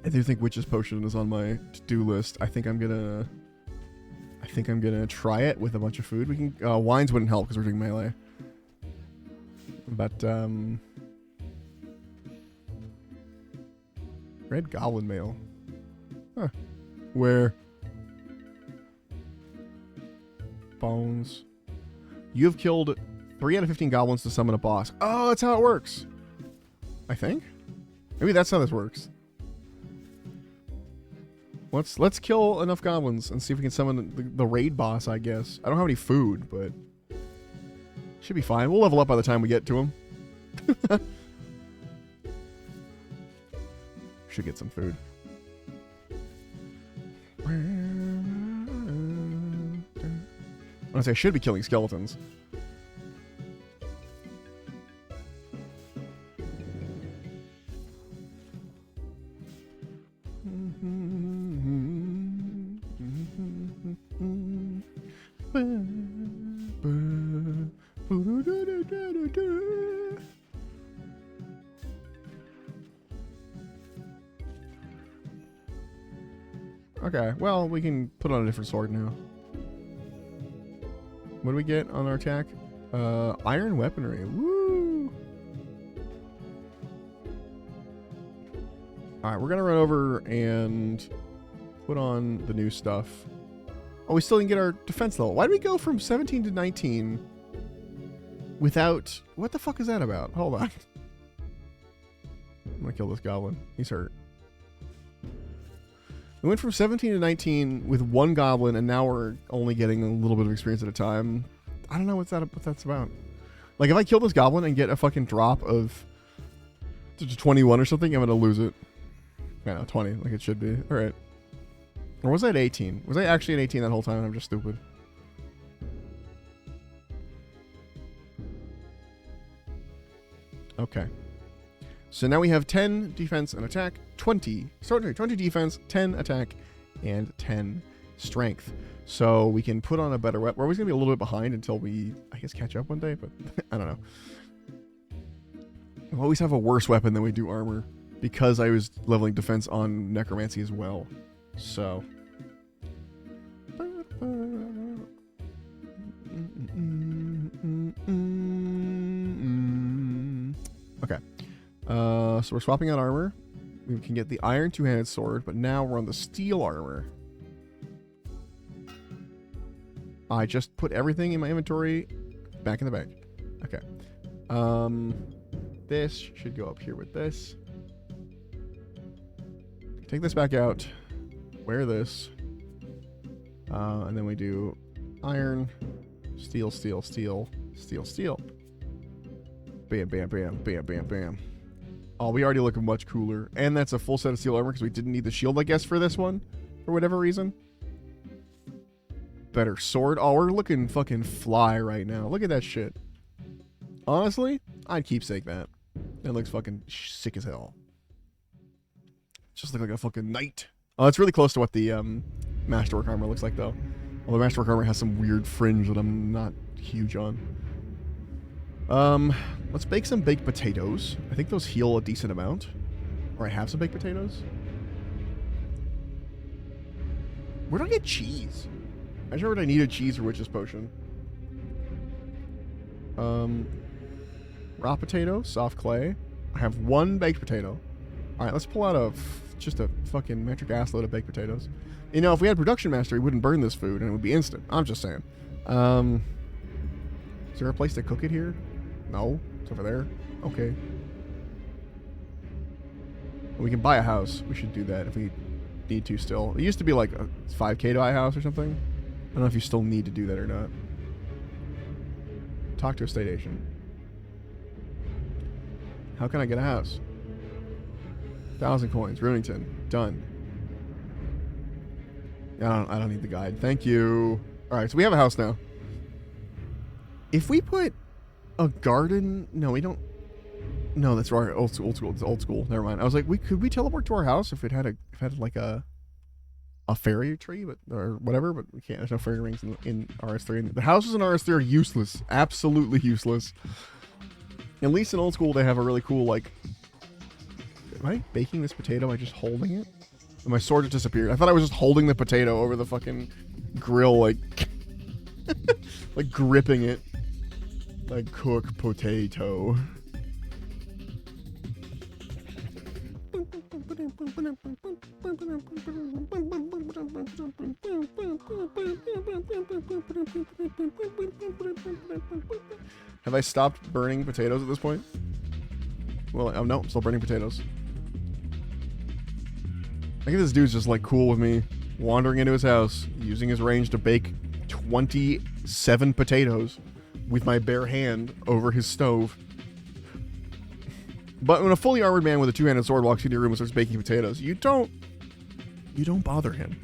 I do think Witch's Potion is on my to-do list. I think I'm gonna try it with a bunch of food. We can wines wouldn't help because we're doing melee. But Red Goblin Mail. Huh. Where? Bones. You have killed 3 out of 15 goblins to summon a boss. Oh, that's how it works. I think. Maybe that's how this works. Let's kill enough goblins and see if we can summon the raid boss, I guess. I don't have any food, but should be fine. We'll level up by the time we get to him. Should get some food. Honestly, I should be killing skeletons. Okay, well, we can put on a different sword now. What do we get on our attack? Iron weaponry. Woo! Alright, we're gonna run over and put on the new stuff. Oh, we still didn't get our defense level. Why did we go from 17 to 19 without... What the fuck is that about? Hold on. I'm gonna kill this goblin. He's hurt. We went from 17 to 19 with one goblin, and now we're only getting a little bit of experience at a time. I don't know what that's about. Like, if I kill this goblin and get a fucking drop of 21 or something, I'm gonna lose it. I know, 20, like it should be. Alright. Or was I at 18? Was I actually at 18 that whole time and I'm just stupid? Okay. So now we have 10 defense and attack, 20 defense, 10 attack, and 10 strength. So we can put on a better weapon. We're always going to be a little bit behind until we, I guess, catch up one day, but I don't know. We'll always have a worse weapon than we do armor because I was leveling defense on necromancy as well. So... Okay. So we're swapping out armor. We can get the iron two-handed sword, but now we're on the steel armor. I just put everything in my inventory back in the bag. Okay. This should go up here with this. Take this back out. Wear this. And then we do iron, steel, steel, steel, steel, steel. Bam, bam, bam, bam, bam, bam. Oh, we already look much cooler. And that's a full set of steel armor because we didn't need the shield, I guess, for this one. For whatever reason. Better sword. Oh, we're looking fucking fly right now. Look at that shit. Honestly, I'd keepsake that. That looks fucking sick as hell. Just look like a fucking knight. Oh, it's really close to what the Masterwork armor looks like, though. Although Masterwork armor has some weird fringe that I'm not huge on. Let's bake some baked potatoes. I think those heal a decent amount. Or I have some baked potatoes. Where do I get cheese? I just remembered I needed cheese for Witch's Potion. Raw potato, soft clay. I have one baked potato. Alright, let's pull out just a fucking metric ass load of baked potatoes. You know, if we had production mastery, we wouldn't burn this food and it would be instant. I'm just saying. Is there a place to cook it here? No. It's over there. Okay. We can buy a house. We should do that if we need to still. It used to be like a 5K to buy a house or something. I don't know if you still need to do that or not. Talk to a state agent. How can I get a house? 1,000 coins. Runington. Done. I don't need the guide. Thank you. Alright, so we have a house now. If we put a garden... No, we don't... No, that's right. Old school. It's old school. Never mind. I was like, could we teleport to our house if it had like a fairy tree, or whatever? But we can't. There's no fairy rings in RS3. The houses in RS3 are useless. Absolutely useless. At least in old school, they have a really cool, like... Am I baking this potato by just holding it? And my sword just disappeared. I thought I was just holding the potato over the fucking grill, like... like gripping it. Like cook potato. Have I stopped burning potatoes at this point? Well, oh no, I'm still burning potatoes. I think this dude's just like cool with me wandering into his house, using his range to bake 27 potatoes with my bare hand over his stove. But when a fully armored man with a two-handed sword walks into your room and starts baking potatoes, you don't bother him.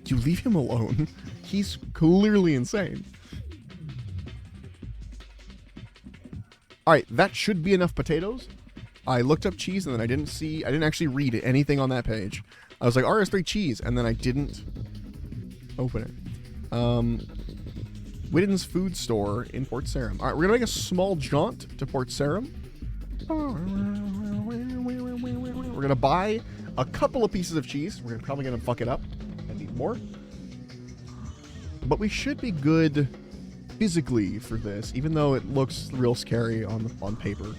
You leave him alone. He's clearly insane. Alright, that should be enough potatoes. I looked up cheese and then I didn't actually read anything on that page. I was like, RS3 cheese, and then I didn't open it. Whitten's Food Store in Port Sarum. Alright, we're gonna make a small jaunt to Port Sarum. We're gonna buy a couple of pieces of cheese. We're probably gonna fuck it up and be more. But we should be good physically for this, even though it looks real scary on paper.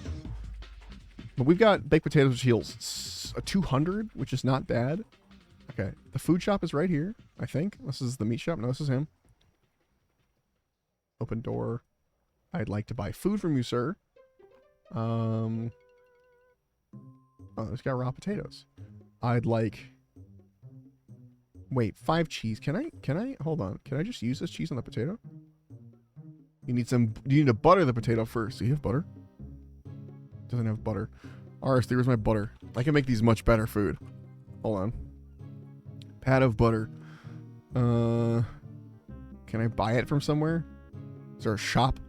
But we've got baked potatoes, which heals a 200, which is not bad. Okay, the food shop is right here, I think. This is the meat shop. No, this is him. Open door. I'd like to buy food from you, sir. Oh, it's got raw potatoes. I'd like... Wait, 5 cheese. Can I? Hold on. Can I just use this cheese on the potato? You need to butter the potato first. Do you have butter? Doesn't have butter. RS3, where's my butter? I can make these much better food. Hold on. Pat of butter. Can I buy it from somewhere? Is there a shop?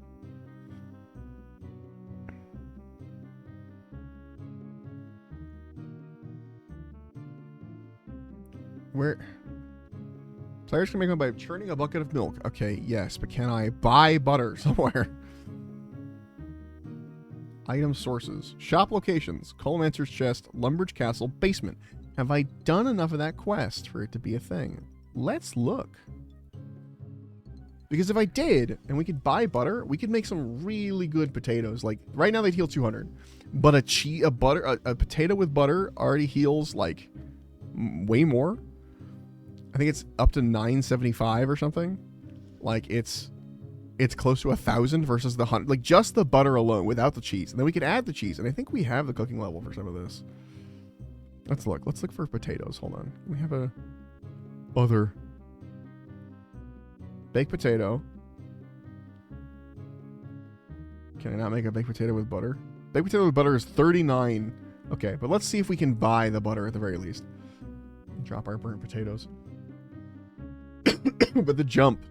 Where? Players can make one by churning a bucket of milk. Okay, yes, but can I buy butter somewhere? Item sources. Shop locations. Colomancer's chest. Lumbridge castle. Basement. Have I done enough of that quest for it to be a thing? Let's look. Because if I did, and we could buy butter, we could make some really good potatoes. Like, right now they heal 200. But a potato with butter already heals, like, way more. I think it's up to 975 or something. Like, it's close to 1,000 versus the 100. Like, just the butter alone without the cheese. And then we can add the cheese. And I think we have the cooking level for some of this. Let's look. Let's look for potatoes. Hold on. We have a other baked potato. Can I not make a baked potato with butter? Baked potato with butter is 39. Okay, but let's see if we can buy the butter at the very least. Drop our burnt potatoes. But the jump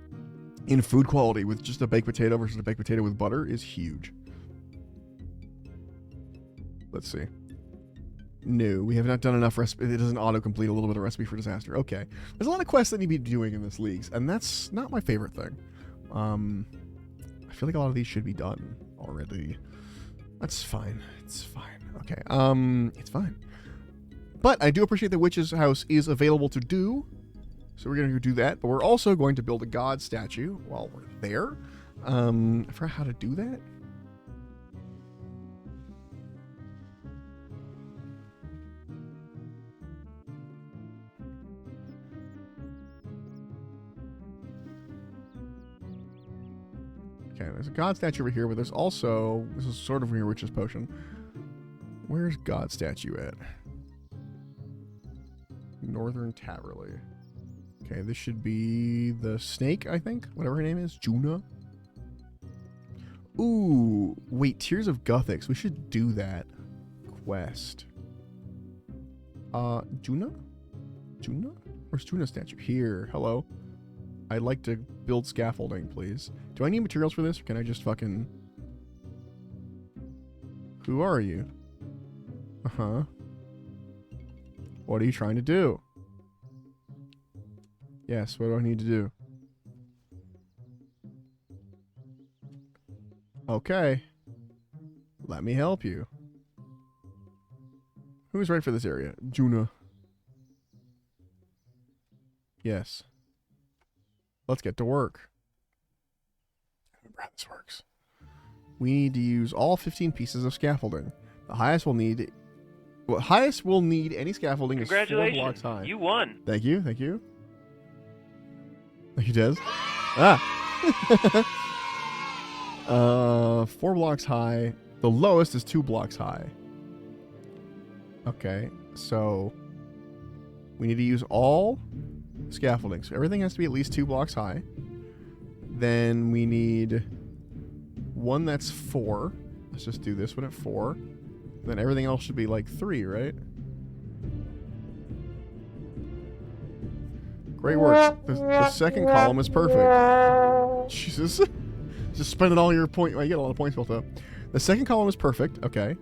in food quality with just a baked potato versus a baked potato with butter is huge. Let's see. No, we have not done enough recipe. It doesn't auto-complete a little bit of recipe for disaster. Okay. There's a lot of quests that need to be doing in this leagues, and that's not my favorite thing. I feel like a lot of these should be done already. That's fine. It's fine. Okay. It's fine. But I do appreciate that Witch's House is available to do. So we're going to go do that. But we're also going to build a god statue while we're there. I forgot how to do that. Okay, there's a god statue over here, but there's also... This is sort of your witch's potion. Where's god statue at? Northern Taverley. Okay, this should be the snake, I think. Whatever her name is. Juna. Ooh. Wait, Tears of Guthix. We should do that quest. Juna? Juna? Where's Juna's statue? Here. Hello. I'd like to build scaffolding, please. Do I need materials for this, or can I just fucking... Who are you? Uh-huh. What are you trying to do? Yes, what do I need to do? Okay. Let me help you. Who's right for this area? Juna. Yes. Let's get to work. I remember how this works. We need to use all 15 pieces of scaffolding. The highest we'll need... Well, highest we'll need any scaffolding is 4 blocks high. You won. Thank you, thank you. Thank you, Des. Ah! 4 blocks high. The lowest is 2 blocks high. Okay, so... We need to use all scaffolding. So everything has to be at least 2 blocks high. Then we need one that's 4. Let's just do this one at 4. Then everything else should be like 3, right? Great work. The second column is perfect. Jesus. Just spending all your points. Well, you get a lot of points built up. The second column is perfect. Okay.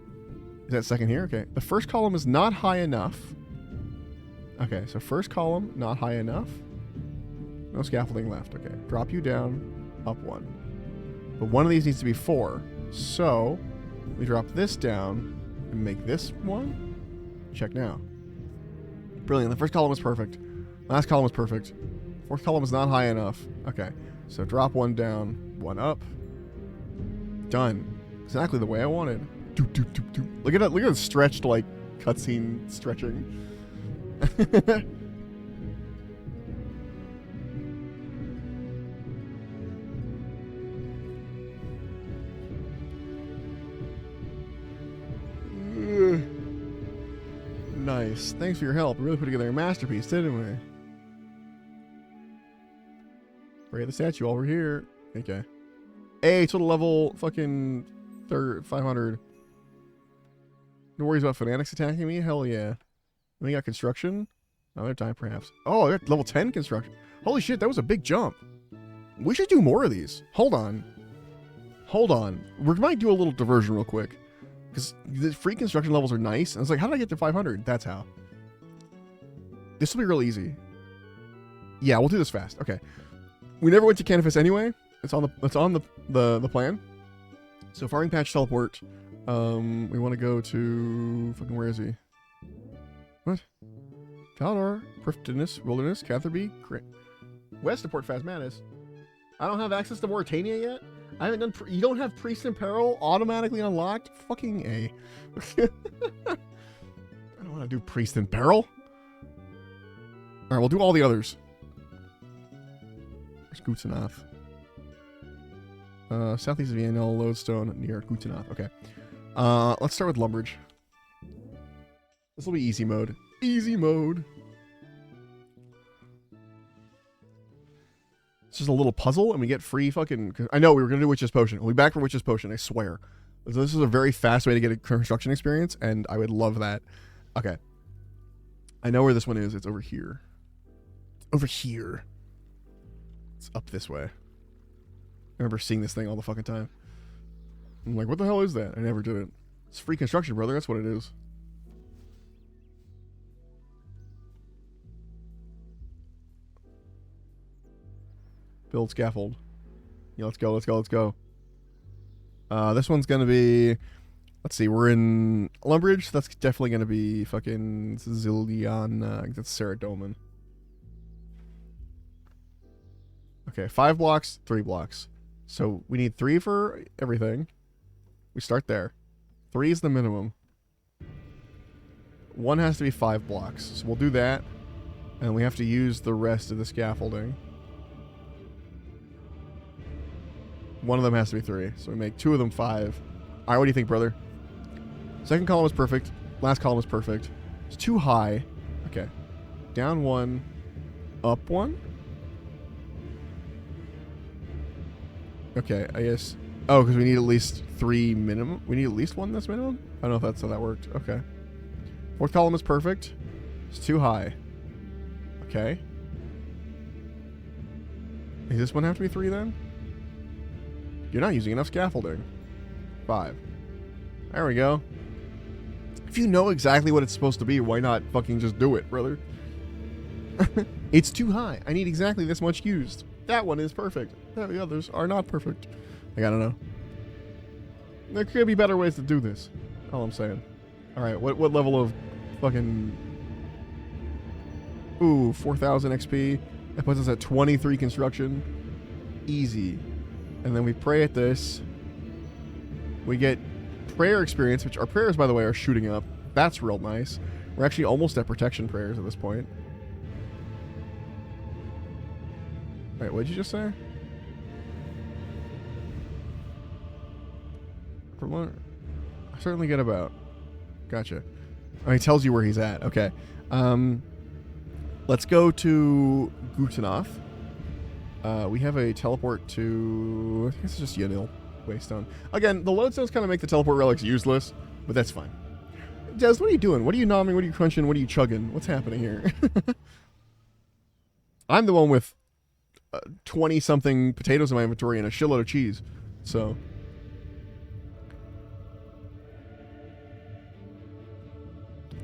Is that second here? Okay. The first column is not high enough. Okay, so first column, not high enough. No scaffolding left. Okay. Drop you down. Up 1. But one of these needs to be 4. So, we drop this down and make this 1. Check now. Brilliant. The first column is perfect. Last column is perfect. Fourth column is not high enough. Okay. So drop one down, one up. Done. Exactly the way I wanted. Doop, doop, doop, doop. Look at it. Look at it stretched like cutscene stretching. Nice. Thanks for your help. We really put together a masterpiece, didn't we? Right, the statue over here. Okay. Hey, total level fucking 500. No worries about fanatics attacking me? Hell yeah. We got construction. Another time, perhaps. Oh, I got level 10 construction. Holy shit, that was a big jump. We should do more of these. Hold on. Hold on. We might do a little diversion real quick. Because the free construction levels are nice. And it's like, how did I get to 500? That's how. This will be real easy. Yeah, we'll do this fast. Okay. We never went to Canifis anyway. It's on the plan. So farming patch teleport. We want to go to fucking, where is he? What? Galador, Prifdinus, Wilderness, Catherby, West to Port Phasmatis. I don't have access to Mauritania yet. I haven't done. You don't have Priest in Peril automatically unlocked. Fucking A. I don't want to do Priest in Peril. All right, we'll do all the others. There's Gutanath. Southeast of Vienna, Lodestone, near Gutanath. Okay. Let's start with Lumbridge. This will be easy mode. Easy mode. It's just a little puzzle, and we get free fucking... I know, we were going to do Witch's Potion. We'll be back for Witch's Potion, I swear. So this is a very fast way to get a construction experience, and I would love that. Okay. I know where this one is. It's over here. Over here. It's up this way. I remember seeing this thing all the fucking time. I'm like, what the hell is that? I never did it. It's free construction, brother. That's what it is. Build scaffold. Yeah, let's go, let's go, let's go. This one's gonna be... Let's see, we're in Lumbridge. That's definitely gonna be fucking Zillion. That's Sarah Dolman. Okay, 5 blocks, 3 blocks. So we need 3 for everything. We start there. 3 is the minimum. 1 has to be 5 blocks. So we'll do that. And we have to use the rest of the scaffolding. 1 of them has to be 3. So we make 2 of them 5. Alright, what do you think, brother? Second column is perfect. Last column is perfect. It's too high. Okay. Down 1. Up 1. Okay, I guess... Oh, because we need at least 3 minimum. We need at least 1 this minimum? I don't know if that's how that worked. Okay. 4th column is perfect. It's too high. Okay. Does this one have to be 3 then? You're not using enough scaffolding. 5. There we go. If you know exactly what it's supposed to be, why not fucking just do it, brother? It's too high. I need exactly this much used. That one is perfect. The others are not perfect. I gotta know. There could be better ways to do this. All I'm saying. Alright, what level of fucking... Ooh, 4,000 XP. That puts us at 23 construction. Easy. And then we pray at this. We get prayer experience, which our prayers, by the way, are shooting up. That's real nice. We're actually almost at protection prayers at this point. Wait, what did you just say? I certainly get about. Gotcha. Oh, he tells you where he's at. Okay. Let's go to Gutanath. We have a teleport to... I guess it's just Yanil Waystone. Again, the lodestones kind of make the teleport relics useless, but that's fine. Jez, what are you doing? What are you nomming? What are you crunching? What are you chugging? What's happening here? I'm the one with 20-something potatoes in my inventory and a shitload of cheese. So...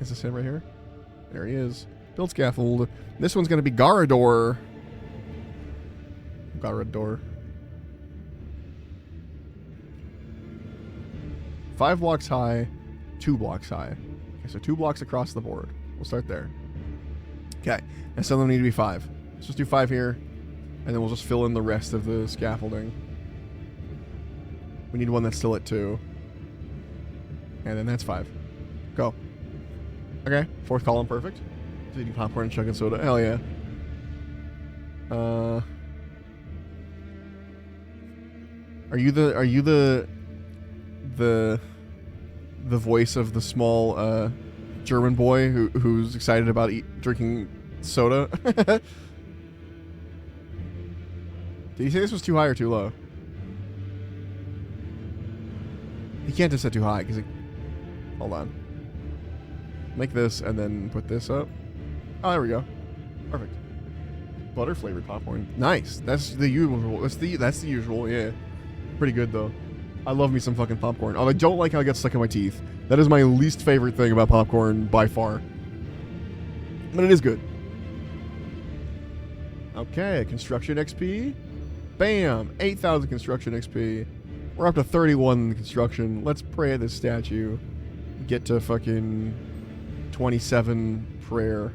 Is this him right here? There he is. Build scaffold. This one's going to be Garador. Garador. 5 blocks high, 2 blocks high. Okay, so 2 blocks across the board. We'll start there. Okay, and some of them need to be 5. Let's just do 5 here, and then we'll just fill in the rest of the scaffolding. We need one that's still at 2. And then that's 5. Go. Okay, 4th column, perfect. Eating popcorn and chugging soda. Hell yeah. Are you the voice of the small German boy who's excited about drinking soda? Did you say this was too high or too low? He can't just set too high because it... Hold on. Make this and then put this up. Oh, there we go. Perfect. Butter flavored popcorn. Nice. That's the usual. That's the usual. Yeah. Pretty good though. I love me some fucking popcorn. Oh, I don't like how it gets stuck in my teeth. That is my least favorite thing about popcorn by far. But it is good. Okay, construction XP. Bam! 8,000 construction XP. We're up to 31 in construction. Let's pray at this statue. Get to fucking 27 prayer.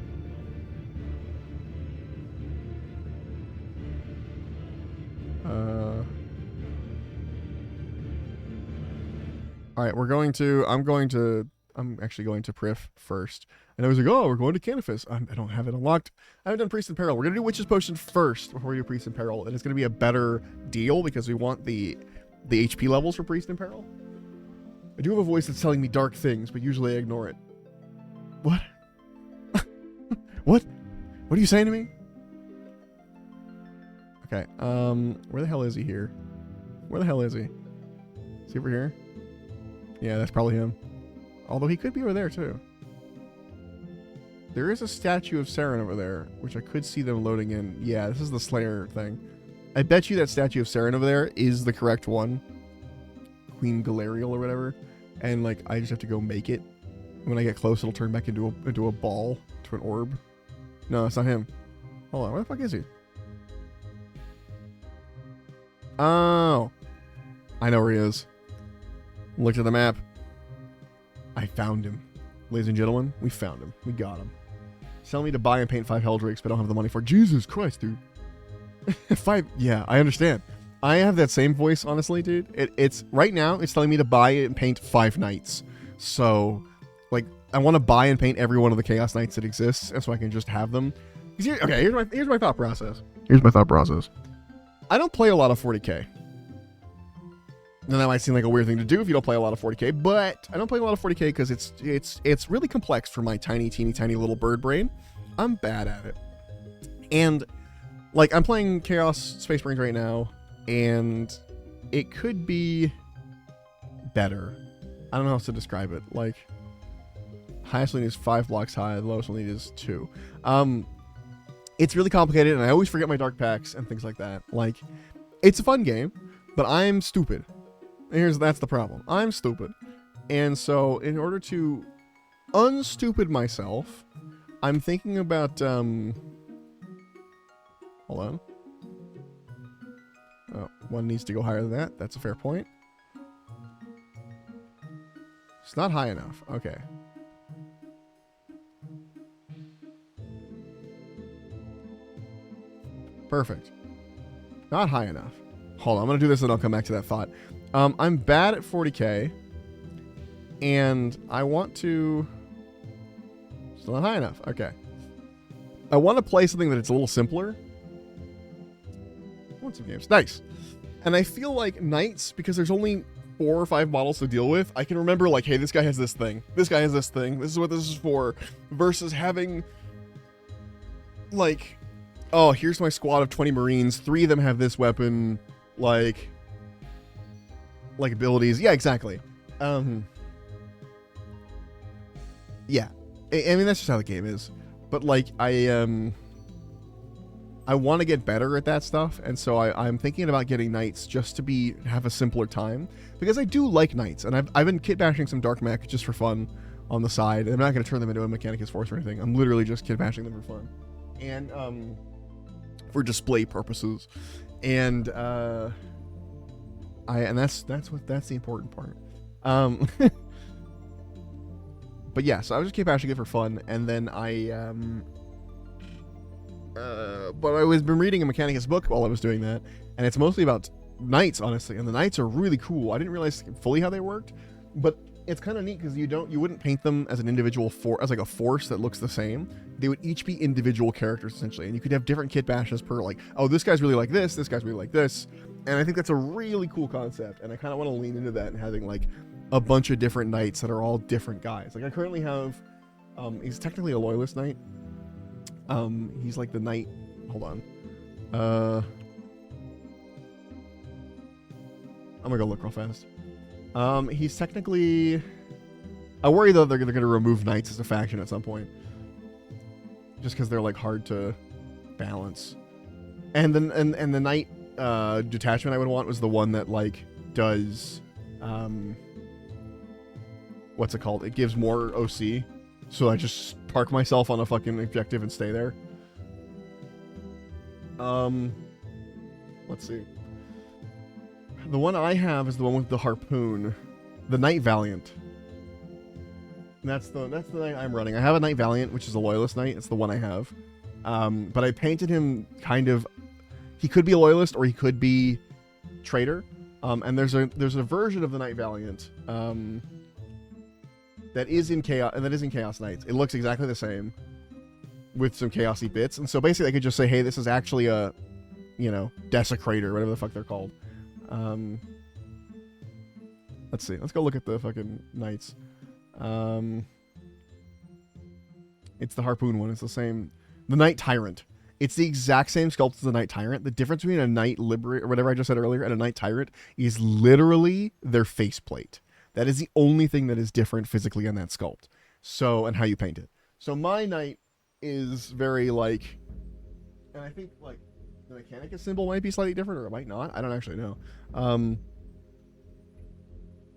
Alright, I'm actually going to Priff first. And I was like, oh, we're going to Canifis. I don't have it unlocked. I haven't done Priest in Peril. We're going to do Witch's Potion first before we do Priest in Peril. And it's going to be a better deal because we want the HP levels for Priest in Peril. I do have a voice that's telling me dark things, but usually I ignore it. What? What? What are you saying to me? Okay, where the hell is he here? Where the hell is he? Is he over here? Yeah, that's probably him. Although he could be over there, too. There is a statue of Saren over there, which I could see them loading in. Yeah, this is the Slayer thing. I bet you that statue of Saren over there is the correct one. Queen Galarial or whatever. And, like, I just have to go make it. When I get close, it'll turn back into a ball, to an orb. No, it's not him. Hold on, where the fuck is he? Oh. I know where he is. Looked at the map. I found him. Ladies and gentlemen, we found him. We got him. Tell me to buy and paint 5 Heldrakes, but I don't have the money for it. Jesus Christ, dude. 5. Yeah, I understand. I have that same voice, honestly, dude. It's right now, it's telling me to buy and paint 5 knights. So, like, I want to buy and paint every one of the Chaos Knights that exists, and so I can just have them. Okay, here's my thought process. I don't play a lot of 40k. Now that might seem like a weird thing to do if you don't play a lot of 40k, but I don't play a lot of 40k because it's really complex for my teeny tiny little bird brain. I'm bad at it. And like I'm playing Chaos Space Marines right now, and it could be better. I don't know how else to describe it. Like highest we'll need is 5 blocks high, the lowest we'll need is 2. It's really complicated, and I always forget my dark packs and things like that. Like, it's a fun game, but I'm stupid. That's the problem. I'm stupid. And so, in order to unstupid myself, I'm thinking about, hold on. Oh, one needs to go higher than that. That's a fair point. It's not high enough. Okay. Perfect. Not high enough. Hold on, I'm going to do this and I'll come back to that thought. I'm bad at 40k, and I want to... Still not high enough. Okay. I want to play something that it's a little simpler. I want some games. Nice. And I feel like Knights, because there's only 4 or 5 models to deal with, I can remember like, hey, this guy has this thing. This guy has this thing. This is what this is for. Versus having, like... Oh, here's my squad of 20 Marines. 3 of them have this weapon, like abilities. Yeah, exactly. Yeah. I mean, that's just how the game is. But like, I want to get better at that stuff, and so I'm thinking about getting Knights just to have a simpler time, because I do like Knights, and I've been kit bashing some Dark Mech just for fun on the side. And I'm not going to turn them into a Mechanicus Force or anything. I'm literally just kit bashing them for fun. And for display purposes, and that's the important part. But yeah, so I was just keep bashing it for fun, and then I But I was been reading a Mechanicus book while I was doing that, and it's mostly about knights, honestly. And the knights are really cool. I didn't realize fully how they worked, but it's kind of neat because you wouldn't paint them as an individual as like a force that looks the same. They would each be individual characters essentially, and you could have different kit bashes per like, oh, this guy's really like this guy's really like this, and I think that's a really cool concept. And I kind of want to lean into that and having like a bunch of different knights that are all different guys. Like I currently have, he's technically a loyalist knight. He's like the knight. Hold on. I'm gonna go look real fast. He's technically. I worry though they're gonna remove knights as a faction at some point, just because they're like hard to balance. And then and the knight detachment I would want was the one that like does what's it called? It gives more OC, so I just park myself on a fucking objective and stay there. Let's see. The one I have is the one with the harpoon, the Knight Valiant. And that's the knight I'm running. I have a Knight Valiant, which is a loyalist knight. It's the one I have. But I painted him kind of. He could be a loyalist or he could be traitor. And there's a version of the Knight Valiant that is in Chaos Knights. It looks exactly the same with some chaosy bits. And so basically I could just say, hey, this is actually a, desecrator, whatever the fuck they're called. Let's see. Let's go look at the fucking knights. It's the harpoon one. It's the same. The Knight Tyrant. It's the exact same sculpt as the Knight Tyrant. The difference between a Knight Liberator, or whatever I just said earlier, and a Knight Tyrant is literally their faceplate. That is the only thing that is different physically on that sculpt. So, and how you paint it. So my Knight is very like, and I think like the Mechanicus symbol might be slightly different, or it might not. I don't actually know.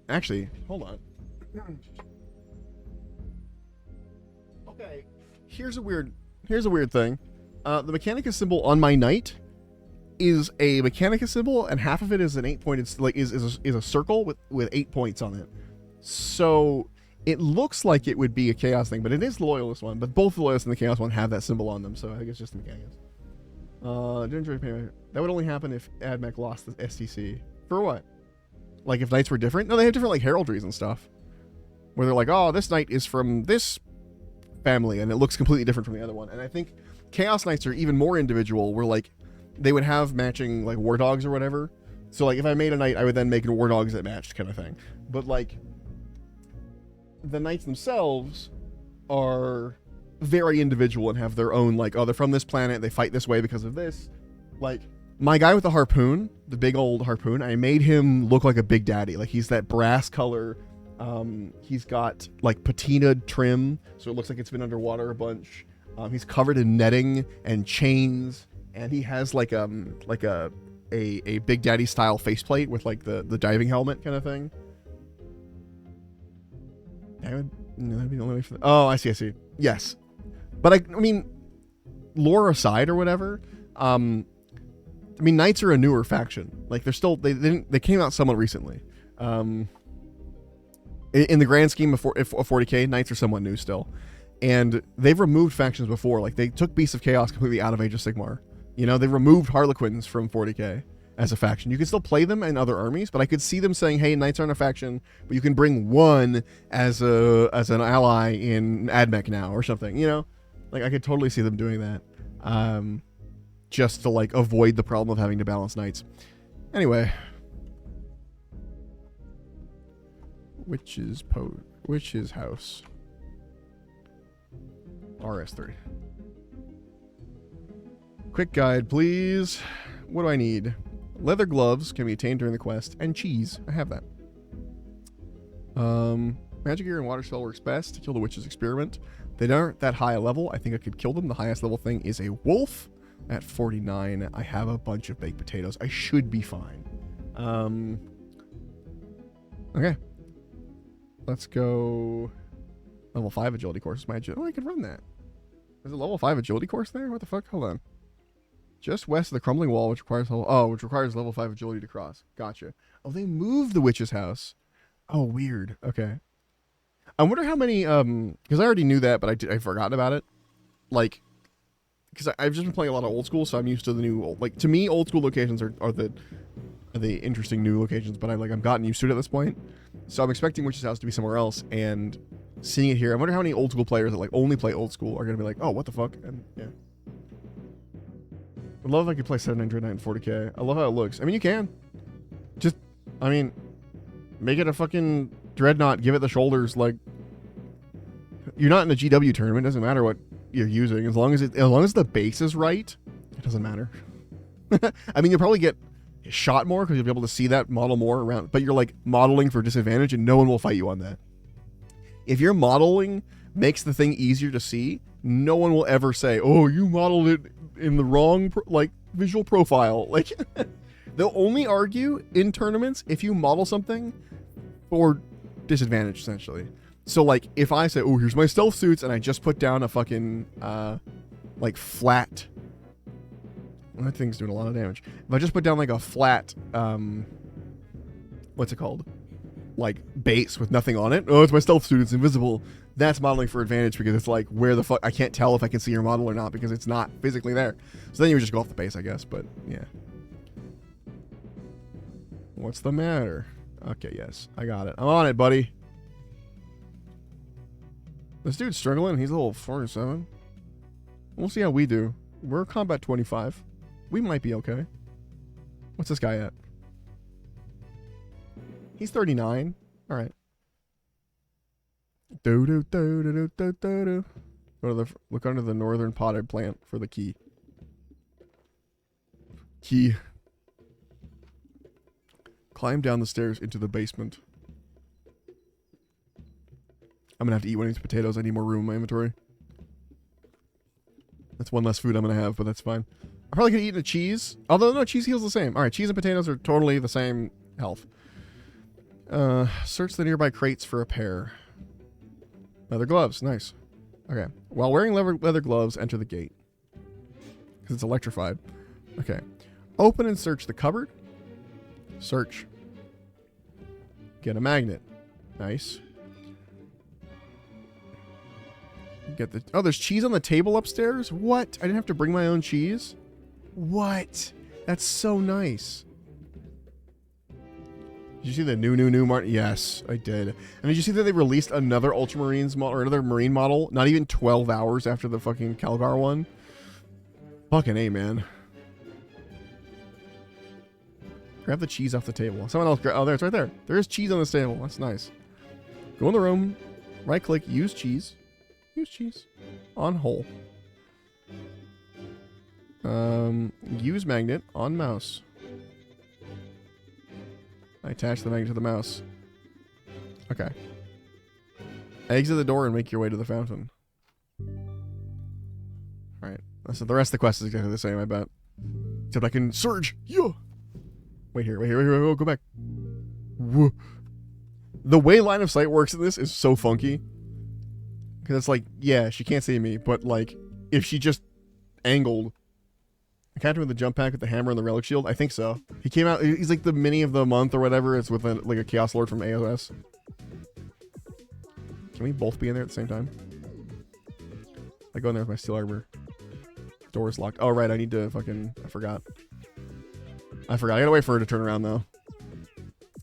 Actually, hold on. Okay, here's a weird thing. The Mechanicus symbol on my knight is a Mechanicus symbol, and half of it is an 8-pointed, like is a circle with 8 points on it. So it looks like it would be a chaos thing, but it is the loyalist one. But both the loyalist and the chaos one have that symbol on them, so I think it's just the Mechanicus. That would only happen if AdMech lost the STC. For what? Like if knights were different? No, they have different like heraldries and stuff. Where they're like, oh, this knight is from this family, and it looks completely different from the other one. And I think Chaos Knights are even more individual, where like they would have matching like war dogs or whatever. So like if I made a knight, I would then make war dogs that matched, kind of thing. But like the knights themselves are very individual and have their own like, oh, they're from this planet, they fight this way because of this. Like my guy with the harpoon, the big old harpoon, I made him look like a Big Daddy. Like he's that brass color. He's got like patina trim, so it looks like it's been underwater a bunch. He's covered in netting and chains, and he has like a Big Daddy style faceplate with like the diving helmet kind of thing. That'd be the only way for oh, I see. Yes, but I mean, lore aside or whatever. I mean, knights are a newer faction. Like they're still they came out somewhat recently. In the grand scheme of 40k, knights are somewhat new still. And they've removed factions before. Like, they took Beasts of Chaos completely out of Age of Sigmar. They removed Harlequins from 40k as a faction. You can still play them in other armies, but I could see them saying, hey, knights aren't a faction, but you can bring one as an ally in AdMech now or something, Like, I could totally see them doing that. Just to, like, avoid the problem of having to balance knights. Anyway. Witch's house. RS3. Quick guide, please. What do I need? Leather gloves can be attained during the quest, and cheese. I have that. Magic gear and water spell works best to kill the witch's experiment. They aren't that high a level. I think I could kill them. The highest level thing is a wolf. At 49, I have a bunch of baked potatoes. I should be fine. Okay. Let's go level 5 agility course. I could run that. There's a level 5 agility course there? What the fuck? Hold on. Just west of the crumbling wall, which requires level 5 agility to cross. Gotcha. Oh, they moved the witch's house. Oh, weird. Okay. I wonder how many, because I already knew that, but I'd forgotten about it. Like, because I've just been playing a lot of old school, so I'm used to the new, like, to me, old school locations are the interesting new locations, but I'm gotten used to it at this point. So I'm expecting Witch's House to be somewhere else, and seeing it here, I wonder how many old school players that like only play old school are gonna be like, oh, what the fuck? And yeah. I love if I could play 740k. I love how it looks. I mean, you can. Just, I mean, make it a fucking dreadnought, give it the shoulders, like, you're not in a GW tournament, it doesn't matter what you're using, as long as the base is right, it doesn't matter. I mean, you'll probably get shot more because you'll be able to see that model more around, but you're like modeling for disadvantage and no one will fight you on that. If your modeling makes the thing easier to see, no one will ever say, oh, you modeled it in the wrong visual profile. Like, they'll only argue in tournaments if you model something for disadvantage, essentially. So like if I say, oh, here's my stealth suits, and I just put down a fucking like flat, well, that thing's doing a lot of damage. If I just put down like a flat what's it called, like base with nothing on it, oh, it's my stealth suit, it's invisible, that's modeling for advantage, because it's like, where the fuck, I can't tell if I can see your model or not because it's not physically there. So then you would just go off the base, I guess. But yeah, what's the matter? Okay, yes, I got it, I'm on it, buddy. This dude's struggling. He's a little 47. We'll see how we do. We're combat 25. We might be okay. What's this guy at? He's 39. All right. Do do do do do do do. Go to the look under the northern potted plant for the key. Key. Climb down the stairs into the basement. I'm gonna have to eat one of these potatoes. I need more room in my inventory. That's one less food I'm gonna have, but that's fine. I'm probably gonna eat a cheese. Although, no, cheese heals the same. Alright, cheese and potatoes are totally the same health. Search the nearby crates for a pair. Leather gloves. Nice. Okay. While wearing leather gloves, enter the gate. Because it's electrified. Okay. Open and search the cupboard. Search. Get a magnet. Nice. Get the, oh, there's cheese on the table upstairs? What? I didn't have to bring my own cheese? What? That's so nice. Did you see the new Martin? Yes, I did. And did you see that they released another Ultramarines model, or another Marine model, not even 12 hours after the fucking Calgar one? Fucking A, man. Grab the cheese off the table. Someone else oh, there, it's right there. There is cheese on this table. That's nice. Go in the room, right click, use cheese. Use cheese. On hole. Use magnet on mouse. I attach the magnet to the mouse. Okay. Exit the door and make your way to the fountain. Alright. So the rest of the quest is exactly the same, I bet. Except I can surge. Yeah. Wait here. Oh, go back. Whoa. The way line of sight works in this is so funky. Because it's like, yeah, she can't see me, but like, if she just angled. I catch him with the jump pack with the hammer and the relic shield? I think so. He came out, he's like the mini of the month or whatever. It's with like a Chaos Lord from AOS. Can we both be in there at the same time? I go in there with my steel armor. Door is locked. Oh, right, I need to fucking, I forgot. I gotta wait for her to turn around though.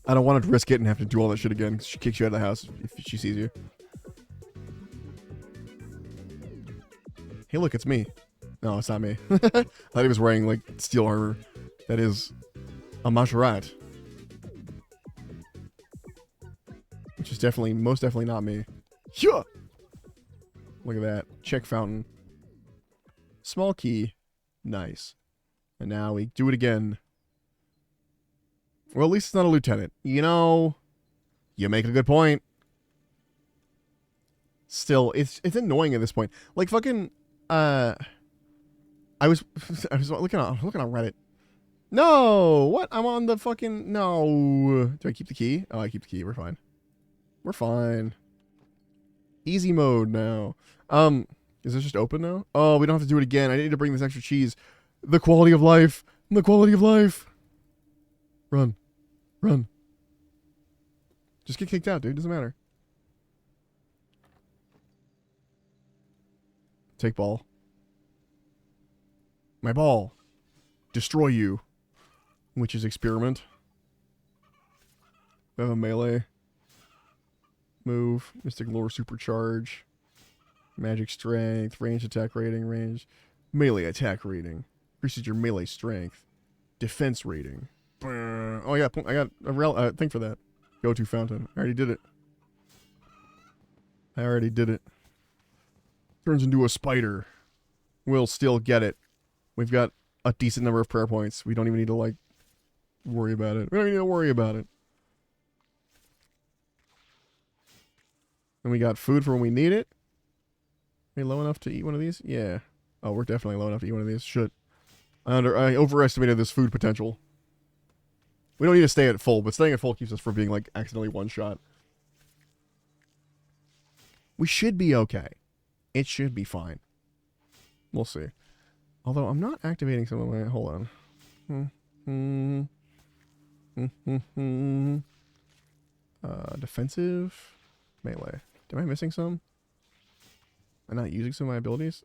I don't want to risk it and have to do all that shit again because she kicks you out of the house if she sees you. Hey, look, it's me. No, it's not me. I thought he was wearing, like, steel armor. That is a Majorat. Which is definitely, most definitely not me. Yeah! Look at that. Check fountain. Small key. Nice. And now we do it again. Well, at least it's not a lieutenant. You know, you make a good point. Still, it's annoying at this point. Like, fucking, I was looking on Reddit. No! What? I'm on the fucking... No. Do I keep the key? Oh, I keep the key. We're fine. We're fine. Easy mode now. Is this just open now? Oh, we don't have to do it again. I need to bring this extra cheese. The quality of life. The quality of life. Run. Run. Just get kicked out, dude. Doesn't matter. Take ball. My ball. Destroy you. Which is experiment. We have a melee. Move. Mystic lore supercharge. Magic strength. Range attack rating. Range. Melee attack rating. Increases your melee strength. Defense rating. Oh, I got a thing for that. Go-to fountain. I already did it. Turns into a spider. We'll still get it. We've got a decent number of prayer points. We don't even need to, like, worry about it. And we got food for when we need it. Are we low enough to eat one of these? Yeah. Oh, we're definitely low enough to eat one of these. Shit. I overestimated this food potential. We don't need to stay at full, but staying at full keeps us from being, like, accidentally one-shot. We should be okay. It should be fine. We'll see. Although, I'm not activating some of my... Hold on. Defensive. Melee. Am I missing some? Am I not using some of my abilities?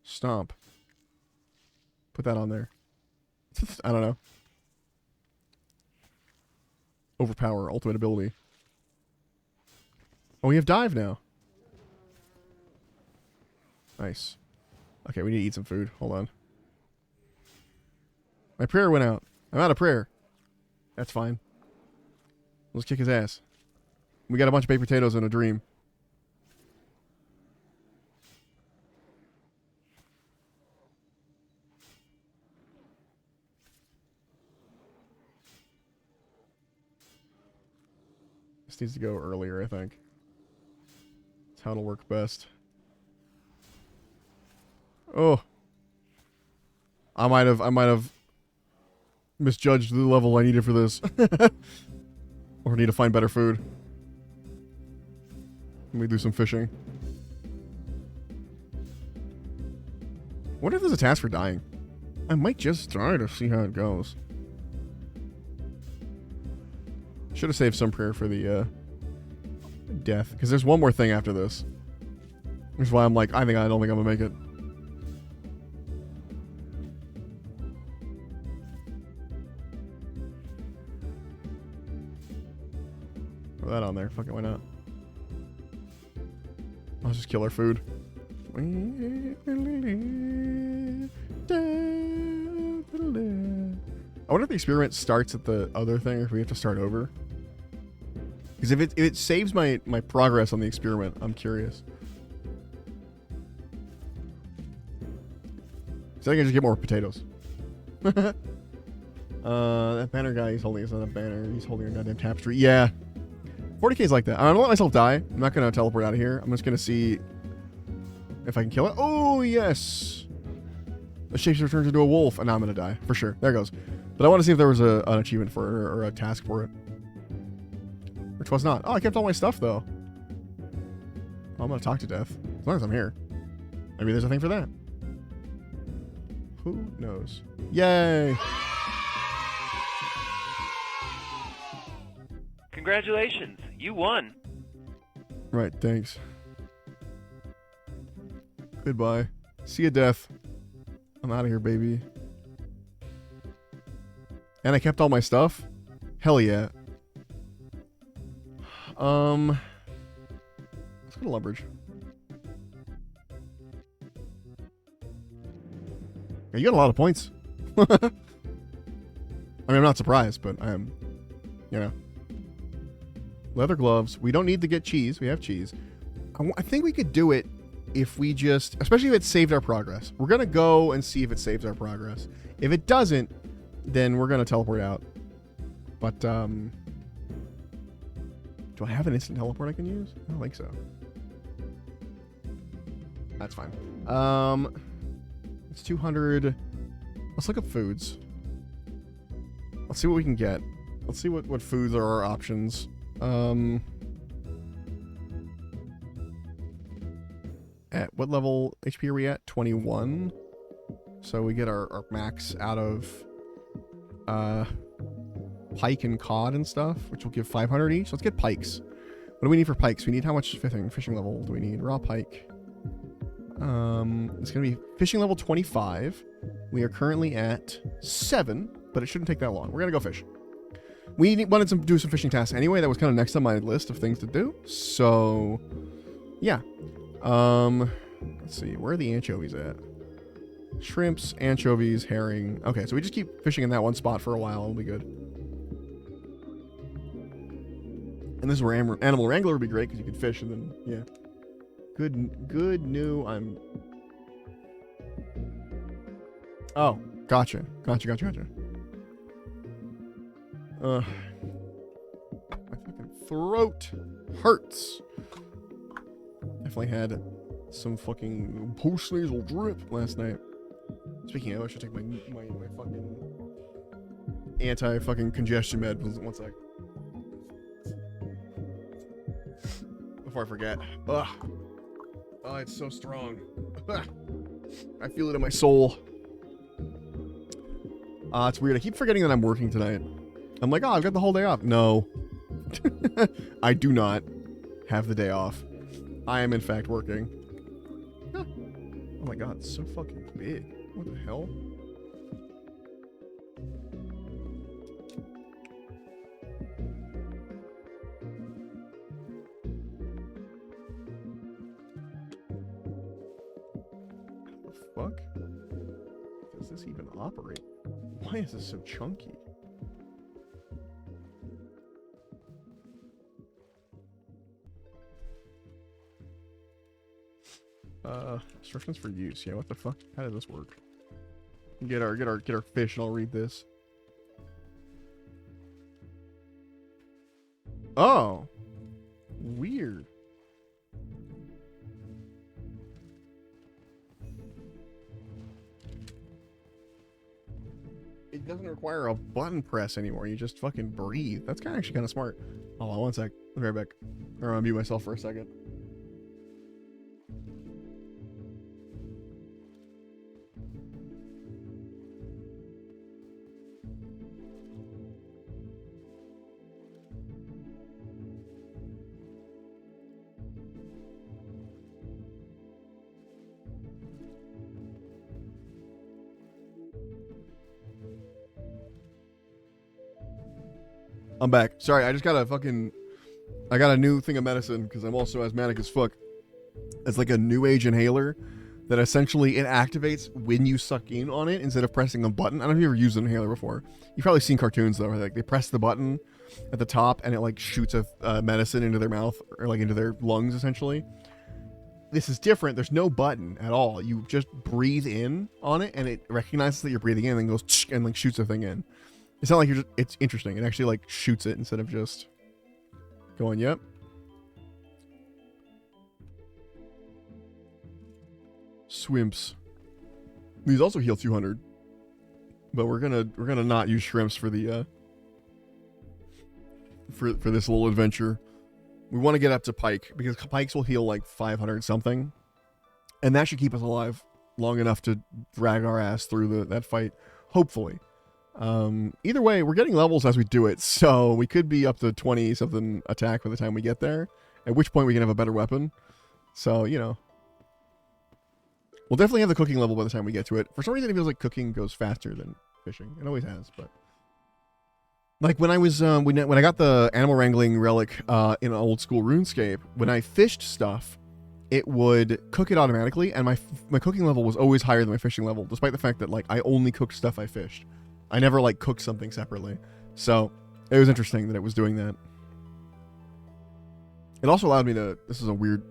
Stomp. Put that on there. I don't know. Overpower. Ultimate ability. Oh, we have dive now. Nice. Okay, we need to eat some food. Hold on. My prayer went out. I'm out of prayer. That's fine. Let's kick his ass. We got a bunch of baked potatoes and a dream. This needs to go earlier, I think. That's how it'll work best. Oh. I might have misjudged the level I needed for this. Or need to find better food. Let me do some fishing. What if there's a task for dying? I might just try to see how it goes. Should have saved some prayer for the death. Because there's one more thing after this. Which is why I'm like, I don't think I'm going to make it. Throw that on there. Fuck it, why not? I'll just kill our food. I wonder if the experiment starts at the other thing or if we have to start over. Because if it saves my progress on the experiment, I'm curious. So I can just get more potatoes. That banner guy he's holding is not a banner. He's holding a goddamn tapestry. Yeah. 40k is like that. I'm going to let myself die. I'm not going to teleport out of here. I'm just going to see if I can kill it. Oh, yes. The shapeshifter turns into a wolf. And now I'm going to die. For sure. There it goes. But I want to see if there was an achievement for it or a task for it. Which was not. Oh, I kept all my stuff, though. Well, I'm going to talk to death. As long as I'm here. Maybe there's a thing for that. Who knows? Yay! Congratulations, you won. Right, thanks. Goodbye. See you, Death. I'm out of here, baby. And I kept all my stuff? Hell yeah. Let's go to Lumbridge. Yeah, you got a lot of points. I mean, I'm not surprised, but I am, you know. Leather gloves. We don't need to get cheese. We have cheese. I think we could do it if we just... Especially if it saved our progress. We're going to go and see if it saves our progress. If it doesn't, then we're going to teleport out. But, do I have an instant teleport I can use? I don't think so. That's fine. It's 200. Let's look up foods. Let's see what we can get. Let's see what foods are our options. At what level HP are we at? 21. So we get our max out of pike and cod and stuff, which will give 500 each. Let's get pikes. What do we need for pikes? We need how much fishing level do we need? Raw pike. It's going to be fishing level 25. We are currently at 7, but it shouldn't take that long. We're going to go fish. We wanted to do some fishing tasks anyway. That was kind of next on my list of things to do. So, yeah. Let's see. Where are the anchovies at? Shrimps, anchovies, herring. Okay, so we just keep fishing in that one spot for a while. It'll be good. And this is where Animal Wrangler would be great because you could fish and then, yeah. Good new. Oh, gotcha. My fucking throat hurts. Definitely had some fucking post-nasal drip last night. Speaking of, I should take my fucking anti-fucking congestion med. One sec. Before I forget. Ugh. Oh, it's so strong. I feel it in my soul. It's weird. I keep forgetting that I'm working tonight. I'm like, oh, I've got the whole day off. No. I do not have the day off. I am, in fact, working. Huh. Oh my god, it's so fucking big. What the hell? What the fuck? Does this even operate? Why is this so chunky? Instructions for use. Yeah, what the fuck? How did this work? Get our fish and I'll read this. Oh. Weird. It doesn't require a button press anymore. You just fucking breathe. That's actually kind of smart. Hold on one sec. I'll be right back. I'm gonna mute myself for a second. I'm back. Sorry, I just got I got a new thing of medicine because I'm also asthmatic as fuck. It's like a new age inhaler that essentially it activates when you suck in on it instead of pressing a button. I don't know if you've ever used an inhaler before. You've probably seen cartoons though, where like they press the button at the top and it like shoots a medicine into their mouth or like into their lungs essentially. This is different. There's no button at all. You just breathe in on it and it recognizes that you're breathing in and then goes and like shoots a thing in. It's not like you're just, it's interesting. It actually like shoots it instead of just going, yep. Swimps. These also heal 200. But we're gonna not use shrimps for the for this little adventure. We want to get up to pike because pikes will heal like 500 something. And that should keep us alive long enough to drag our ass through that fight, hopefully. Either way, we're getting levels as we do it, so we could be up to 20 something attack by the time we get there, at which point we can have a better weapon. So, you know, we'll definitely have the cooking level by the time we get to it. For some reason it feels like cooking goes faster than fishing. It always has, but like when I was when I got the animal wrangling relic in old school RuneScape, when I fished stuff, it would cook it automatically, and my cooking level was always higher than my fishing level, despite the fact that like I only cooked stuff I fished. I never like cooked something separately. So it was interesting that it was doing that. It also allowed me to, this is a weird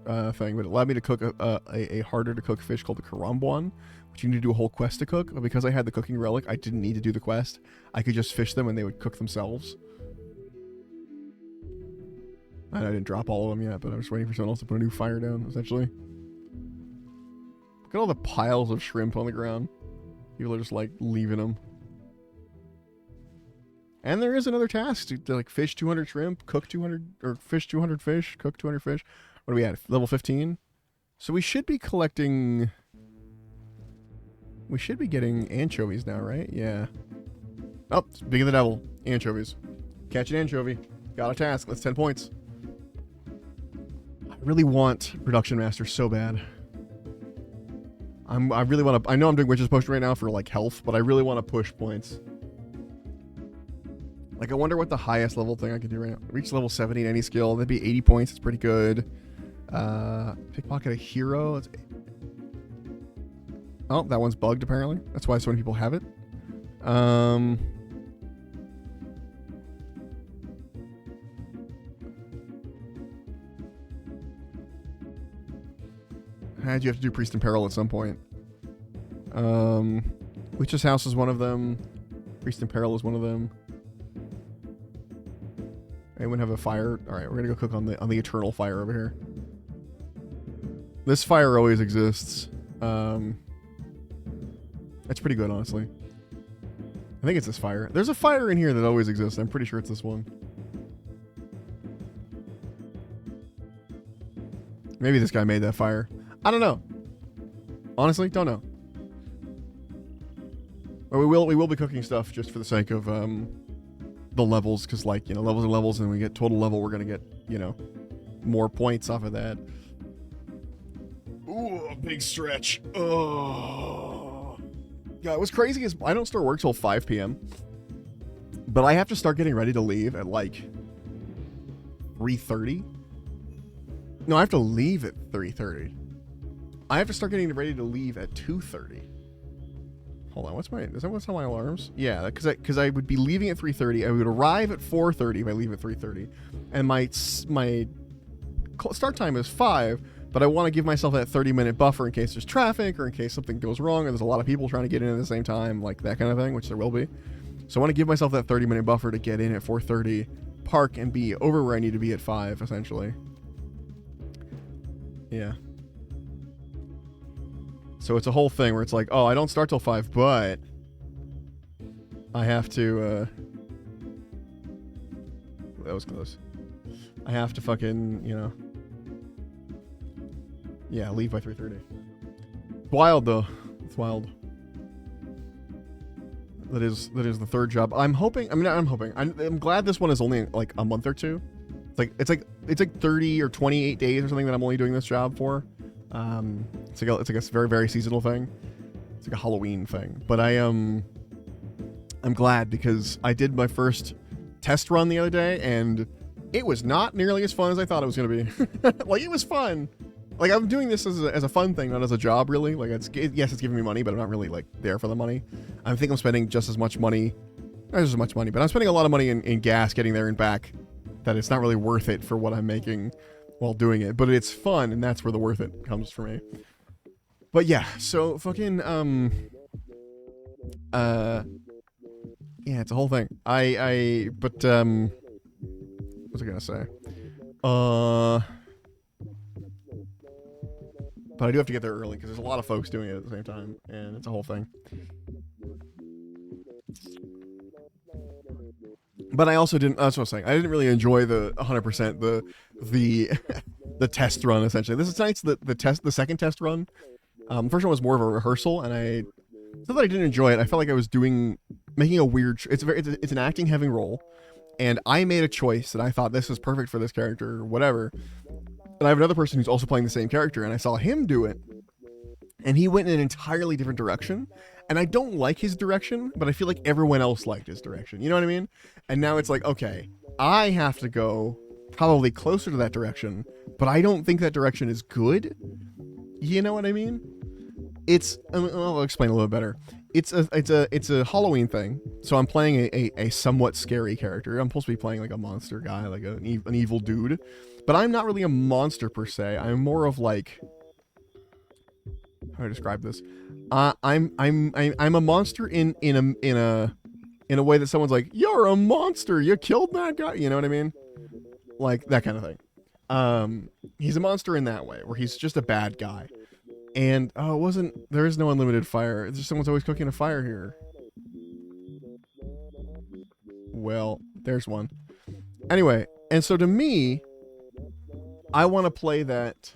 thing, but it allowed me to cook a harder to cook fish called the karambwan, which you need to do a whole quest to cook. But because I had the cooking relic, I didn't need to do the quest. I could just fish them and they would cook themselves. And I didn't drop all of them yet, but I'm just waiting for someone else to put a new fire down, essentially. Look at all the piles of shrimp on the ground. People are just like leaving them. And there is another task to like fish 200 shrimp, cook 200, or fish 200 fish, cook 200 fish. What are we at? Level 15? So we should be collecting... We should be getting anchovies now, right? Yeah. Oh, speaking of the devil. Anchovies. Catch an anchovy. Got a task. That's 10 points. I really want Production Master so bad. I really want to. I know I'm doing Witch's Potion right now for like health, but I really want to push points. Like, I wonder what the highest level thing I can do right now. Reach level 70 in any skill. That'd be 80 points. It's pretty good. Pickpocket a hero. Oh, that one's bugged apparently. That's why so many people have it. Had you have to do Priest in Peril at some point. Witch's House is one of them. Priest in Peril is one of them. Anyone have a fire? All right, we're gonna go cook on the eternal fire over here. This fire always exists. That's pretty good, honestly. I think it's this fire. There's a fire in here that always exists. I'm pretty sure it's this one. Maybe this guy made that fire. I don't know. Honestly, don't know. But we will be cooking stuff just for the sake of the levels, because like, you know, levels are levels, and we get total level, we're gonna get, you know, more points off of that. Ooh, a big stretch. Oh. Yeah, what's crazy is I don't start work till 5 p.m. But I have to start getting ready to leave at like 3:30. No, I have to leave at 3:30. I have to start getting ready to leave at 2:30. Hold on, what's on my alarms? Yeah, because I would be leaving at 3:30. I would arrive at 4:30 if I leave at 3:30, and my start time is 5. But I want to give myself that 30-minute buffer in case there's traffic or in case something goes wrong or there's a lot of people trying to get in at the same time, like that kind of thing, which there will be. So I want to give myself that 30-minute buffer to get in at 4:30, park, and be over where I need to be at 5, essentially. Yeah. So it's a whole thing where it's like, oh, I don't start till 5, but I have to, that was close. I have to fucking, you know, yeah, leave by 3:30. Wild though. It's wild. That is the third job. I'm hoping. I mean, I'm hoping. I'm glad this one is only like a month or two. It's like 30 or 28 days or something that I'm only doing this job for. It's like a very, very seasonal thing. It's like a Halloween thing. But I'm glad because I did my first test run the other day and it was not nearly as fun as I thought it was going to be. Like, it was fun. Like, I'm doing this as a fun thing, not as a job, really. Like, yes, it's giving me money, but I'm not really, like, there for the money. I think I'm spending just as much money. Not as much money, but I'm spending a lot of money in gas getting there and back, that it's not really worth it for what I'm making while doing it. But it's fun, and that's where the worth it comes for me. But, yeah, so fucking, yeah, it's a whole thing. But, what's I gonna say? But I do have to get there early because there's a lot of folks doing it at the same time, and it's a whole thing. But I also didn't. That's what I was saying. I didn't really enjoy the 100% the the test run. Essentially, this is tonight's the second test run. The first one was more of a rehearsal, and it's not that I didn't enjoy it. I felt like I was making a weird. It's an acting heavy role, and I made a choice that I thought this was perfect for this character, or whatever. And I have another person who's also playing the same character, and I saw him do it, and he went in an entirely different direction. And I don't like his direction, but I feel like everyone else liked his direction. You know what I mean? And now it's like, okay, I have to go probably closer to that direction, but I don't think that direction is good. You know what I mean? I'll explain a little better. It's a Halloween thing. So I'm playing a somewhat scary character. I'm supposed to be playing like a monster guy, like an evil dude. But I'm not really a monster per se. I'm more of like, how do I describe this? I'm a monster in a way that someone's like, you're a monster. You killed that guy. You know what I mean? Like that kind of thing. He's a monster in that way, where he's just a bad guy. And there is no unlimited fire. It's just someone's always cooking a fire here. Well, there's one. Anyway, and so to me, I want to play that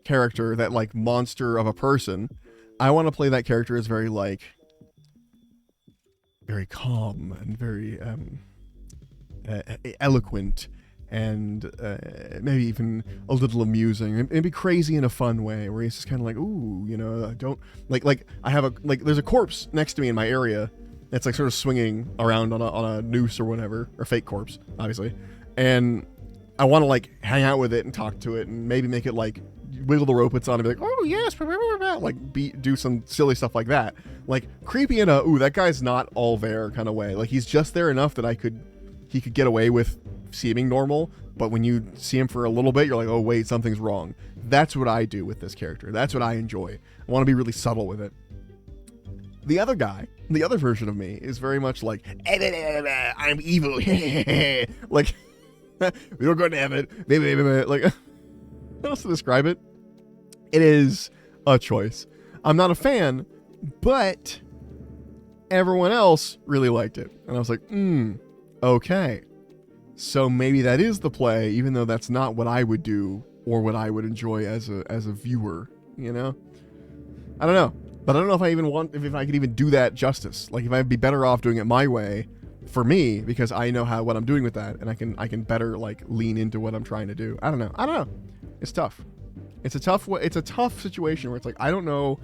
character, that like monster of a person. I want to play that character as very calm and very eloquent and maybe even a little amusing, and maybe crazy in a fun way, where he's just kind of like, ooh, you know, don't like I have there's a corpse next to me in my area that's like sort of swinging around on a noose or whatever, or fake corpse, obviously, and I want to like hang out with it and talk to it and maybe make it like wiggle the rope it's on and be like, oh yes, like do some silly stuff like that, like creepy in a ooh, that guy's not all there kind of way. Like he's just there enough that he could get away with seeming normal, but when you see him for a little bit, you're like, oh wait, something's wrong. That's what I do with this character. That's what I enjoy. I want to be really subtle with it. The other guy, the other version of me, is very much like, I'm evil. Like, we don't go to heaven. Like, how else to describe it? It is a choice. I'm not a fan, but everyone else really liked it. And I was like, okay. So maybe that is the play, even though that's not what I would do or what I would enjoy as a viewer, you know? I don't know. But I don't know if I could even do that justice. Like if I'd be better off doing it my way for me, because I know what I'm doing with that, and I can better like lean into what I'm trying to do. I don't know. It's tough. It's a tough situation where it's like I don't know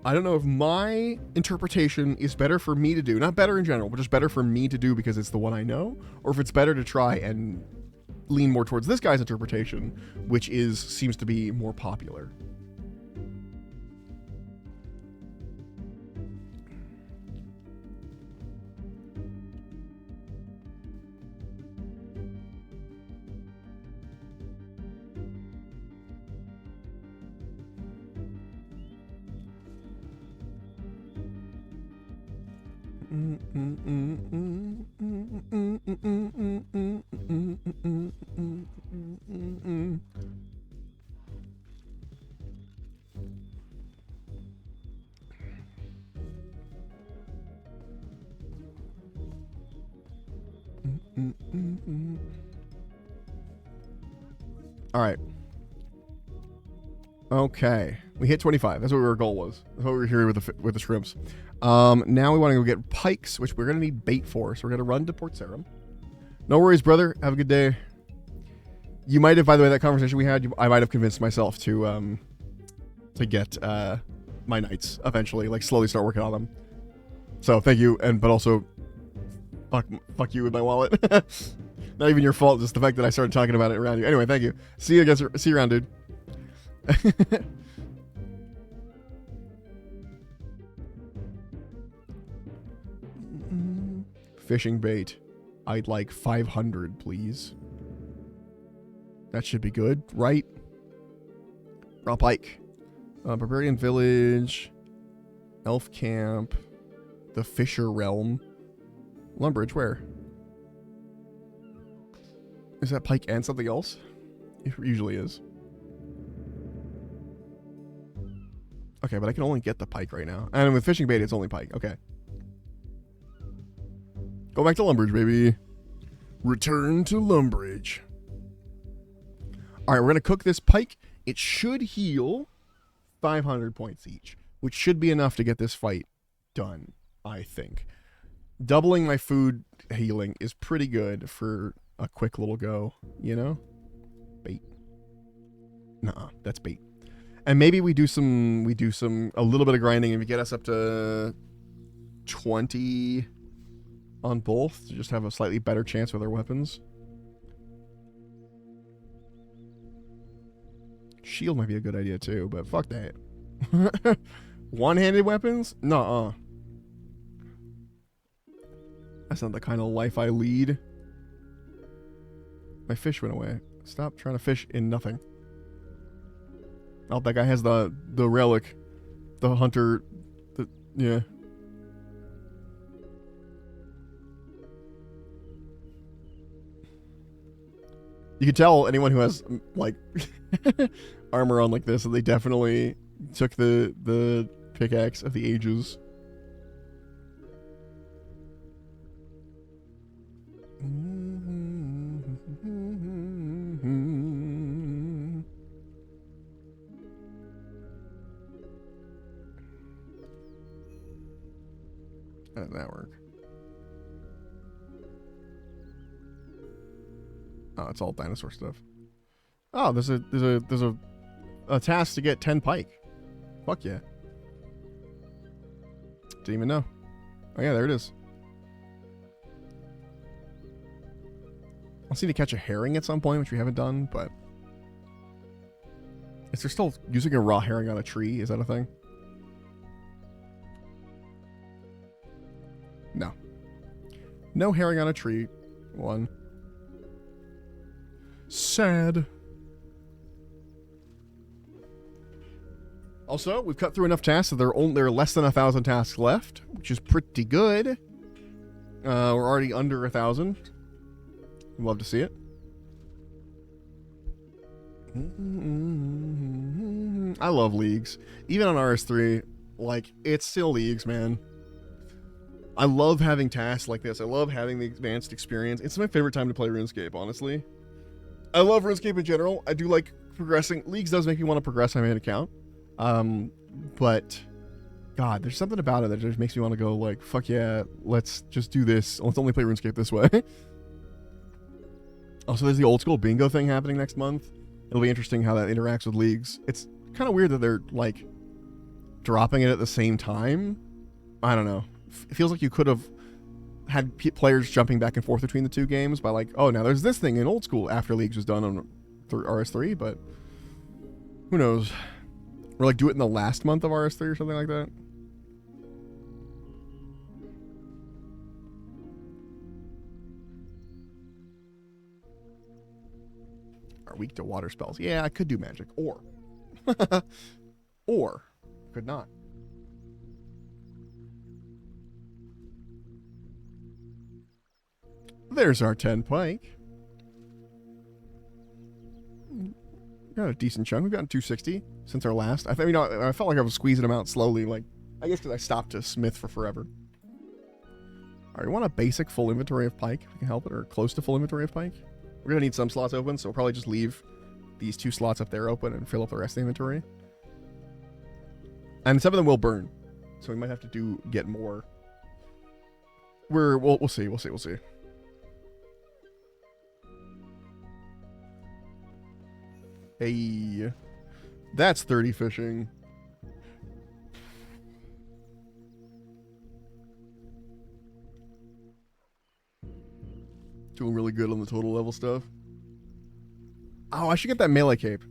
if my interpretation is better for me to do, not better in general, but just better for me to do because it's the one I know, or if it's better to try and lean more towards this guy's interpretation, which seems to be more popular. All right. Okay, we hit 25. That's what our goal was. That's what we were here with the shrimps. Now we want to go get pikes, which we're gonna need bait for. So we're gonna run to Port Sarum. No worries, brother. Have a good day. You might have, by the way, that conversation we had, I might have convinced myself to get my knights eventually, like slowly start working on them. So thank you, but also, fuck you with my wallet. Not even your fault, just the fact that I started talking about it around you. Anyway, thank you. See you around, dude. Fishing bait. I'd like 500, please. That should be good, right? Raw pike. Barbarian village. Elf camp. The Fisher realm. Lumbridge, where? Is that pike and something else? It usually is. Okay, but I can only get the pike right now. And with fishing bait, it's only pike. Okay. Go back to Lumbridge, baby. Return to Lumbridge. All right, we're going to cook this pike. It should heal 500 points each, which should be enough to get this fight done, I think. Doubling my food healing is pretty good for a quick little go, you know? Bait. Nuh-uh, that's bait. And maybe we do a little bit of grinding and we get us up to 20 on both to just have a slightly better chance with our weapons. Shield might be a good idea too, but fuck that. One-handed weapons? Nuh-uh. That's not the kind of life I lead. My fish went away. Stop trying to fish in nothing. Oh, that guy has the relic. The hunter. Yeah. You can tell anyone who has, like, armor on like this that they definitely took the pickaxe of the ages. How does that work? Oh, it's all dinosaur stuff. Oh, there's a task to get 10 pike. Fuck yeah. Didn't even know. Oh yeah, there it is. I'll see to catch a herring at some point, which we haven't done, but... Is there still using a raw herring on a tree? Is that a thing? No. No herring on a tree. One. Sad. Also, we've cut through enough tasks that there are less than 1,000 tasks left, which is pretty good. We're already under 1,000. Love to see it. I love leagues. Even on RS3, like, it's still leagues, man. I love having tasks like this. I love having the advanced experience. It's my favorite time to play RuneScape, honestly. I love RuneScape in general. I do like progressing. Leagues does make me want to progress my main account. But God, there's something about it that just makes me want to go like, fuck yeah, let's just do this. Let's only play RuneScape this way. Also, there's the old school bingo thing happening next month. It'll be interesting how that interacts with leagues. It's kind of weird that they're like dropping it at the same time. I don't know. It feels like you could have had players jumping back and forth between the two games by like, oh, now there's this thing in old school after leagues was done on RS3, but who knows? Or like do it in the last month of RS3 or something like that. Are weak to water spells. Yeah, I could do magic. Or. Or. Could not. There's our 10 pike. Got a decent chunk. We've gotten 260 since our last. I felt like I was squeezing them out slowly. Like, I guess because I stopped to smith for forever. All right, we want a basic full inventory of pike, if we can help it, or close to full inventory of pike. We're gonna need some slots open, so we'll probably just leave these 2 slots up there open and fill up the rest of the inventory. And some of them will burn, so we might have to get more. We'll see. We'll see. Hey, that's 30 fishing. Doing really good on the total level stuff. Oh, I should get that melee cape.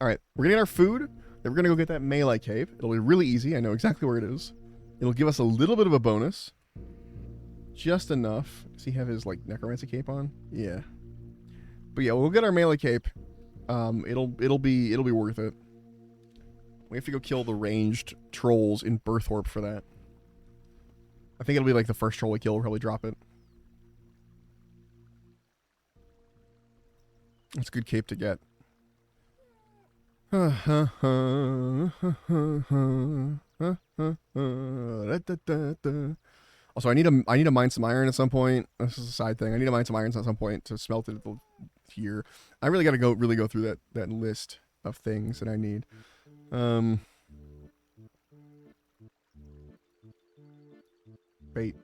All right, we're gonna get our food. Then we're gonna go get that melee cape. It'll be really easy. I know exactly where it is. It'll give us a little bit of a bonus. Just enough. Does he have his like necromancy cape on? Yeah. But yeah, we'll get our melee cape. It'll be worth it. We have to go kill the ranged trolls in Birthorpe for that. I think it'll be like the first troll we kill. We'll probably drop it. It's a good cape to get. Also, I need to mine some iron at some point. This is a side thing. I need to mine some irons at some point to smelt it here. I really got to go through that list of things that I need. Bait.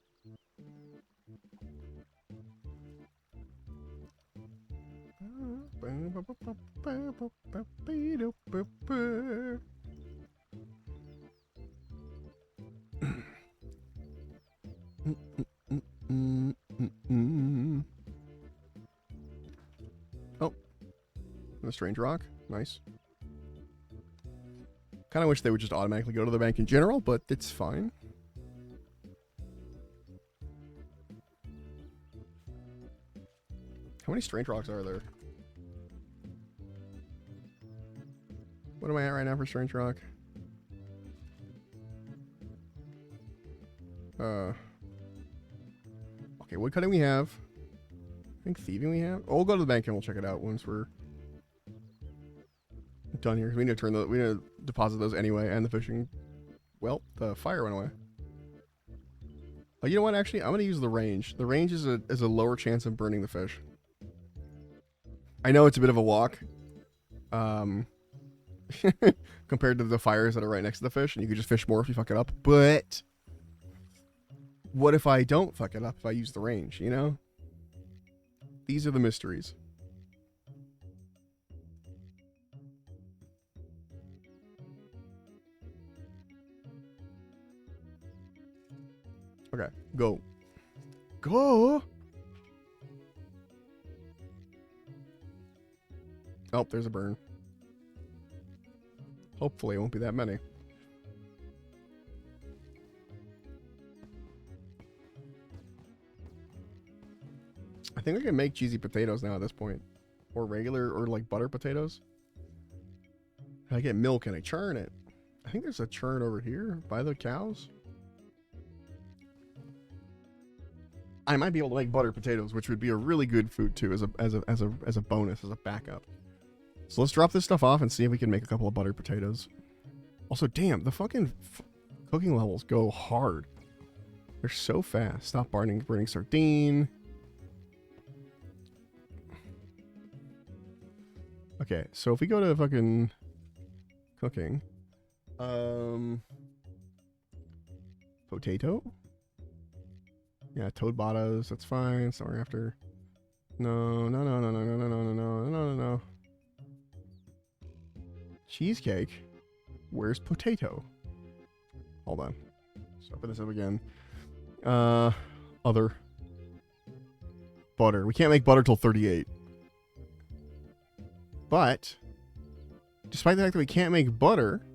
Oh, a strange rock. Nice. Kind of wish they would just automatically go to the bank in general, but it's fine. How many strange rocks are there? What am I at right now for strange rock? Okay, wood cutting we have. I think thieving we have. Oh, we'll go to the bank and we'll check it out once we're done here. We need to deposit those anyway, and the fishing. Well, the fire went away. Oh, you know what? Actually, I'm gonna use the range. The range is a lower chance of burning the fish. I know it's a bit of a walk, compared to the fires that are right next to the fish, and you could just fish more if you fuck it up. But what if I don't fuck it up if I use the range? You know, these are the mysteries. Okay, go. Go! Oh, there's a burn. Hopefully it won't be that many. I think we can make cheesy potatoes now at this point. Or regular, or like butter potatoes. I get milk and I churn it. I think there's a churn over here by the cows. I might be able to make butter potatoes, which would be a really good food too, as a bonus, as a backup. So let's drop this stuff off and see if we can make a couple of butter potatoes. Also, damn, the fucking cooking levels go hard. They're so fast. Stop burning sardine. Okay, so if we go to fucking cooking, potato. Yeah, toad bottas. That's fine. So we're after. No. Cheesecake. Where's potato? Hold on. Let's open this up again. Other. Butter. We can't make butter till 38. But, despite the fact that we can't make butter,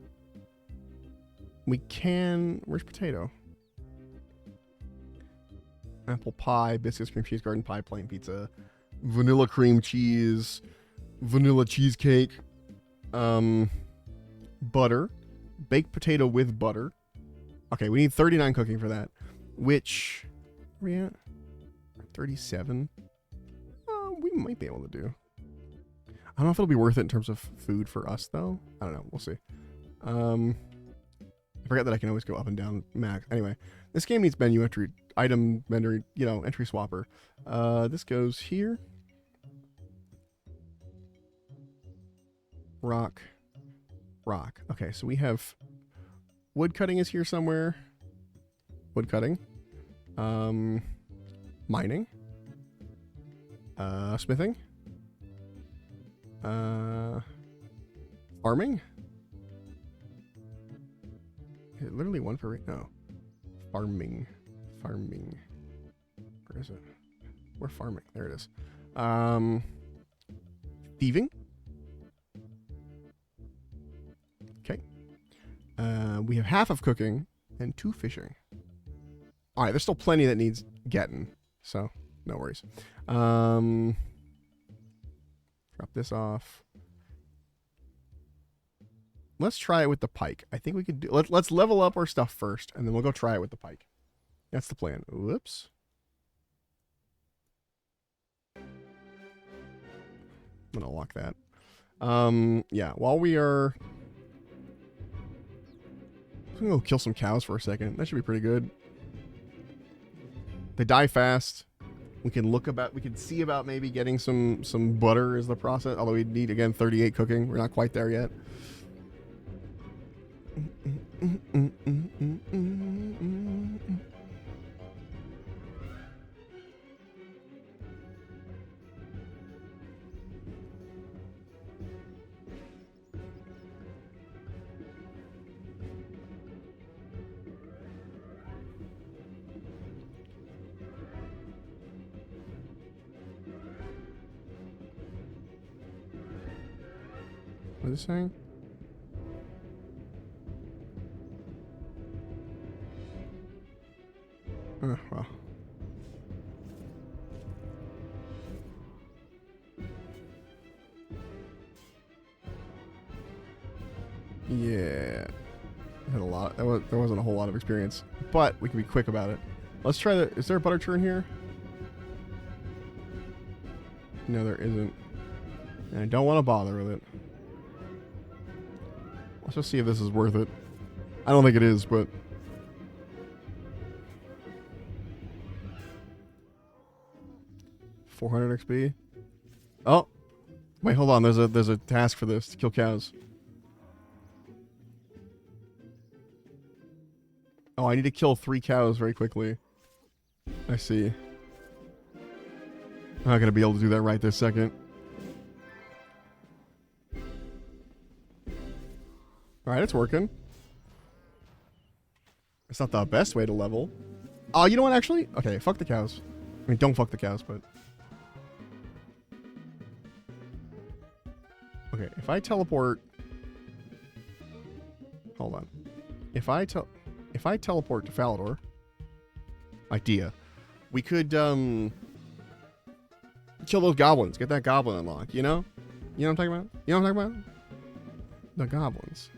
we can... Where's potato? Apple pie, biscuits, cream cheese, garden pie, plain pizza, vanilla cream cheese, vanilla cheesecake, butter, baked potato with butter. Okay, we need 39 cooking for that, which, where are we at? 37? We might be able to do. I don't know if it'll be worth it in terms of food for us, though. I don't know. We'll see. I forgot that I can always go up and down max. Anyway, this game needs menu entry, item menu, entry swapper. This goes here. Rock. Okay, so we have wood cutting is here somewhere. Wood cutting. Mining. Smithing. Farming. Literally one for no. Farming. Where is it? We're farming. There it is. Thieving. Okay. We have half of cooking and 2 fishing. All right, there's still plenty that needs getting, so no worries. Drop this off. Let's try it with the pike. I think we could do... Let's level up our stuff first, and then we'll go try it with the pike. That's the plan. Whoops. I'm gonna lock that. Yeah, while we are... I'm gonna go kill some cows for a second. That should be pretty good. They die fast. We can see about maybe getting some butter is the process. Although we need, again, 38 cooking. We're not quite there yet. What is it saying? Well. Yeah. Had a lot. There wasn't a whole lot of experience, but we can be quick about it. Let's try the... Is there a butter churn here? No, there isn't. And I don't want to bother with it. Let's just see if this is worth it. I don't think it is, but... $400 XP. Oh, wait, hold on. There's a task for this to kill cows. Oh, I need to kill 3 cows very quickly. I see. I'm not gonna be able to do that right this second. All right, it's working. It's not the best way to level, Oh, you know what, actually? Okay, fuck the cows. I mean, don't fuck the cows, but... Okay, if I teleport... Hold on. If I teleport to Falador... Idea. We could, kill those goblins. Get that goblin unlocked, you know? You know what I'm talking about? You know what I'm talking about? The goblins.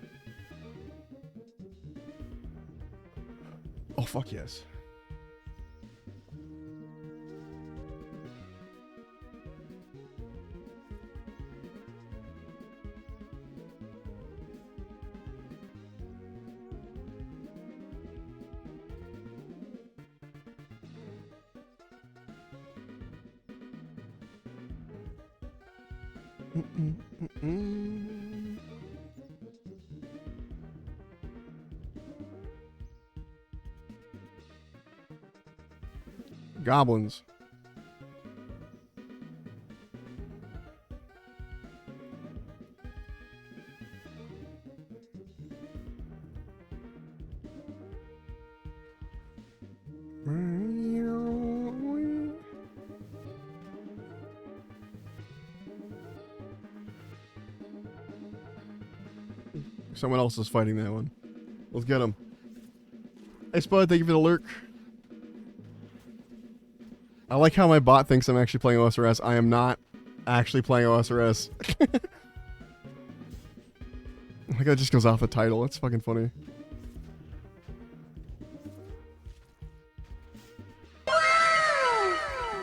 Oh, fuck yes. Goblins. Someone else is fighting that one. Let's get him. Hey, Spud, thank you for the lurk. I like how my bot thinks I'm actually playing OSRS. I am not actually playing OSRS. Like that just goes off the title. It's fucking funny.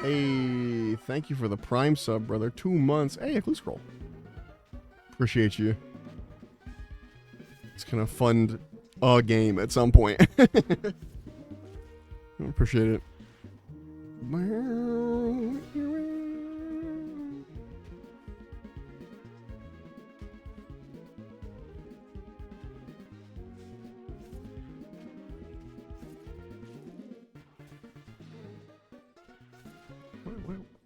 Hey, thank you for the Prime sub, brother. 2 months. Hey, a clue scroll. Appreciate you. It's gonna fund a game at some point. I appreciate it.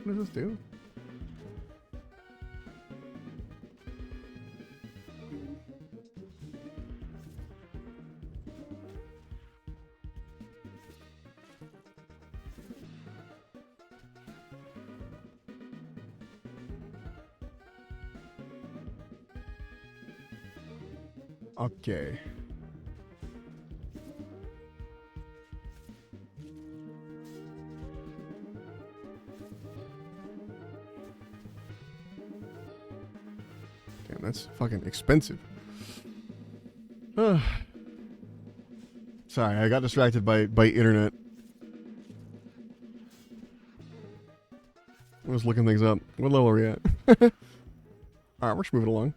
What does this do? Okay. Damn, that's fucking expensive. Sorry, I got distracted by internet. I was looking things up. What level are we at? Alright, we're just moving along.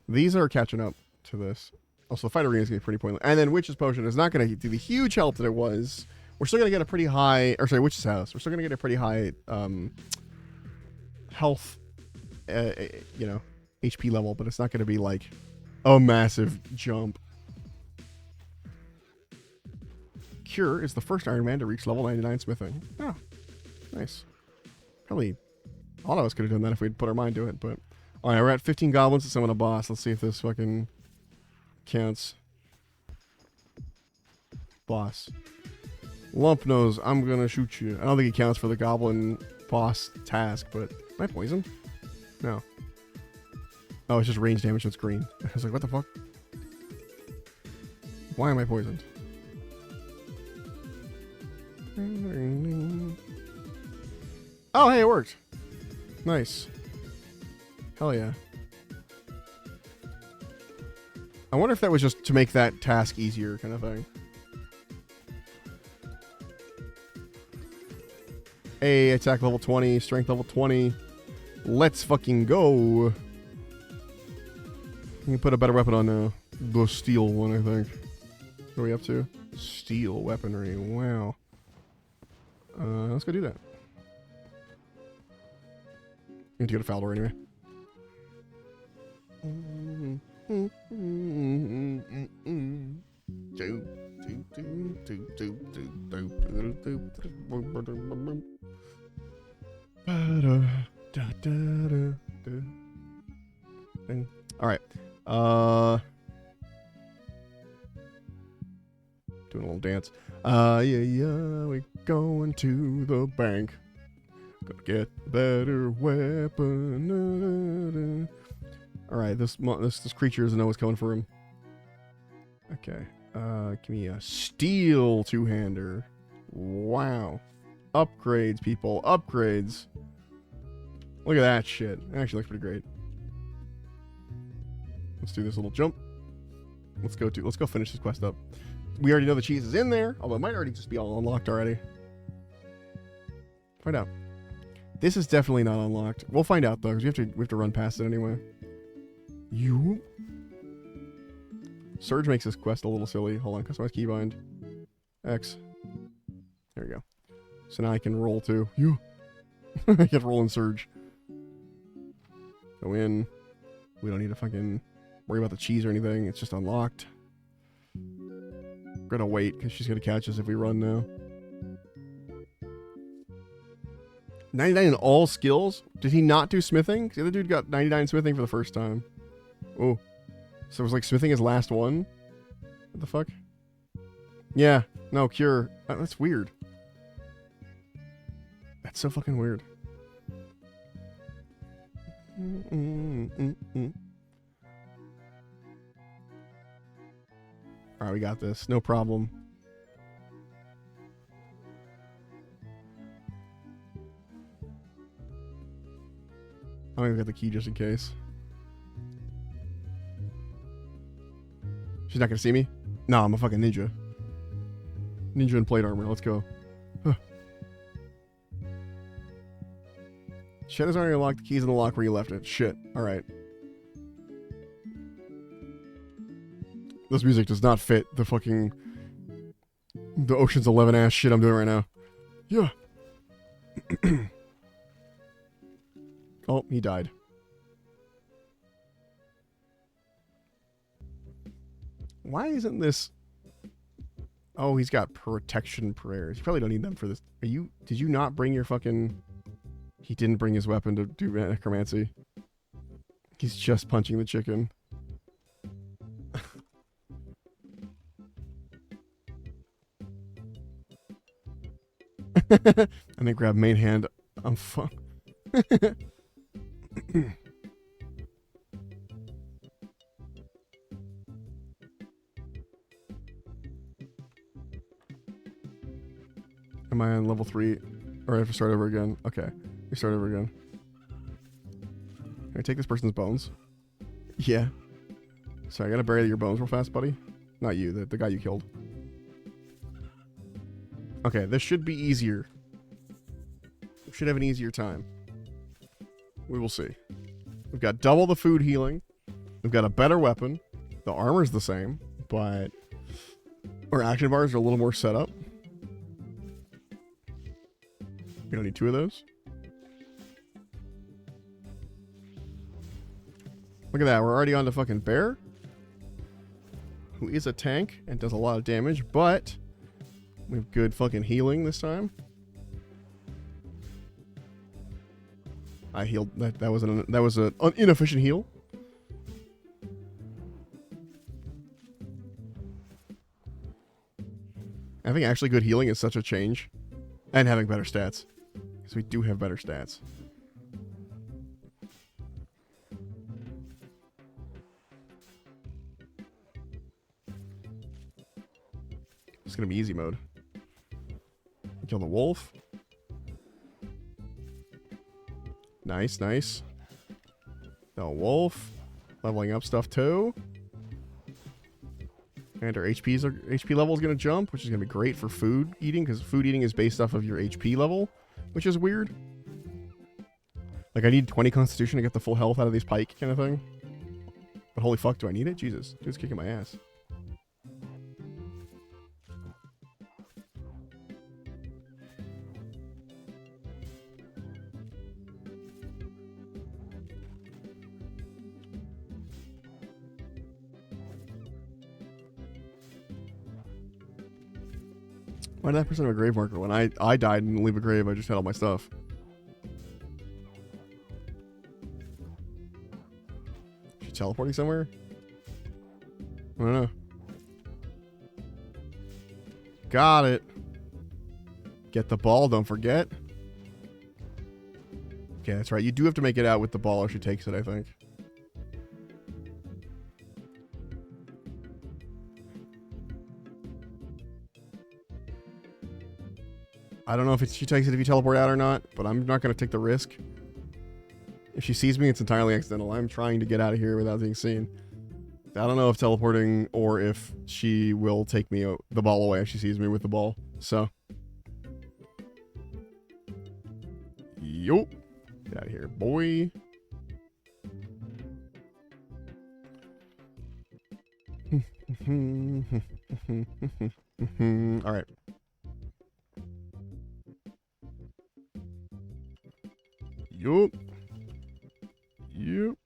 These are catching up to this. Also, the fight arena is going to be pretty pointless. And then Witch's Potion is not going to do the huge help that it was. We're still going to get a pretty high... Or sorry, Witch's House. We're still going to get a pretty high health, you know, HP level. But it's not going to be like a massive jump. Cure is the first Iron Man to reach level 99 smithing. Oh, nice. Probably all of us could have done that if we'd put our mind to it, but... Alright, we're at 15 goblins to summon a boss. Let's see if this fucking counts. Boss. Lump Nose, I'm gonna shoot you. I don't think it counts for the goblin boss task, but... Am I poisoned? No. Oh, it's just range damage that's green. I was like, what the fuck? Why am I poisoned? Oh, hey, it worked. Nice. Hell yeah. I wonder if that was just to make that task easier kind of thing. Hey, attack level 20, strength level 20. Let's fucking go. You can put a better weapon on now. The steel one, I think. What are we up to? Steel weaponry. Wow. Let's go do that. We need to go to Falador anyway. All right. doing a little dance. Yeah, we going to the bank. Gonna get a better weapon. All right, this creature doesn't know what's coming for him. Okay, give me a steel two-hander. Wow, upgrades, people, upgrades. Look at that shit. It actually looks pretty great. Let's do this little jump. Let's go finish this quest up. We already know the cheese is in there, although it might already just be all unlocked already. Find out. This is definitely not unlocked. We'll find out though, because we have to run past it anyway. You. Surge makes this quest a little silly. Hold on, customize keybind. X. There we go. So now I can roll too. You. I can roll and surge. Go in. We don't need to fucking worry about the cheese or anything. It's just unlocked. We're gonna wait because she's gonna catch us if we run now. 99 in all skills? Did he not do smithing? The other dude got 99 smithing for the first time. Oh. So it was like smithing his last one? What the fuck? Yeah. No, cure. That's weird. That's so fucking weird. Alright, we got this. No problem. I'm gonna get the key just in case. She's not gonna see me? No, I'm a fucking ninja. Ninja in plate armor. Let's go. Huh. Shadows aren't unlocked. The key's in the lock where you left it. Shit. Alright. This music does not fit the fucking... the Ocean's 11 ass shit I'm doing right now. Yeah. Oh, he died. Why isn't this... Oh, he's got protection prayers. You probably don't need them for this. Did you not bring your fucking... He didn't bring his weapon to do necromancy. He's just punching the chicken. And then grab main hand. I'm fuck. Am I on level 3? Or I have to start over again? Okay. We start over again. Can I take this person's bones? Yeah. Sorry, I gotta bury your bones real fast, buddy. Not you, the guy you killed. Okay, this should be easier. We should have an easier time. We will see. We've got double the food healing. We've got a better weapon. The armor's the same, but our action bars are a little more set up. We don't need 2 of those. Look at that. We're already on to fucking Bear, who is a tank and does a lot of damage, but we have good fucking healing this time. I healed. That was an inefficient heal. Having actually good healing is such a change, and having better stats, because we do have better stats. It's gonna be easy mode. Kill the wolf. Nice, nice. The wolf. Leveling up stuff too. And our HP level is gonna jump, which is gonna be great for food eating, because food eating is based off of your HP level, which is weird. Like I need 20 constitution to get the full health out of these pike kind of thing. But holy fuck, do I need it? Jesus, dude's kicking my ass. Why did that person have a grave marker? When I died and didn't leave a grave, I just had all my stuff. Is she teleporting somewhere? I don't know. got it. Get the ball, don't forget. Okay, that's right. You do have to make it out with the ball or she takes it, I think. I don't know if she takes it if you teleport out or not, but I'm not going to take the risk. If she sees me, it's entirely accidental. I'm trying to get out of here without being seen. I don't know if teleporting or if she will take me the ball away if she sees me with the ball. So. Yo. Get out of here, boy. All right. Yup. Yup.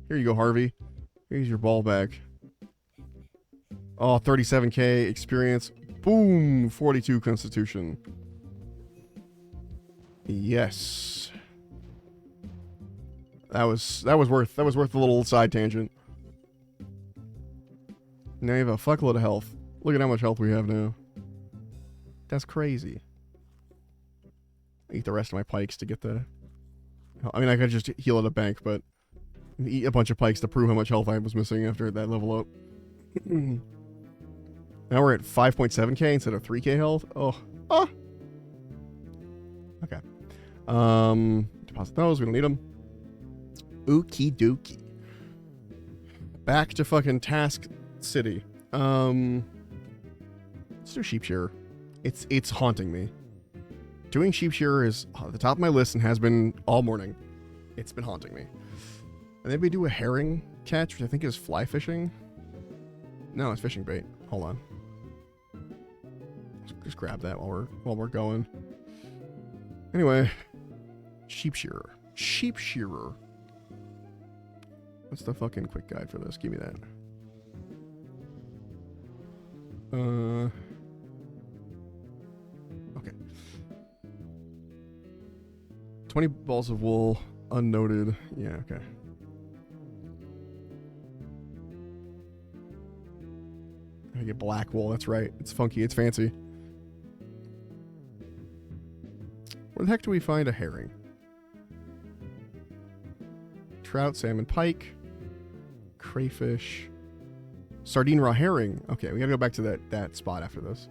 Here you go, Harvey. Here's your ball back. Oh, 37k experience. Boom. 42 constitution. Yes. That was worth the little side tangent. Now you have a fuckload of health. Look at how much health we have now. That's crazy. I eat the rest of my pikes to get the... I mean, I could just heal at a bank, but... eat a bunch of pikes to prove how much health I was missing after that level up. Now we're at 5.7k instead of 3k health. Oh. Ah! Okay. Deposit those. We don't need them. Okie dokie. Back to fucking Task City. Let's do Sheep Shearer. It's haunting me. Doing Sheep Shearer is at the top of my list and has been all morning. It's been haunting me. And then we do a herring catch, which I think is fly fishing. No, it's fishing bait. Hold on. Just grab that while we're going. Anyway, Sheep Shearer. Sheep Shearer. What's the fucking quick guide for this? Give me that. 20 balls of wool, unnoted. Yeah, okay. I get black wool, that's right. It's funky, it's fancy. Where the heck do we find a herring? Trout, salmon, pike, crayfish, sardine, raw herring. Okay, we gotta go back to that spot after this.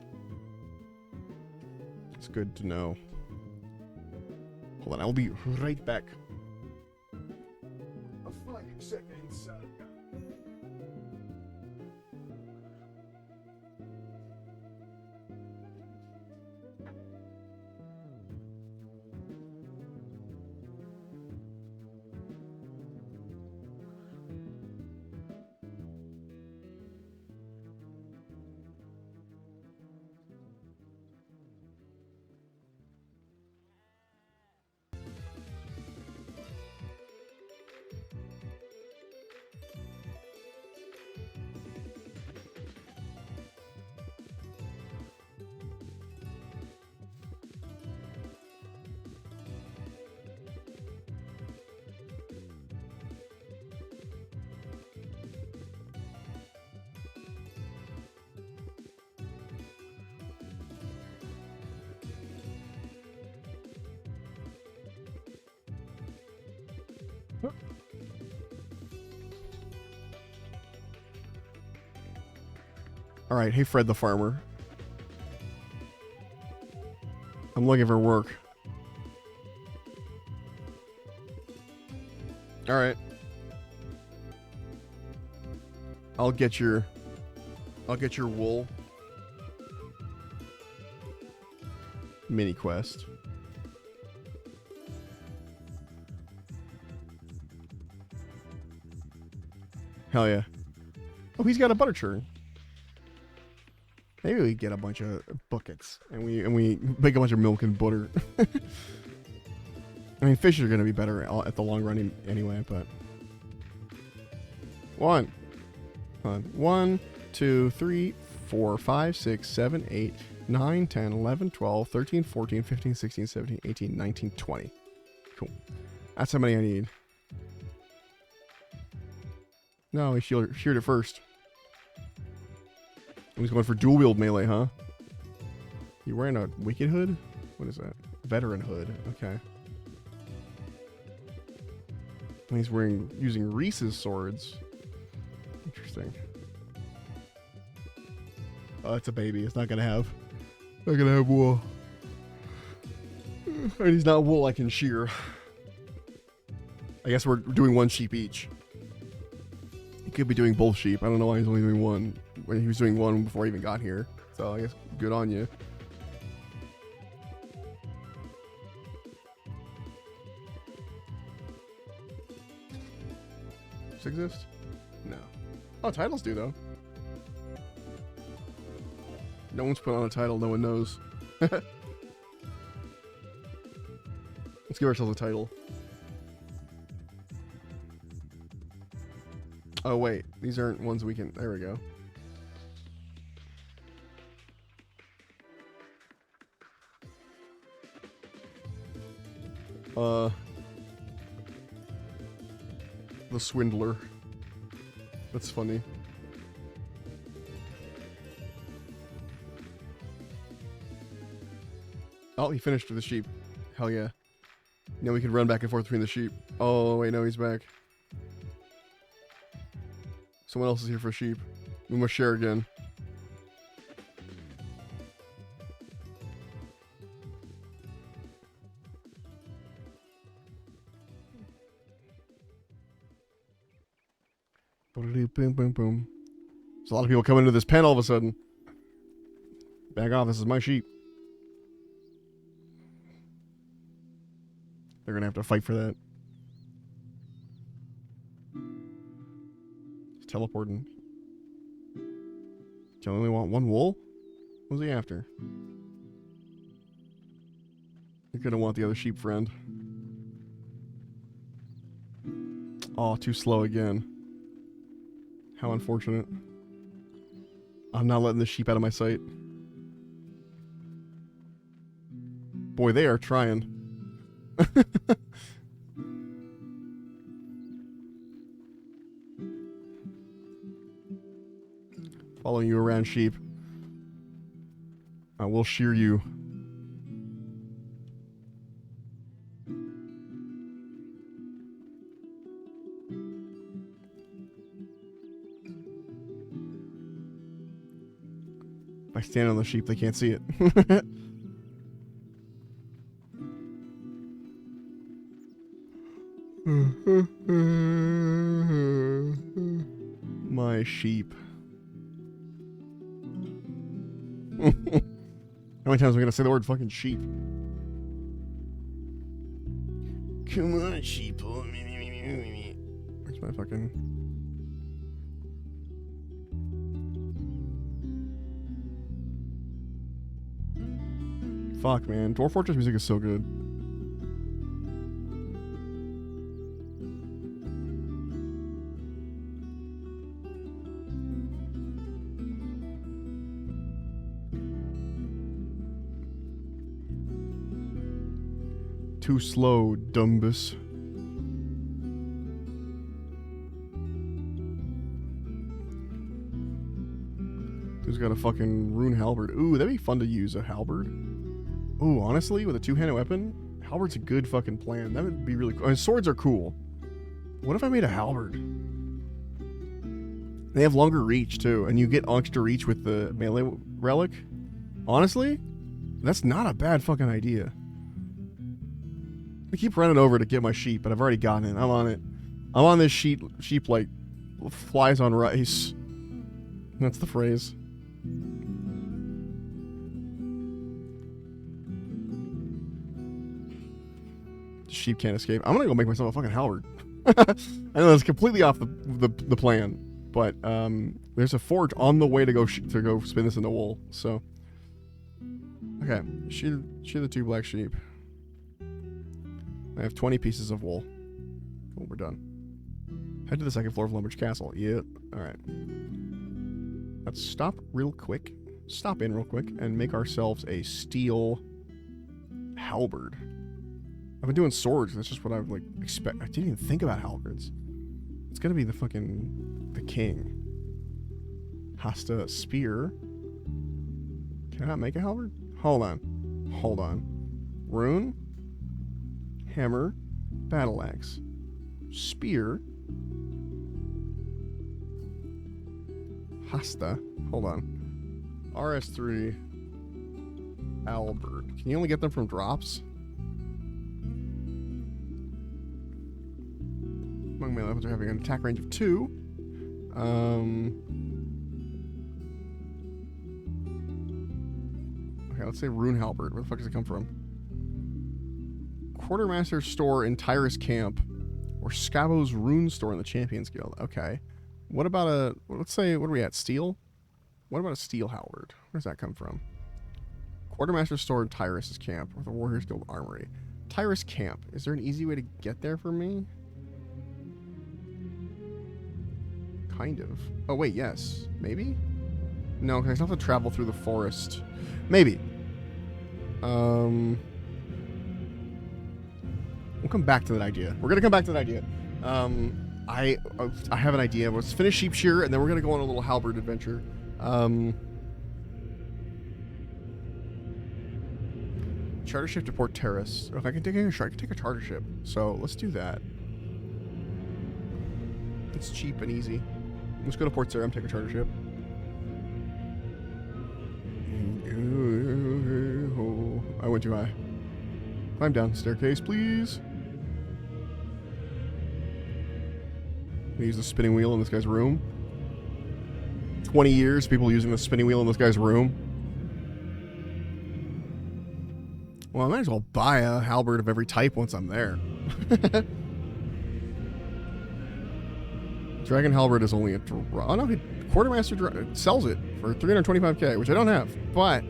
It's good to know. Hold on, I'll be right back. A fucking second, son. All right, hey Fred the farmer. I'm looking for work. All right. I'll get your wool. Mini quest. Hell yeah. Oh, he's got a butter churn. Maybe we get a bunch of buckets and we make a bunch of milk and butter. I mean, fish are going to be better at the long run anyway, but... 1, 2, 3, 4, 5, 6, 7, 8, 9, 10, 11, 12, 13, 14, 15, 16, 17, 18, 19, 20. Cool. That's how many I need. No, he sheared it first. He's going for dual wield melee, huh? You wearing a wicked hood? What is that? Veteran hood. Okay. And he's using Reese's swords. Interesting. Oh, it's a baby. It's not gonna have wool. And he's not wool I can shear. I guess we're doing one sheep each. He could be doing both sheep. I don't know why he's only doing one. When he was doing one before I even got here. So I guess good on you. Does this exist? No. Oh, titles do though. No one's put on a title, no one knows. Let's give ourselves a title. Oh wait, these aren't ones we can... There we go. The Swindler. That's funny. Oh, he finished with the sheep. Hell yeah. Now we can run back and forth between the sheep. Oh, wait, no, he's back. Someone else is here for sheep. We must share again. Boom, boom, boom. There's a lot of people coming into this pen all of a sudden. Back off, this is my sheep. They're gonna have to fight for that. He's teleporting. Do you only want one wool? What's he after? You're gonna want the other sheep friend. Oh, too slow again. How unfortunate. I'm not letting the sheep out of my sight. Boy, they are trying. Following you around, sheep. I will shear you. If I stand on the sheep, they can't see it. My sheep. How many times am I gonna say the word fucking sheep? Come on, sheep. Where's my fucking... Fuck, man. Dwarf Fortress music is so good. Too slow, Dumbus. Who's got a fucking rune halberd? Ooh, that'd be fun to use, a halberd. Ooh, honestly, with a two-handed weapon, halberd's a good fucking plan. That would be really cool. I mean, swords are cool. What if I made a halberd? They have longer reach, too, and you get extra reach with the melee relic. Honestly, that's not a bad fucking idea. I keep running over to get my sheep, but I've already gotten it. I'm on it. I'm on this sheep like flies on rice. That's the phrase. Sheep can't escape. I'm gonna go make myself a fucking halberd. I know that's completely off the plan, but there's a forge on the way to go spin this into wool. So, okay, shear the two black sheep. I have 20 pieces of wool. Oh, we're done. Head to the second floor of Lumbridge Castle. Yep. All right. Let's stop in real quick, and make ourselves a steel halberd. I've been doing swords. That's just what I would like expect. I didn't even think about halberds. It's gonna be the king. Hasta spear. Can I not make a halberd? Hold on. Hold on. Rune. Hammer. Battle axe. Spear. Hasta. Hold on. RS3. Albert. Can you only get them from drops? Among melee weapons are having an attack range of 2. Okay, let's say Rune Halberd. Where the fuck does it come from? Quartermaster store in Tyrus Camp, or Scabo's Rune store in the Champions Guild. Okay. What about a, let's say, what are we at? Steel? What about a Steel Halberd? Where does that come from? Quartermaster store in Tyrus' camp, or the Warriors Guild Armory. Tyrus Camp. Is there an easy way to get there for me? Kind of. Oh, wait, yes. Maybe? No, because I still have to travel through the forest. Maybe. We'll come back to that idea. We're going to come back to that idea. I have an idea. Let's finish Sheep Shear, and then we're going to go on a little halberd adventure. Charter ship to Port Terrace. Okay, I can take a charter ship. So let's do that. It's cheap and easy. Let's go to Port Sarum, take a charter ship. I went too high. Climb down the staircase, please. Use the spinning wheel in this guy's room. 20 years, people using the spinning wheel in this guy's room. Well, I might as well buy a halberd of every type once I'm there. Dragon Halberd is only a... Oh, no, Quartermaster sells it for 325k, which I don't have, but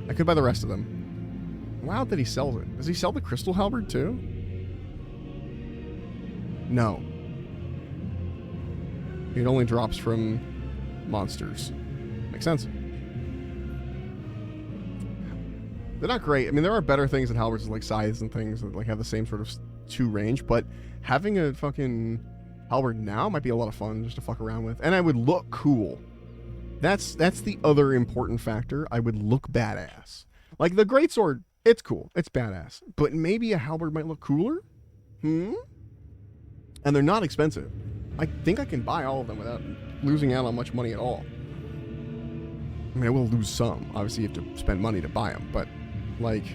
I could buy the rest of them. Wow, that he sells it. Does he sell the Crystal Halberd, too? No. It only drops from monsters. Makes sense. They're not great. I mean, there are better things than halberds, like scythes and things that like have the same sort of 2 range, but having a fucking halberd now might be a lot of fun just to fuck around with. And I would look cool. That's the other important factor. I would look badass. Like the greatsword, it's cool. It's badass. But maybe a halberd might look cooler? And they're not expensive. I think I can buy all of them without losing out on much money at all. I mean, I will lose some. Obviously, you have to spend money to buy them, but like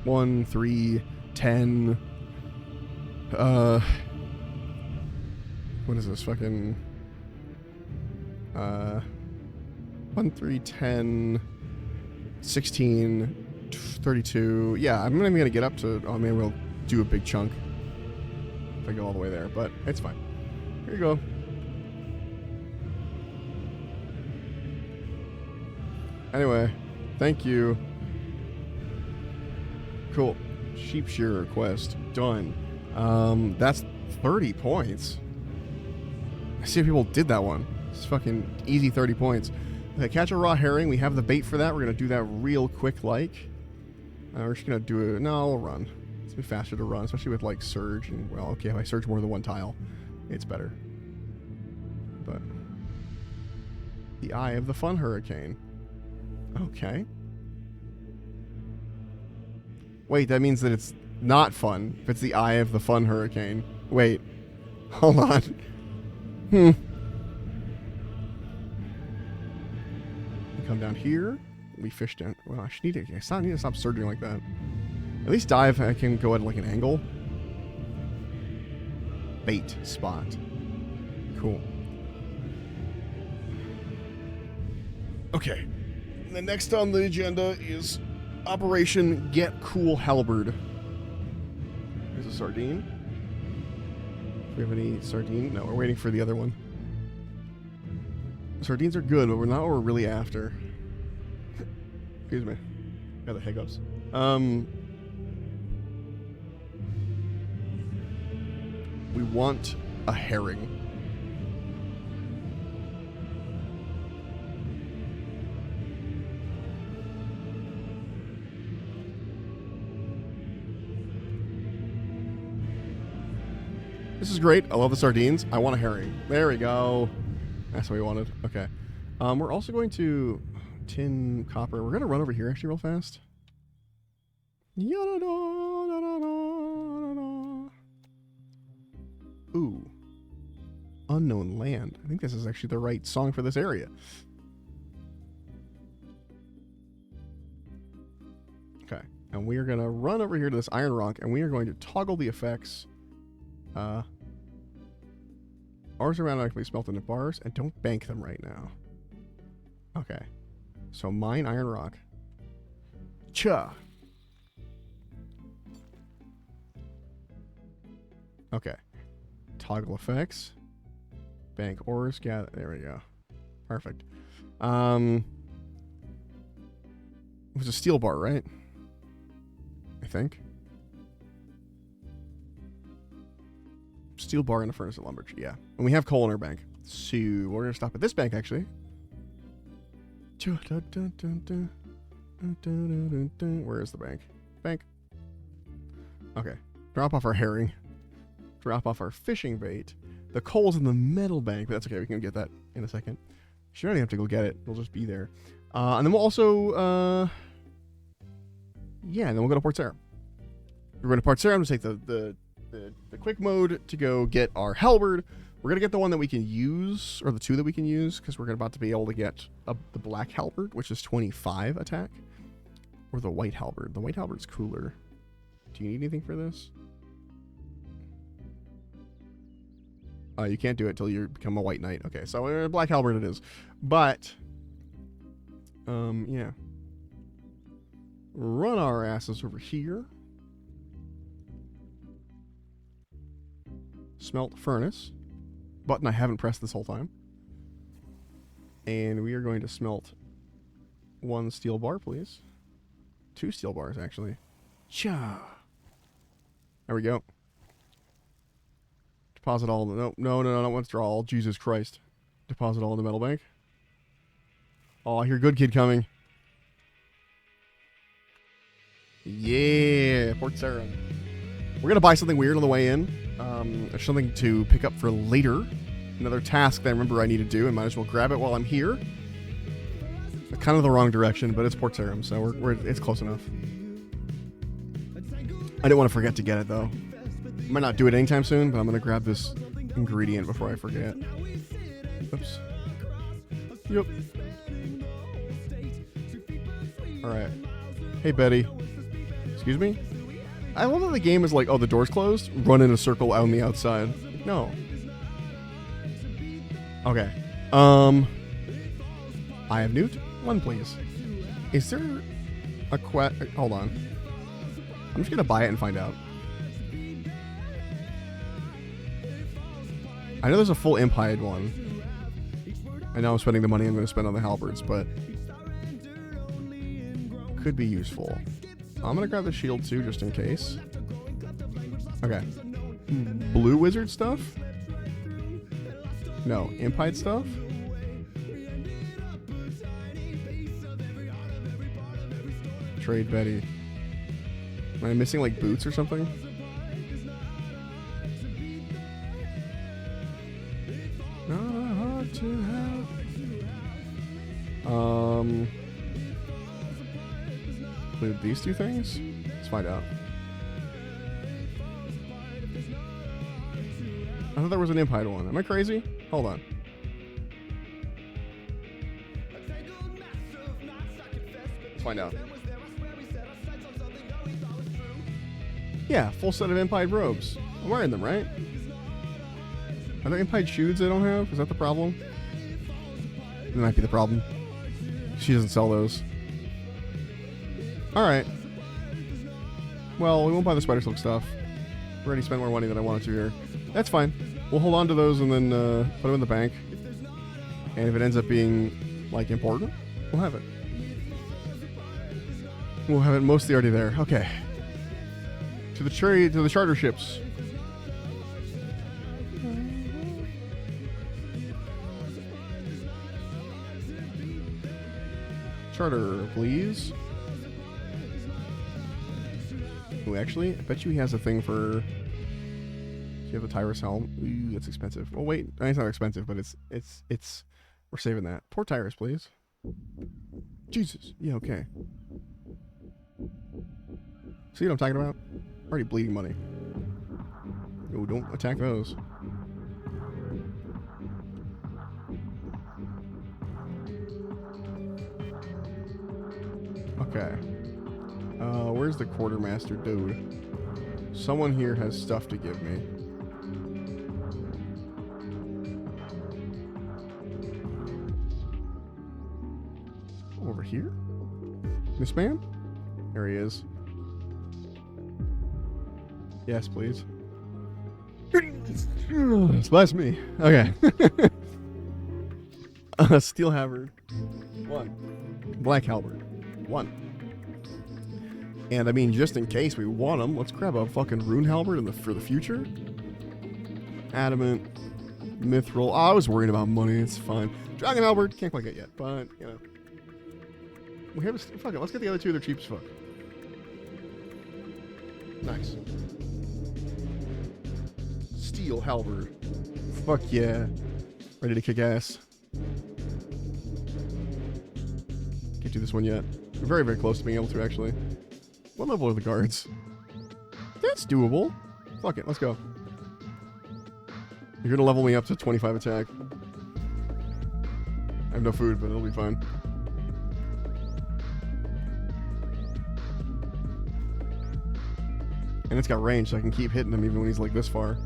1, 3, 10. What is this? Fucking 1, 3, 10, 16, 32. Yeah, I'm not even gonna get up to. Oh, maybe we'll do a big chunk if I go all the way there, but it's fine. Here you go. Anyway, thank you. Cool. Sheep shearer quest done. That's 30 points. I see if people did that one. It's fucking easy 30 points. Okay, catch a raw herring. We have the bait for that. We're gonna do that real quick, like. We're just gonna do it. No, we'll run. It's gonna be faster to run, especially with like surge and well, okay, if I surge more than 1 tile, it's better. But the eye of the fun hurricane. Okay. Wait, that means that it's not fun. If it's the eye of the fun hurricane. Wait. Hold on. We come down here. We fish down. Well, I need to stop surging like that. At least dive. I can go at like an angle. Bait spot. Cool. Okay. The next on the agenda is Operation Get Cool Halberd. There's a sardine. Do we have any sardine? No, we're waiting for the other one. Sardines are good, but we're not what we're really after. Excuse me. Got the hiccups. We want a herring. This is great. I love the sardines. I want a herring. There we go. That's what we wanted. Okay. We're also going to tin, copper. We're gonna run over here actually real fast. Ooh. Unknown land. I think this is actually the right song for this area. Okay. And we are going to run over here to this iron rock, and we are going to toggle the effects. Ores around automatically smelt into bars, and don't bank them right now. Okay. So mine iron rock. Cha. Okay. Toggle effects. Bank ores. Gather. There we go. Perfect. It was a steel bar, right? I think. Steel bar in the furnace at lumber. Yeah. And we have coal in our bank. So we're going to stop at this bank, actually. Where is the bank? Bank. Okay. Drop off our herring. Drop off our fishing bait. The coal's in the metal bank, but that's okay. We can get that in a second. You don't even have to go get it. It'll just be there. And then we'll also... yeah, and then we'll go to Port Sarah. We're going to Port Sarah. I'm going to take the quick mode to go get our halberd. We're going to get the one that we can use, or the two that we can use, because we're about to be able to get the black halberd, which is 25 attack. Or the white halberd. The white halberd's cooler. Do you need anything for this? You can't do it till you become a white knight. Okay, so black halberd it is. But, yeah. Run our asses over here. Smelt furnace. Button I haven't pressed this whole time. And we are going to smelt one steel bar, please. 2 steel bars, actually. Cha. There we go. Deposit all. No, not withdrawal. Jesus Christ. Deposit all in the metal bank. Oh, I hear good kid coming. Yeah, Port Sarah. We're gonna buy something weird on the way in. Something to pick up for later. Another task that I remember I need to do, and might as well grab it while I'm here. Kind of the wrong direction, but it's Port Sarum, so it's close enough. I didn't want to forget to get it though. I might not do it anytime soon, but I'm gonna grab this ingredient before I forget. Oops. Yep. Alright. Hey, Betty. Excuse me? I love that the game is like, oh, the door's closed? Run in a circle out on the outside. No. Okay. I have Newt. 1, please. Is there a hold on. I'm just gonna buy it and find out. I know there's a full impied one. I know I'm spending the money I'm gonna spend on the halberds, but could be useful. I'm gonna grab the shield too, just in case. Okay. Blue wizard stuff? No. Impied stuff? Trade Betty. Am I missing like boots or something? Not hard to have. Include these 2 things? Let's find out. I thought there was an impied one. Am I crazy? Hold on. Let's find out. Yeah, full set of impied robes. I'm wearing them, right? Are there impied shoes I don't have? Is that the problem? That might be the problem. She doesn't sell those. Alright. Well, we won't buy the spider silk stuff. We already spent more money than I wanted to here. That's fine. We'll hold on to those and then put them in the bank. And if it ends up being, like, important, we'll have it. We'll have it mostly already there. Okay. To the charter ships. Charter, please. Ooh, actually, I bet you he has a thing for... Do you have the Tyrus helm? Ooh, that's expensive. Oh, wait. It's not expensive, but it's... We're saving that. Poor Tyrus, please. Jesus. Yeah, okay. See what I'm talking about? Already bleeding money. Oh, don't attack those. Okay. Where's the quartermaster dude? Someone here has stuff to give me. Over here? This man? There he is. Yes, please. Bless me. Okay. Steel halberd. 1. Black halberd. 1. And I mean, just in case we want them, let's grab a fucking rune halberd for the future. Adamant. Mithril. Oh, I was worried about money. It's fine. Dragon halberd. Can't quite get yet, but, you know. We have a... Fuck it. Let's get the other two. They're cheap as fuck. Nice. Steel halberd. Fuck yeah. Ready to kick ass. Can't do this one yet. We're very, very close to being able to, actually. What level are the guards? That's doable. Fuck it. Let's go. You're gonna level me up to 25 attack. I have no food, but it'll be fine. And it's got range, so I can keep hitting him even when he's like this far.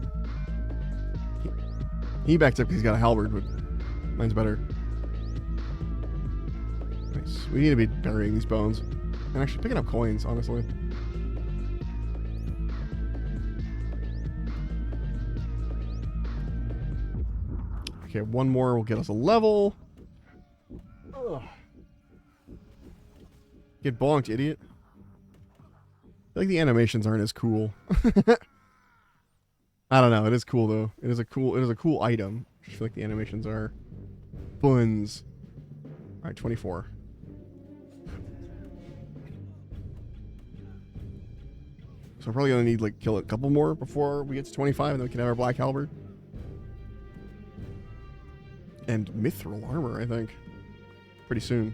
He backed up because he's got a halberd, but mine's better. Nice. We need to be burying these bones. And actually picking up coins, honestly. Okay, one more will get us a level. Ugh. Get bonked, idiot. I feel like the animations aren't as cool. I don't know. It is cool though. It is a cool item. I feel like the animations are buns. All right, 24. So we're probably gonna need like kill a couple more before we get to 25, and then we can have our black halberd and mithril armor. I think pretty soon.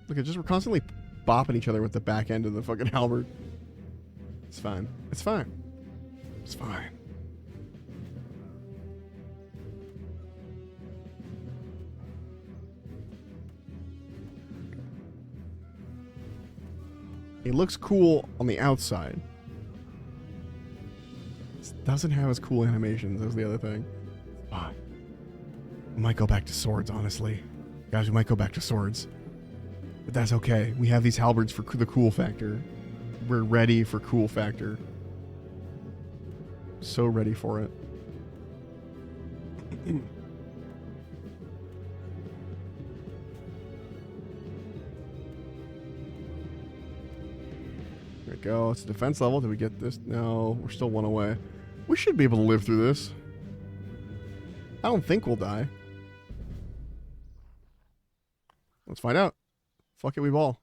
Look, at we're constantly bopping each other with the back end of the fucking halberd. It's fine. It's fine. It's fine. It looks cool on the outside. It doesn't have as cool animations as the other thing. Ah, we might go back to swords, honestly. Guys, we might go back to swords. But that's okay. We have these halberds for the cool factor. We're ready for cool factor. So ready for it. There we go. It's a defense level. Did we get this? No, we're still one away. We should be able to live through this. I don't think we'll die. Let's find out. Fuck it, we ball.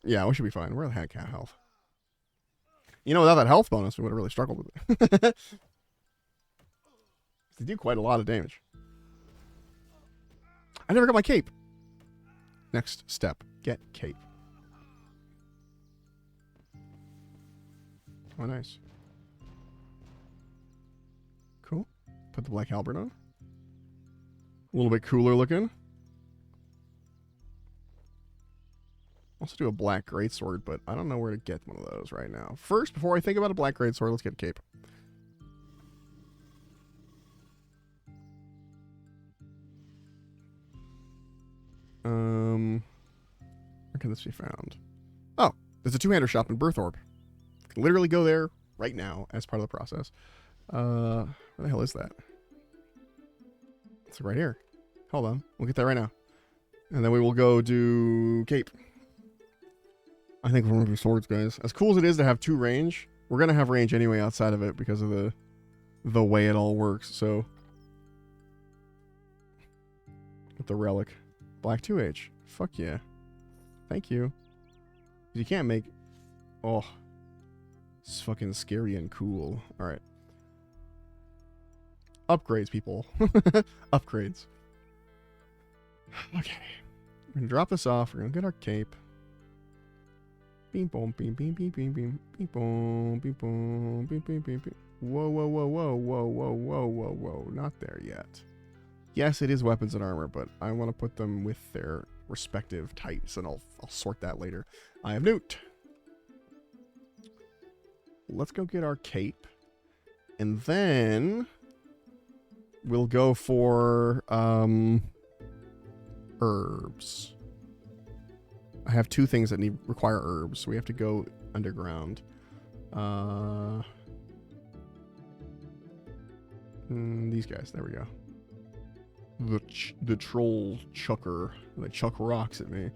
Yeah, we should be fine. We're at half health. You know, without that health bonus, we would have really struggled with it. They do quite a lot of damage. I never got my cape. Next step. Get cape. Oh, nice. Cool. Put the black halberd on. A little bit cooler looking. Also do a black greatsword, but I don't know where to get one of those right now. First, before I think about a black greatsword, let's get a cape. Where can this be found? Oh, there's a two-hander shop in Birthorpe. You can literally go there right now as part of the process. Where the hell is that? It's right here. Hold on. We'll get that right now. And then we will go do cape. I think we're going to do swords, guys. As cool as it is to have 2 range, we're going to have range anyway outside of it because of the way it all works. So, with the relic. Black 2H. Fuck yeah. Thank you. You can't make... Oh. It's fucking scary and cool. Alright. Upgrades, people. Upgrades. Okay. We're gonna drop this off. We're gonna get our cape. Beam boom, beam, beam, beam, beam, beam, beam, boom, beam, boom, beam, beam, beam, beam. Whoa, whoa, whoa, whoa, whoa, whoa, whoa, whoa, whoa. Not there yet. Yes, it is weapons and armor, but I want to put them with their respective types, and I'll sort that later. I have Newt. Let's go get our cape. And then we'll go for herbs. I have two things that require herbs, so we have to go underground. These guys, there we go. The troll chucker. They chuck rocks at me.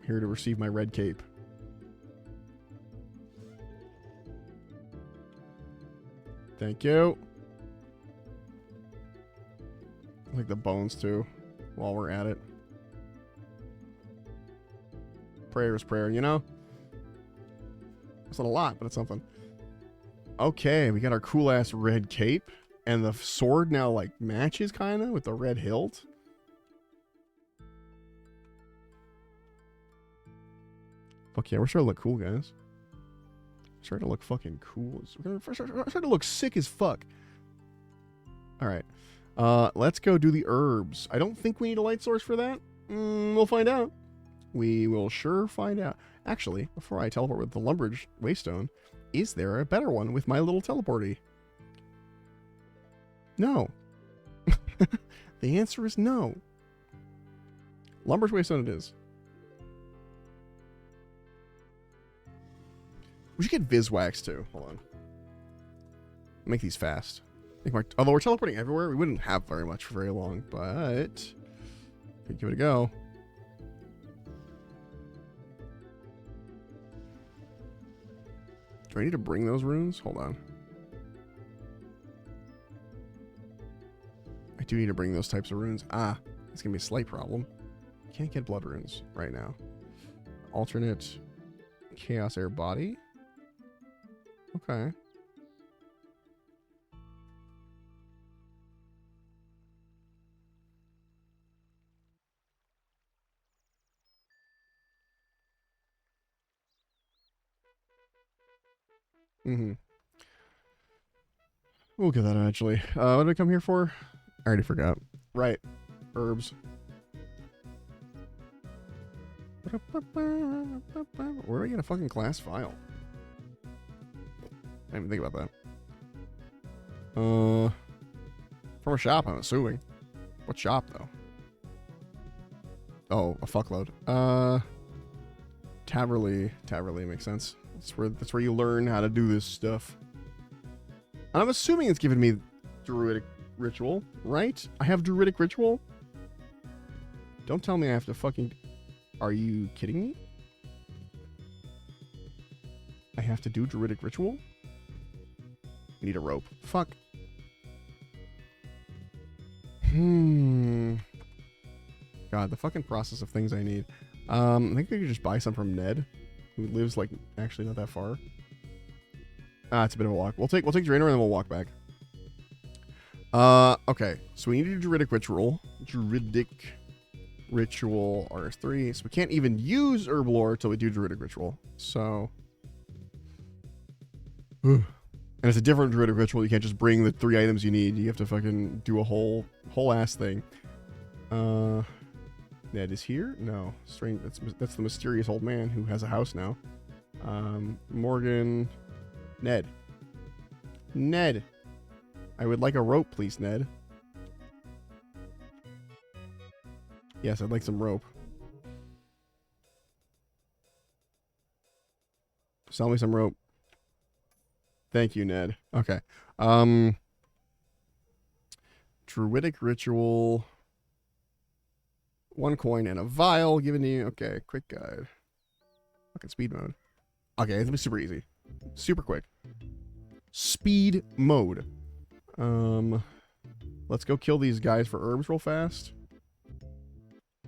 Here to receive my red cape. Thank you. I like the bones too, while we're at it. Prayer is prayer, you know? It's not a lot, but it's something. Okay, we got our cool-ass red cape. And the sword now, like, matches, kind of, with the red hilt. Fuck yeah, we're starting to look cool, guys. We're starting to look fucking cool. We're starting to look sick as fuck. Alright. Let's go do the herbs. I don't think we need a light source for that. We'll find out. We will sure find out. Actually, before I teleport with the Lumbridge Waystone, is there a better one with my little teleporty? No. The answer is no. Lumbridge Waystone it is. We should get Viswax too. Hold on. Make these fast. Although we're teleporting everywhere, we wouldn't have very much for very long, but we could give it a go. Do I need to bring those runes? Hold on. I do need to bring those types of runes. Ah, it's going to be a slight problem. Can't get blood runes right now. Alternate Chaos Air Body. Okay. We'll get that eventually. What did I come here for? I already forgot. Right. Herbs. Where do I get a fucking glass vial? I didn't even think about that. From a shop, I'm assuming. What shop, though? Oh, a fuckload. Taverley makes sense. That's where you learn how to do this stuff. I'm assuming it's giving me Druidic Ritual, right? I have Druidic Ritual? Don't tell me I have to fucking... Are you kidding me? I have to do Druidic Ritual? I need a rope. Fuck. God, the fucking process of things I need. I think I could just buy some from Ned, who lives, like, actually not that far. Ah, it's a bit of a walk. We'll take Draenor and then we'll walk back. Okay. So we need to do Druidic Ritual. Druidic Ritual RS3. So we can't even use Herb Lore until we do Druidic Ritual. So... and it's a different Druidic Ritual. You can't just bring the 3 items you need. You have to fucking do a whole ass thing. Ned is here? No. Strange. That's the mysterious old man who has a house now. Morgan... Ned. Ned. I would like a rope, please, Ned. Yes, I'd like some rope. Sell me some rope. Thank you, Ned. Okay. Druidic Ritual. 1 coin and a vial given to you. Okay, quick guide. Fucking speed mode. Okay, it's gonna be super easy. Super quick. Speed mode. Let's go kill these guys for herbs real fast.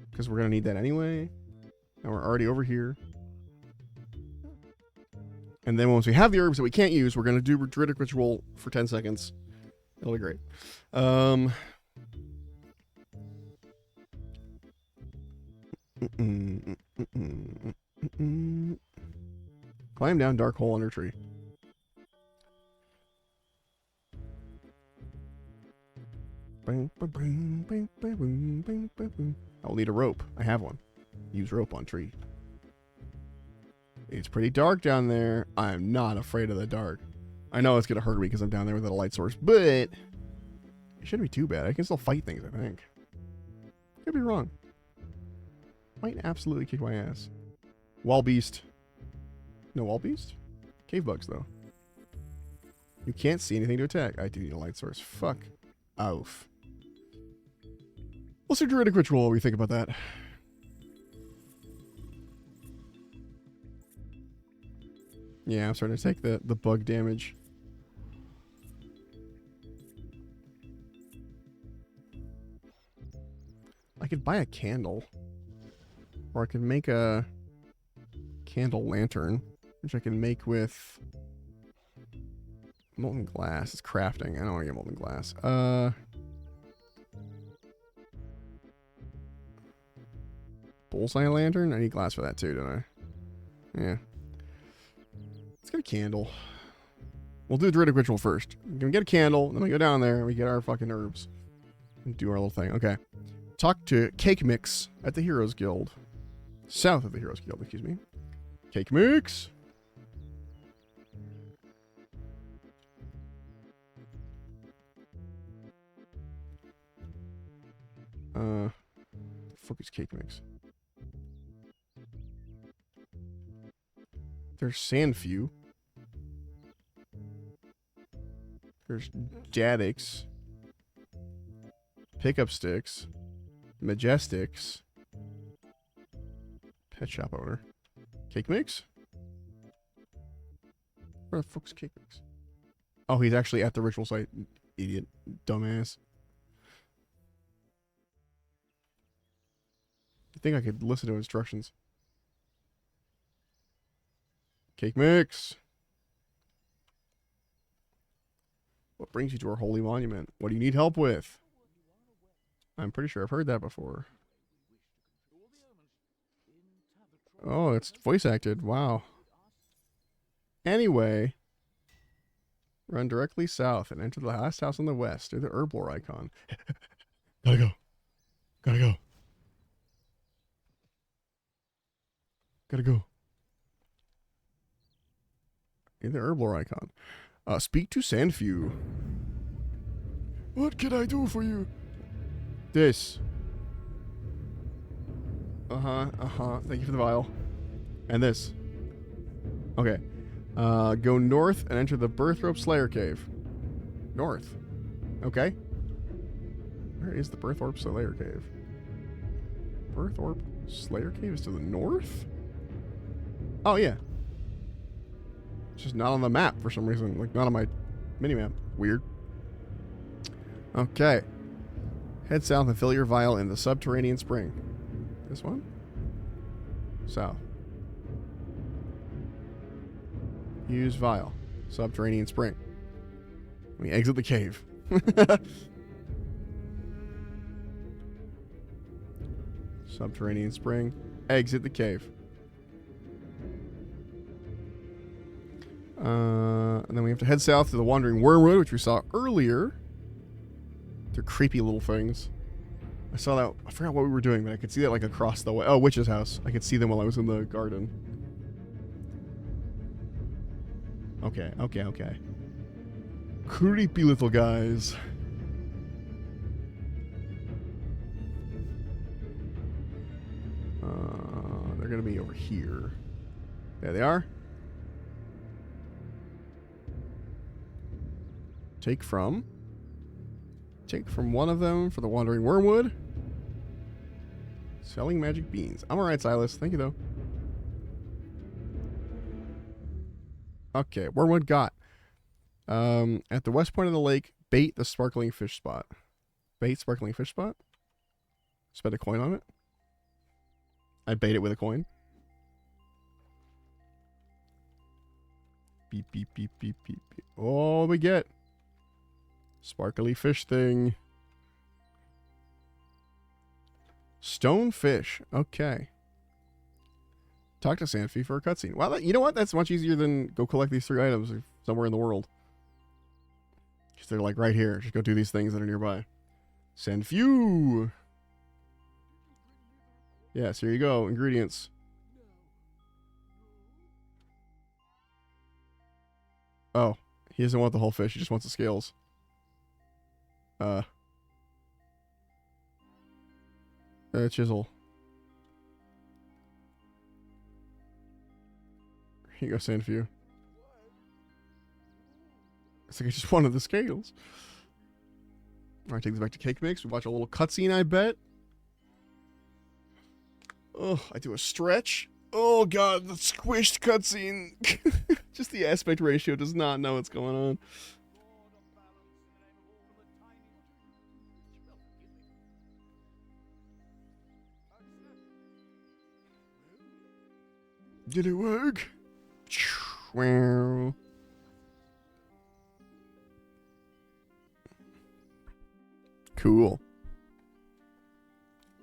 Because we're going to need that anyway. And we're already over here. And then once we have the herbs that we can't use, we're going to do Druidic Ritual for 10 seconds. It'll be great. Climb down dark hole under tree. I'll need a rope. I have one. Use rope on tree. It's pretty dark down there. I'm not afraid of the dark. I know it's going to hurt me because I'm down there without a light source, but it shouldn't be too bad. I can still fight things, I think. Could be wrong. Might absolutely kick my ass. Wall beast. No wall beast? Cave bugs, though. You can't see anything to attack. I do need a light source. Fuck. Oof. Let's do Druidic Ritual while we think about that. Yeah, I'm starting to take the bug damage. I could buy a candle. Or I could make a candle lantern, which I can make with molten glass. It's crafting. I don't want to get molten glass. Bullseye lantern? I need glass for that too, don't I? Yeah. Let's get a candle. We'll do the Druidic Ritual first. We're gonna get a candle, then we go down there and we get our fucking herbs. And do our little thing. Okay. Talk to Cake Mix at the Heroes Guild. South of the Heroes Guild, excuse me. Cake Mix! The fuck is Cake Mix? There's Sandfew. There's Jadix. Pickup Sticks. Majestics. Pet shop owner. Cake Mix? Where the fuck's Cake Mix? Oh, he's actually at the ritual site. Idiot. Dumbass. I think I could listen to instructions. Cake Mix. What brings you to our holy monument? What do you need help with? I'm pretty sure I've heard that before. Oh, it's voice acted. Wow. Anyway, run directly south and enter the last house on the west near the herb lore icon. Gotta go. Gotta go. Gotta go. Near the herb lore icon. Speak to Sandfew. What can I do for you? This. Thank you for the vial. And this. Okay. Go north and enter the Birthrope Slayer Cave. North. Okay. Where is the Birthorpe Slayer Cave? Birthorpe Slayer Cave is to the north? Oh, yeah. It's just not on the map for some reason. Like, not on my mini-map. Weird. Okay. Head south and fill your vial in the subterranean spring. This one? South. Use vial. Subterranean spring. We exit the cave. Subterranean spring. Exit the cave. And then we have to head south to the Wandering Wormwood, which we saw earlier. They're creepy little things. I saw that. I forgot what we were doing, but I could see that like across the way. Oh, Witch's house. I could see them while I was in the garden. Okay. Creepy little guys. They're gonna be over here. There they are. Take from one of them for the Wandering Wormwood. Selling magic beans. I'm alright, Silas. Thank you, though. Okay, Wormwood got. At the west point of the lake, bait the sparkling fish spot. Bait sparkling fish spot? Spend a coin on it? I bait it with a coin. beep, beep, beep, beep, beep, beep. Oh, we get sparkly fish thing. Stonefish. Okay. Talk to Sanfi for a cutscene. Well, you know what? That's much easier than go collect these 3 items somewhere in the world. Just they're like right here. Just go do these things that are nearby. Sanfu. Yes, here you go. Ingredients. Oh, he doesn't want the whole fish. He just wants the scales. Chisel. Here you go, Sanfu. It's like I just wanted the scales. Alright, take this back to Cake Mix. We watch a little cutscene, I bet. Oh, I do a stretch. Oh god, the squished cutscene. Just the aspect ratio does not know what's going on. Did it work? Wow. Cool.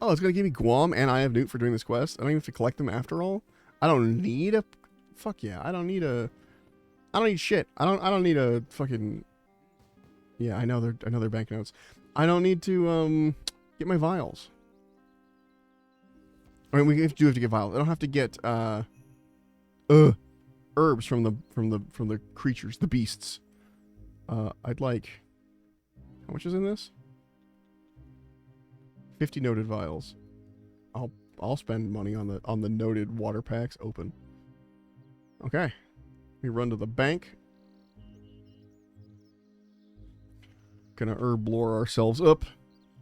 Oh, it's gonna give me Guam and I have Newt for doing this quest. I don't even have to collect them after all. I don't need a... Fuck yeah. I don't need shit. I don't need a fucking... Yeah, I know they're banknotes. I don't need to, get my vials. I mean, we do have to get vials. I don't have to get, herbs from the creatures, the beasts. I'd like... How much is in this? 50 noted vials. I'll spend money on the noted water packs. Open. Okay. We run to the bank. Gonna herb lore ourselves up.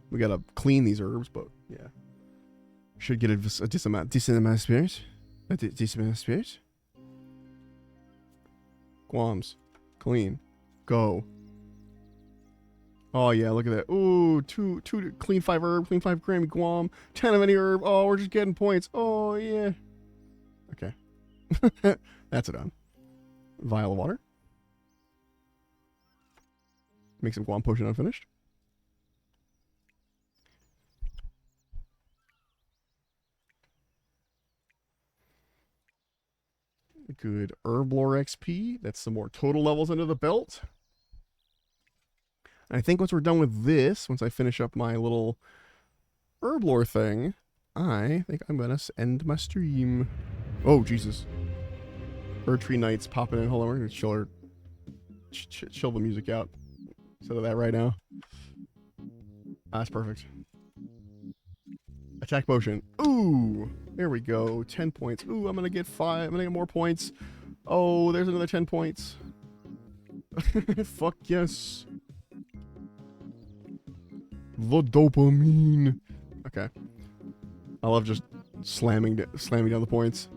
We gotta clean these herbs, but yeah. Should get a decent amount of spirit. A decent amount of spirit. Guams. Clean. Go. Oh yeah, look at that. Ooh, two clean 5 herb, clean 5 Grammy Guam, 10 of any herb. Oh, we're just getting points. Oh yeah. Okay. That's it done. Vial of water. Make some Guam potion unfinished. Good herb lore XP. That's some more total levels under the belt. I think once we're done with this, once I finish up my little herb lore thing, I think I'm going to end my stream. Oh, Jesus. Bird Tree Knights popping in. Hold on, we're going to chill the music out. Instead of that right now. That's perfect. Attack potion. Ooh, there we go. 10 points. Ooh, I'm going to get 5. I'm going to get more points. Oh, there's another 10 points. Fuck yes. The dopamine. Okay. I love just slamming down the points.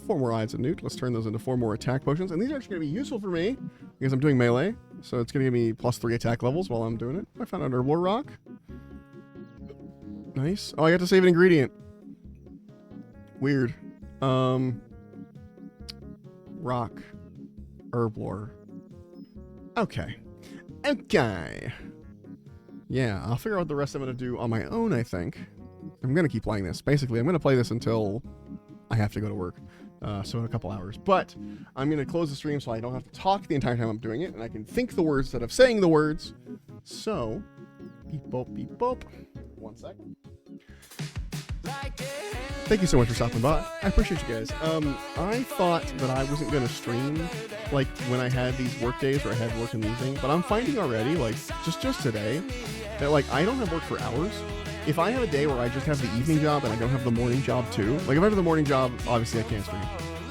4 more eyes of Newt. Let's turn those into 4 more attack potions. And these are actually going to be useful for me because I'm doing melee. So it's going to give me +3 attack levels while I'm doing it. I found an herb lore rock. Nice. Oh, I got to save an ingredient. Weird. Rock. Herb lore. Okay. Okay. Yeah, I'll figure out what the rest I'm going to do on my own, I think. I'm going to keep playing this. Basically, I'm going to play this until I have to go to work. So in a couple hours. But I'm going to close the stream so I don't have to talk the entire time I'm doing it. And I can think the words instead of saying the words. So, beep, boop, beep, boop. 1 second. Thank you so much for stopping by. I appreciate you guys. I thought that I wasn't going to stream, like, when I had these work days where I had work in the evening. But I'm finding already, like, just today, that, like, I don't have work for hours. If I have a day where I just have the evening job and I don't have the morning job too, like if I have the morning job, obviously I can't stream.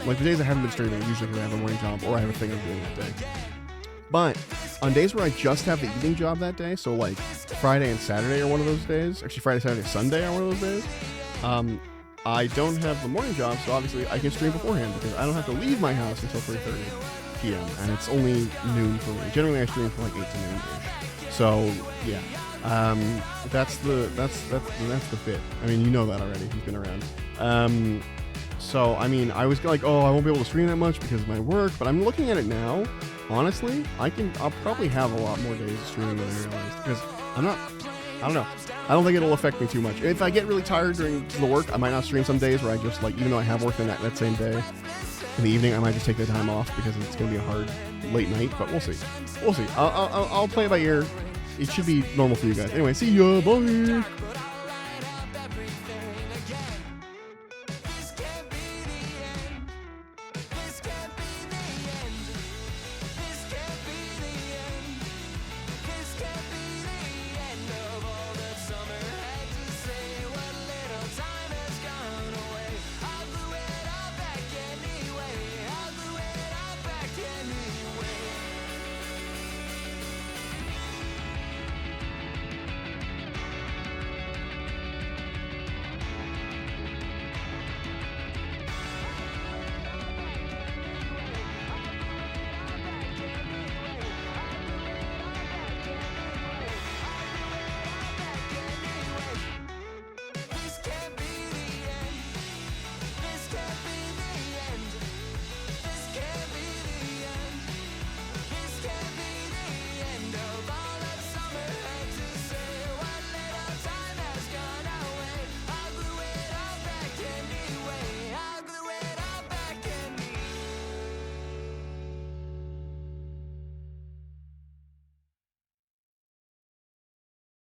Like the days I haven't been streaming, usually because I have a morning job or I have a thing I'm doing that day. But on days where I just have the evening job that day, so like Friday and Saturday are one of those days, actually Friday, Saturday, Sunday are one of those days, I don't have the morning job, so obviously I can stream beforehand because I don't have to leave my house until 3:30 p.m. and it's only noon for me. Generally I stream from like 8 to noon-ish. So yeah. That's the bit. I mean, you know that already. He's been around. So, I mean, I was like, oh, I won't be able to stream that much because of my work, but I'm looking at it now. Honestly, I'll probably have a lot more days of streaming than I realized because I don't know. I don't think it'll affect me too much. If I get really tired during the work, I might not stream some days where I just like, even though I have work that same day, in the evening, I might just take the time off because it's going to be a hard late night, but we'll see. We'll see. I'll play it by ear. It should be normal for you guys. Anyway, see ya. Bye.